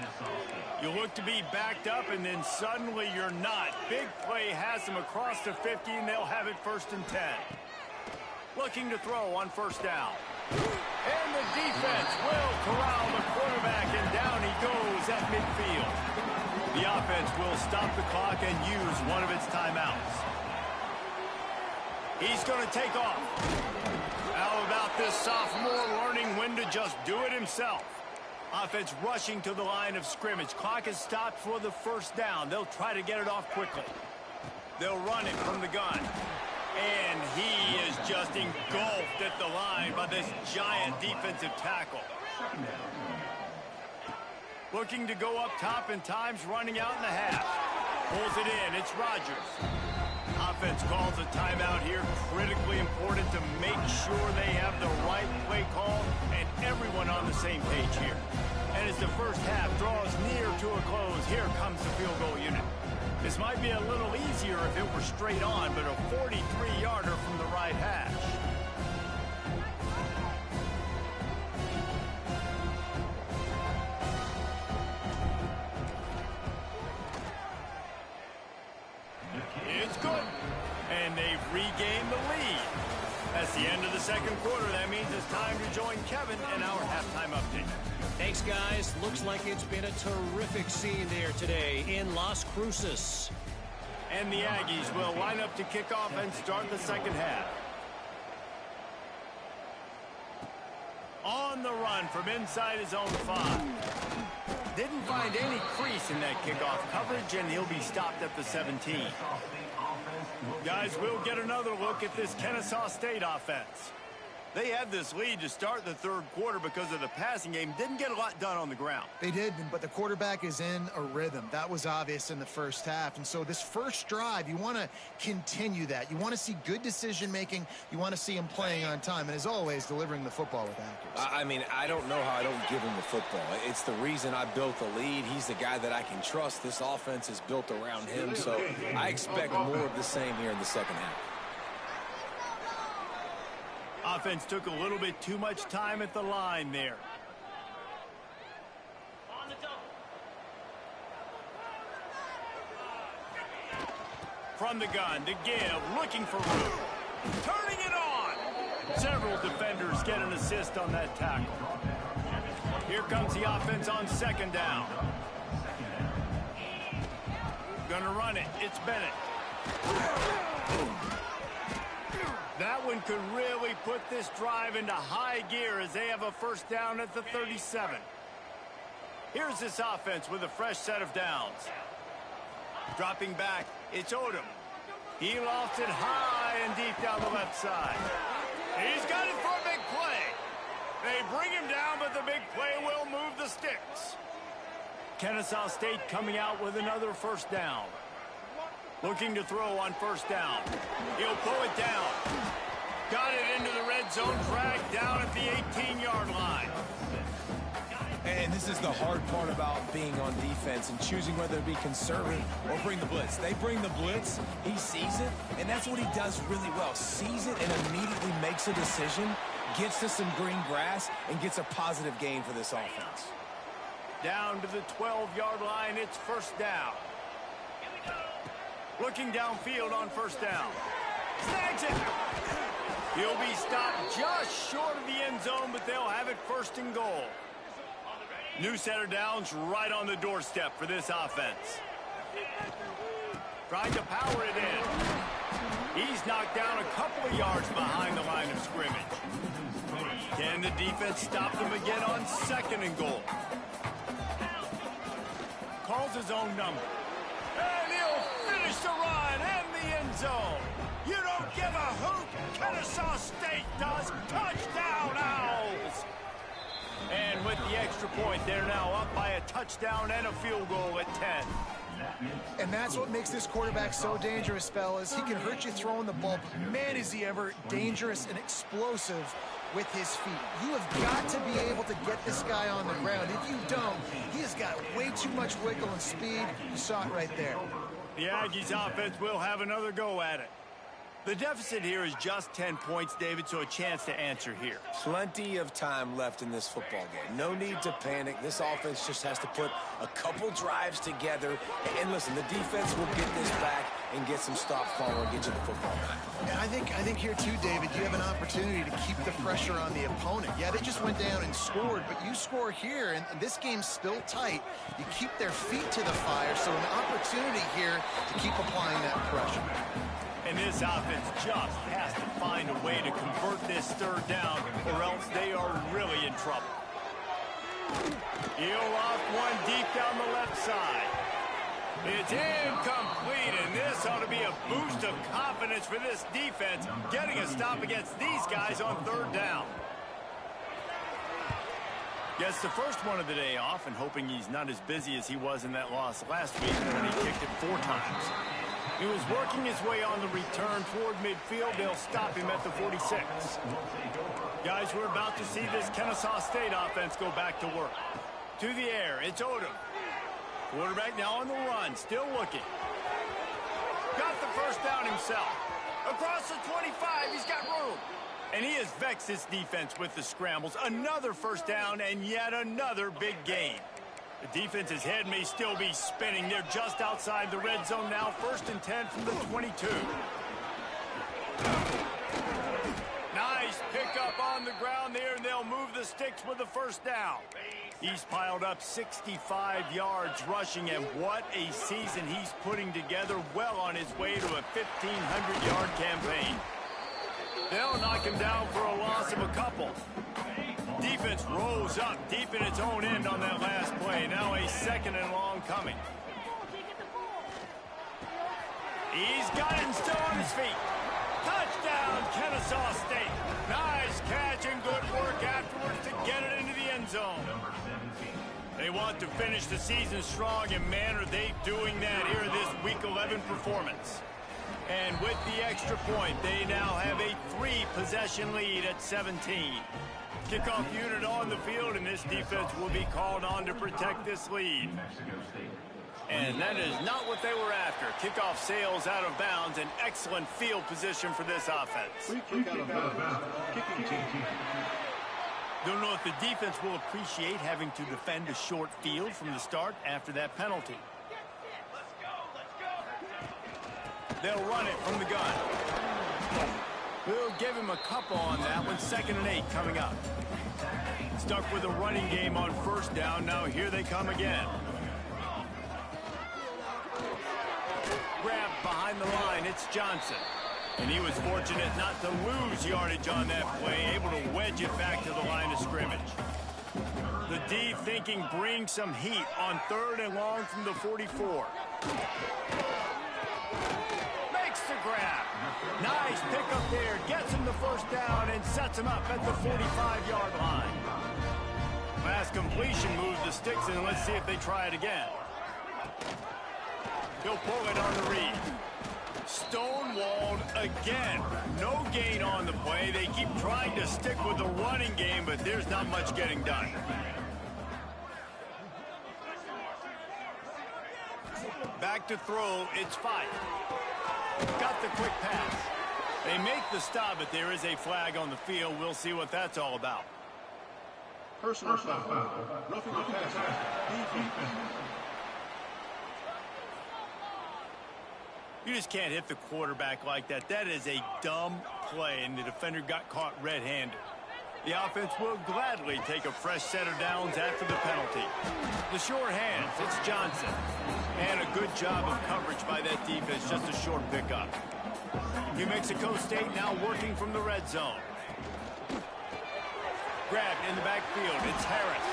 You look to be backed up, and then suddenly you're not. Big play has them across the 50, and they'll have it 1st and 10. Looking to throw on 1st down. And the defense will corral the quarterback, and down he goes at midfield. The offense will stop the clock and use one of its timeouts. He's going to take off. How about this sophomore learning when to just do it himself? Offense rushing to the line of scrimmage. Clock is stopped for the 1st down. They'll try to get it off quickly. They'll run it from the gun. And he is just engulfed at the line by this giant defensive tackle. Looking to go up top, and time's running out in the half. Pulls it in. It's Rodgers. Offense calls a timeout here. Critically important to make sure they have the right play call and everyone on the same page here. And as the 1st half draws near to a close, here comes the field goal unit. This might be a little easier if it were straight on, but a 43-yarder from the right hash. It's good. And they've regained the lead. That's the end of the 2nd quarter. That means it's time to join Kevin in our halftime update. Thanks, guys. Looks like it's been a terrific scene there today in Las Cruces. And the Aggies will line up to kick off and start the 2nd half. On the run from inside his own 5. Didn't find any crease in that kickoff coverage, and he'll be stopped at the 17. Guys, we'll get another look at this Kennesaw State offense. They had this lead to start the 3rd quarter because of the passing game. Didn't get a lot done on the ground. They did, but the quarterback is in a rhythm. That was obvious in the 1st half. And so this 1st drive, you want to continue that. You want to see good decision-making. You want to see him playing on time. And as always, delivering the football with accuracy. I mean, I don't know how I don't give him the football. It's the reason I built the lead. He's the guy that I can trust. This offense is built around him. So I expect more of the same here in the 2nd half. Offense took a little bit too much time at the line there. From the gun, to give, looking for room. Turning it on! Several defenders get an assist on that tackle. Here comes the offense on 2nd down. Gonna run it. It's Bennett. That one could really put this drive into high gear as they have a 1st down at the 37. Here's this offense with a fresh set of downs. Dropping back, it's Odom. He lofts it high and deep down the left side. He's got it for a big play. They bring him down, but the big play will move the sticks. Kennesaw State coming out with another 1st down. Looking to throw on 1st down. He'll pull it down. Got it into the red zone, dragged down at the 18-yard line. And this is the hard part about being on defense and choosing whether to be conservative or bring the blitz. They bring the blitz, he sees it, and that's what he does really well. Sees it and immediately makes a decision, gets to some green grass, and gets a positive gain for this offense. Down to the 12-yard line, it's 1st down. Looking downfield on 1st down. Snags it. He'll be stopped just short of the end zone, but they'll have it 1st and goal. New set of downs right on the doorstep for this offense. Trying to power it in. He's knocked down a couple of yards behind the line of scrimmage. Can the defense stop them again on 2nd and goal? Calls his own number. And he'll finish the run and the end zone. You don't give a hoot. Kennesaw State does. Touchdown, Owls. And with the extra point, they're now up by a touchdown and a field goal at 10. And that's what makes this quarterback so dangerous, fellas. He can hurt you throwing the ball, but man, is he ever dangerous and explosive with his feet. You have got to be able to get this guy on the ground. If you don't, he has got way too much wiggle and speed. You saw it right there. The Aggies offense will have another go at it. The deficit here is just 10 points, David, so a chance to answer here. Plenty of time left in this football game. No need to panic. This offense just has to put a couple drives together. And listen, the defense will get this back and get some stops calling and get you the football back. And I think here too, David, you have an opportunity to keep the pressure on the opponent. Yeah, they just went down and scored, but you score here, and this game's still tight. You keep their feet to the fire, so an opportunity here to keep applying that pressure. And this offense just has to find a way to convert this third down, or else they are really in trouble. He'll off one deep down the left side. It's incomplete, and this ought to be a boost of confidence for this defense, getting a stop against these guys on third down. Gets the first one of the day off, and hoping he's not as busy as he was in that loss last week when he kicked it 4 times. He was working his way on the return toward midfield. They'll stop him at the 46. Guys, we're about to see this Kennesaw State offense go back to work. To the air, it's Odom. Quarterback now on the run, still looking. Got the first down himself. Across the 25, he's got room. And he has vexed this defense with the scrambles. Another first down and yet another big gain. The defense's head may still be spinning. They're just outside the red zone now. 1st and 10 from the 22. Nice pickup on the ground there, and they'll move the sticks with the first down. He's piled up 65 yards rushing, and what a season he's putting together, well on his way to a 1,500-yard campaign. They'll knock him down for a loss of a couple. Defense rose up deep in its own end on that last play. Now a 2nd and long coming. He's got it and still on his feet. Touchdown, Kennesaw State. Nice catch and good work afterwards to get it into the end zone. They want to finish the season strong, and man, are they doing that here this Week 11 performance. And with the extra point, they now have a 3-possession lead at 17. Kickoff unit on the field, and this defense will be called on to protect this lead. And that is not what they were after. Kickoff sails out of bounds. An excellent field position for this offense. Free kick out of bounds. Kicking team. Don't know if the defense will appreciate having to defend a short field from the start after that penalty. They'll run it from the gun. We'll give him a couple on that one. 2nd and 8 coming up. Stuck with a running game on 1st down. Now here they come again. Grabbed behind the line. It's Johnson. And he was fortunate not to lose yardage on that play. Able to wedge it back to the line of scrimmage. The D thinking bring some heat on 3rd and long from the 44. The grab. Nice pickup there. Gets him the first down and sets him up at the 45-yard line. Last completion moves the sticks, and let's see if they try it again. He'll pull it on the read. Stonewalled again. No gain on the play. They keep trying to stick with the running game, but there's not much getting done. Back to throw. It's 5. Got the quick pass. They make the stop, but there is a flag on the field. We'll see what that's all about. Personal foul. Roughing the pass. You just can't hit the quarterback like that. That is a dumb play, and the defender got caught red-handed. The offense will gladly take a fresh set of downs after the penalty. The short hands, it's Johnson. And a good job of coverage by that defense, just a short pickup. New Mexico State now working from the red zone. Grabbed in the backfield, it's Harris.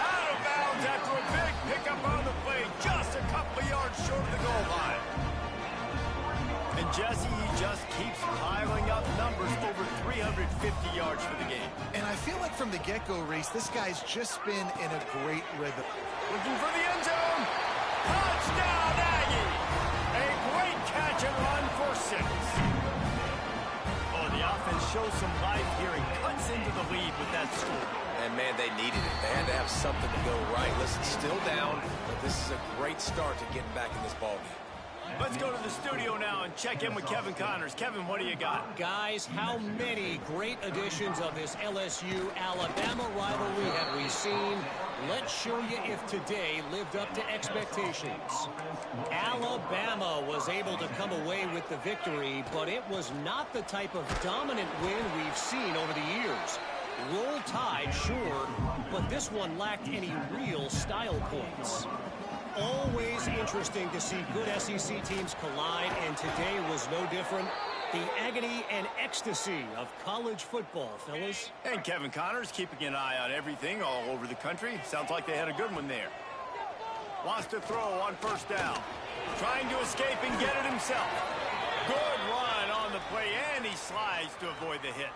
Out of bounds after a big pickup on the play, just a couple of yards short of the goal line. And Jesse, he just keeps piling up numbers, over 350 yards for the game. And I feel like from the get-go, Reese, this guy's just been in a great rhythm. Looking for the end zone. Touchdown, Aggie! A great catch and run for 6. Oh, the offense shows some life here and cuts into the lead with that score. And, man, they needed it. They had to have something to go right. Listen, still down, but this is a great start to getting back in this ballgame. Let's go to the studio now and check in with Kevin Connors. Kevin, what do you got? Guys, how many great editions of this LSU-Alabama rivalry have we seen? Let's show you if today lived up to expectations. Alabama was able to come away with the victory, but it was not the type of dominant win we've seen over the years. Roll Tide, sure, but this one lacked any real style points. Always interesting to see good SEC teams collide, and today was no different. The agony and ecstasy of college football, fellas. And Kevin Connors keeping an eye on everything all over the country. Sounds like they had a good one there. Wants to throw on first down. Trying to escape and get it himself. Good run on the play, and he slides to avoid the hit.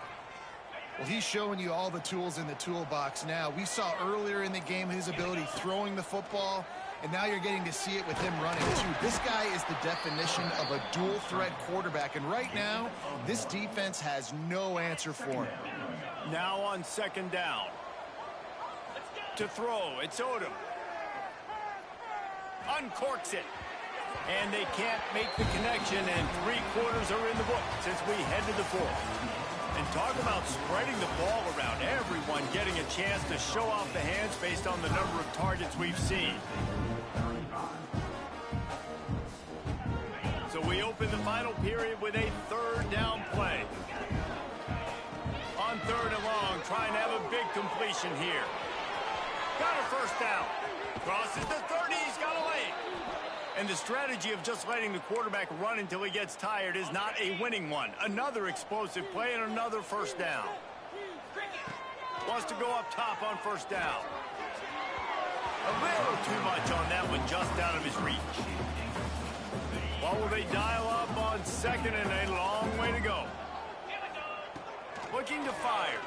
Well, he's showing you all the tools in the toolbox now. We saw earlier in the game his ability throwing the football, and now you're getting to see it with him running, too. This guy is the definition of a dual-threat quarterback, and right now, this defense has no answer for him. Now on second down. To throw, it's Odom. Uncorks it. And they can't make the connection, and 3 quarters are in the book since we head to the 4th. And talk about spreading the ball around, everyone getting a chance to show off the hands based on the number of targets we've seen. So we open the final period with a 3rd down play. On 3rd and long, trying to have a big completion here. Got a first down. Crosses the 30, he's got a lane. And the strategy of just letting the quarterback run until he gets tired is not a winning one. Another explosive play and another first down. Wants to go up top on first down. A little too much on that one, just out of his reach. What will they dial up on 2nd and a long way to go? Looking to fire.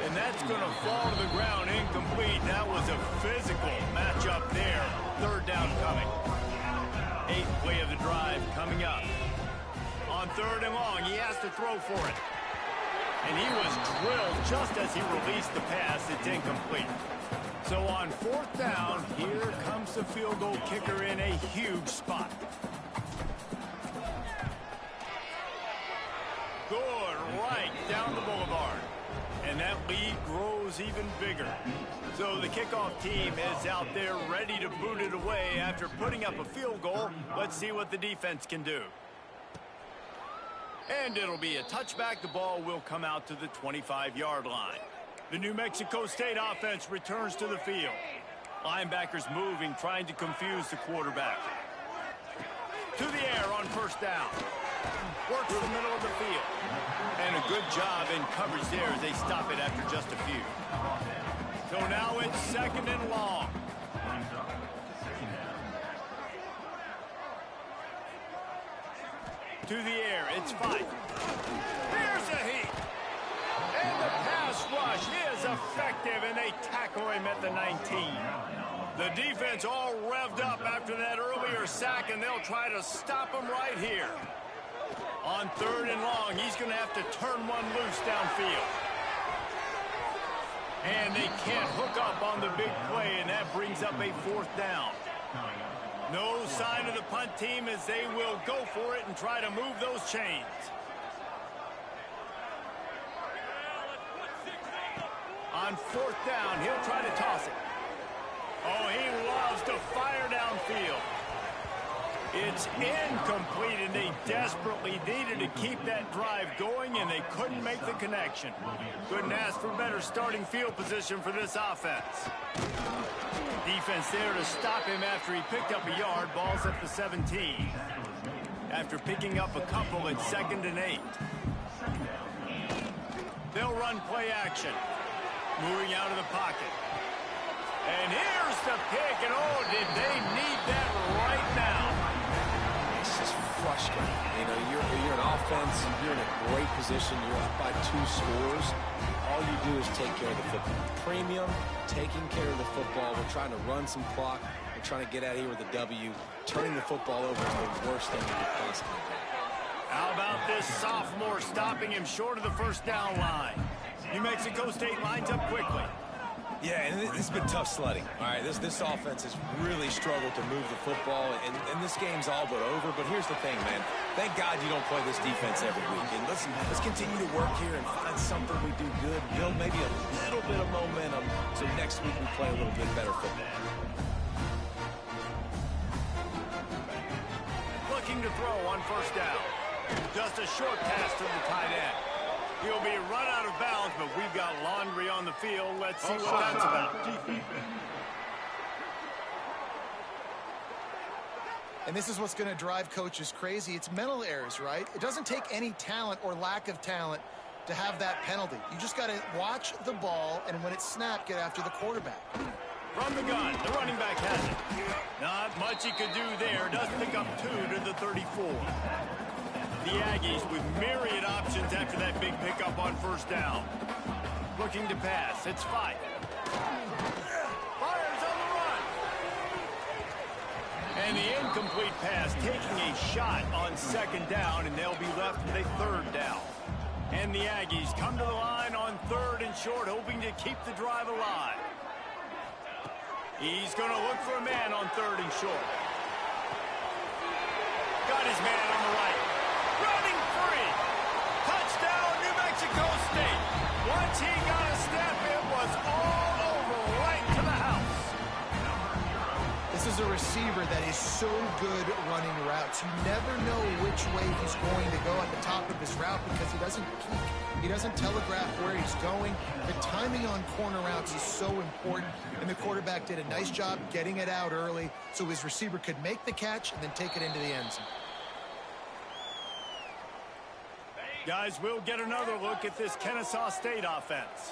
And that's going to fall to the ground incomplete. That was a physical matchup there. 3rd down coming. 8th play of the drive coming up. On 3rd and long, he has to throw for it. And he was drilled just as he released the pass. It's incomplete. So on 4th down, here comes the field goal kicker in a huge spot. Good, right down the boulevard. And that lead grows even bigger. So the kickoff team is out there ready to boot it away after putting up a field goal. Let's see what the defense can do. And it'll be a touchback. The ball will come out to the 25-yard line. The New Mexico State offense returns to the field. Linebackers moving, trying to confuse the quarterback. To the air on first down. Works the middle of the field. And a good job in coverage there as they stop it after just a few. So now it's 2nd and long. To the air, it's 5. Here's a heat. And the pass rush is effective, and they tackle him at the 19. The defense all revved up after that earlier sack, and they'll try to stop him right here. On 3rd and long, he's going to have to turn one loose downfield. And they can't hook up on the big play, and that brings up a 4th down. No sign of the punt team as they will go for it and try to move those chains. On 4th down, he'll try to toss it. Oh, he loves to fire downfield. It's incomplete, and they desperately needed to keep that drive going, and they couldn't make the connection. Couldn't ask for better starting field position for this offense. Defense there to stop him after he picked up a yard. Ball's at the 17. After picking up a couple at 2nd and 8. They'll run play action. Moving out of the pocket. And here's the pick, and oh, did they need that right now. It's just frustrating. You know, you're an offense offense, you're in a great position. You're up by 2 scores. All you do is take care of the football. Premium, taking care of the football. We're trying to run some clock. We're trying to get out of here with a W. Turning the football over is the worst thing you could possibly do. How about this sophomore stopping him short of the first down line? New Mexico State lines up quickly. Yeah, and this has been tough sledding. All right, this offense has really struggled to move the football, and this game's all but over. But here's the thing, man. Thank God you don't play this defense every week. And let's continue to work here and find something we do good, build maybe a little bit of momentum so next week we play a little bit better football. Looking to throw on first down. Just a short pass to the tight end. He'll be run out of bounds, but we've got laundry on the field. Let's see what that's about. And this is what's going to drive coaches crazy. It's mental errors, right? It doesn't take any talent or lack of talent to have that penalty. You just got to watch the ball, and when it's snapped, get after the quarterback. From the gun, the running back has it. Not much he could do there. Does pick up 2 to the 34. The Aggies with myriad options after that big pickup on first down. Looking to pass. It's 5. Fires on the run. And the incomplete pass taking a shot on second down, and they'll be left with a third down. And the Aggies come to the line on 3rd and short, hoping to keep the drive alive. He's going to look for a man on 3rd and short. Got his man on the right. Running free. Touchdown, New Mexico State. Once he got a step, it was all over right to the house. This is a receiver that is so good at running routes. You never know which way he's going to go at the top of his route because he doesn't peek. He doesn't telegraph where he's going. The timing on corner routes is so important, and the quarterback did a nice job getting it out early so his receiver could make the catch and then take it into the end zone. Guys, we'll get another look at this Kennesaw State offense.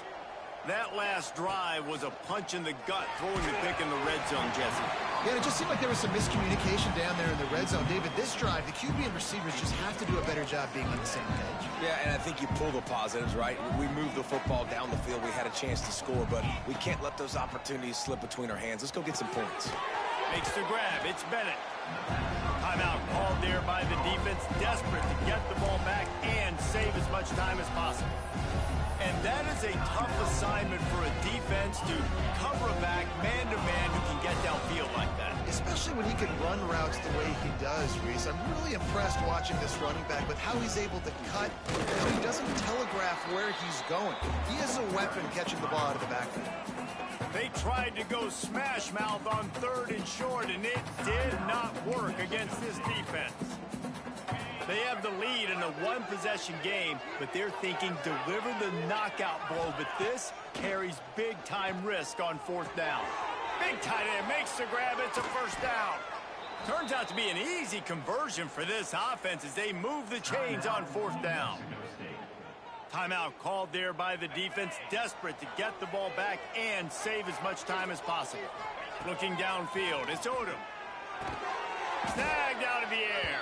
That last drive was a punch in the gut, throwing the pick in the red zone, Jesse. Yeah, it just seemed like there was some miscommunication down there in the red zone. David, this drive, the QB and receivers just have to do a better job being on the same page. Yeah, and I think you pull the positives, right? We moved the football down the field. We had a chance to score, but we can't let those opportunities slip between our hands. Let's go get some points. Makes the grab. It's Bennett. Timeout called there by the defense, desperate to get the ball back and save as much time as possible. And that is a tough assignment for a defense to cover a back man-to-man who can get downfield like that. Especially when he can run routes the way he does, Reese. I'm really impressed watching this running back with how he's able to cut, how he doesn't telegraph where he's going. He is a weapon catching the ball out of the backfield. They tried to go smash mouth on 3rd and short, and it did not work against this defense. They have the lead in a 1-possession game, but they're thinking deliver the knockout blow, but this carries big-time risk on 4th down. Big tight end makes the grab. It's a first down. Turns out to be an easy conversion for this offense as they move the chains on 4th down. Timeout called there by the defense, desperate to get the ball back and save as much time as possible. Looking downfield, it's Odom. Snagged out of the air.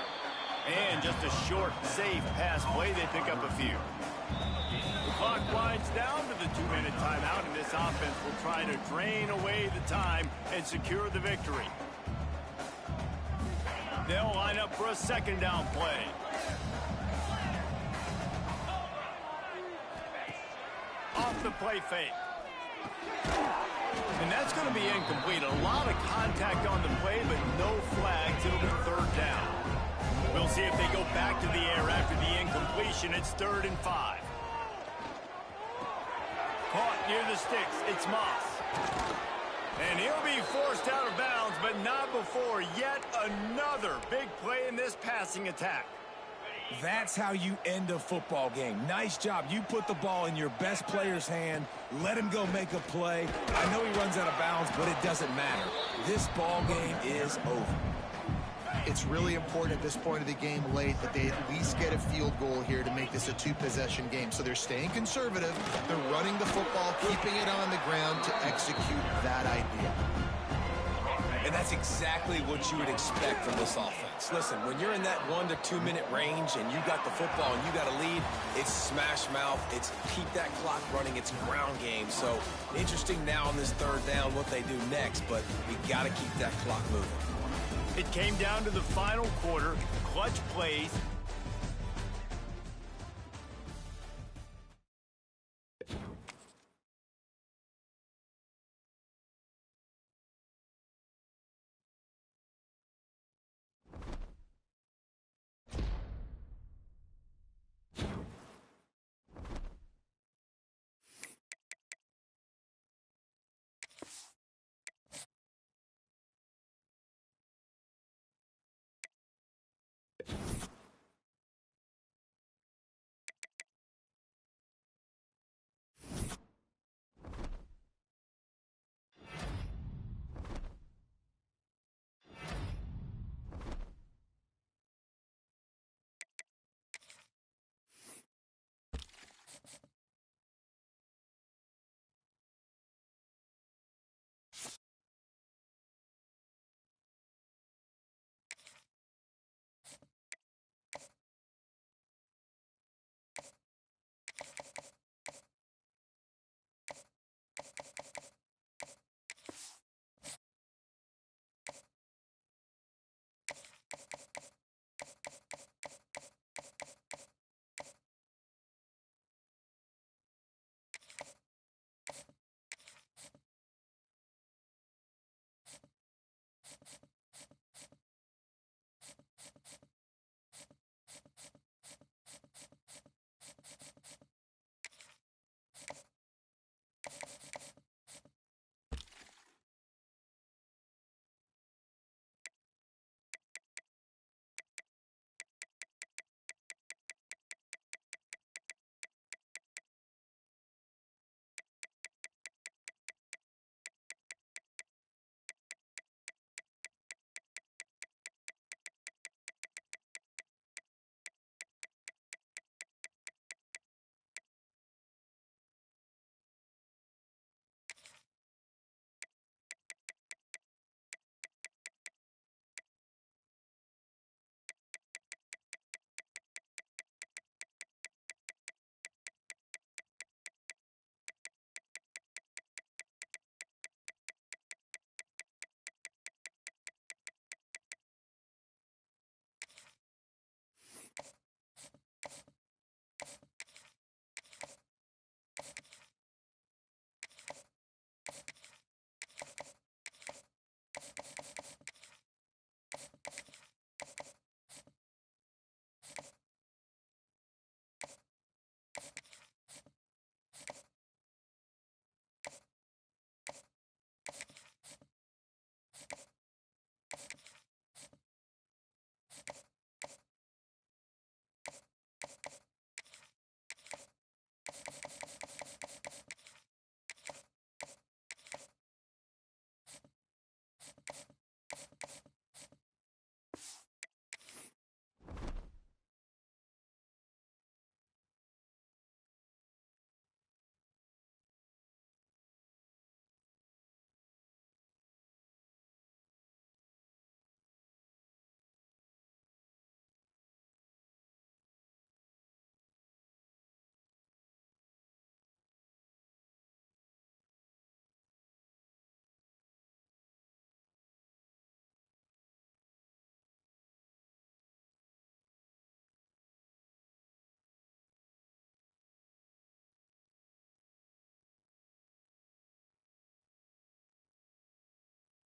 And just a short, safe pass play. They pick up a few. The clock winds down to the 2-minute timeout, and this offense will try to drain away the time and secure the victory. They'll line up for a 2nd down play. Off the play fake. And that's going to be incomplete. A lot of contact on the play, but no flags. It'll be 3rd down. We'll see if they go back to the air after the incompletion. It's 3rd and 5. Caught near the sticks. It's Moss. And he'll be forced out of bounds, but not before yet another big play in this passing attack. That's how you end a football game. Nice job. You put the ball in your best player's hand. Let him go make a play. I know he runs out of bounds, but it doesn't matter. This ball game is over. It's really important at this point of the game late that they at least get a field goal here to make this a 2-possession game. So they're staying conservative. They're running the football, keeping it on the ground to execute that idea. And that's exactly what you would expect from this offense. Listen, when you're in that 1 to 2 minute range and you got the football and you got a lead, it's smash mouth, it's keep that clock running, it's ground game. So interesting now on this third down what they do next, but we got to keep that clock moving. It came down to the final quarter, clutch plays,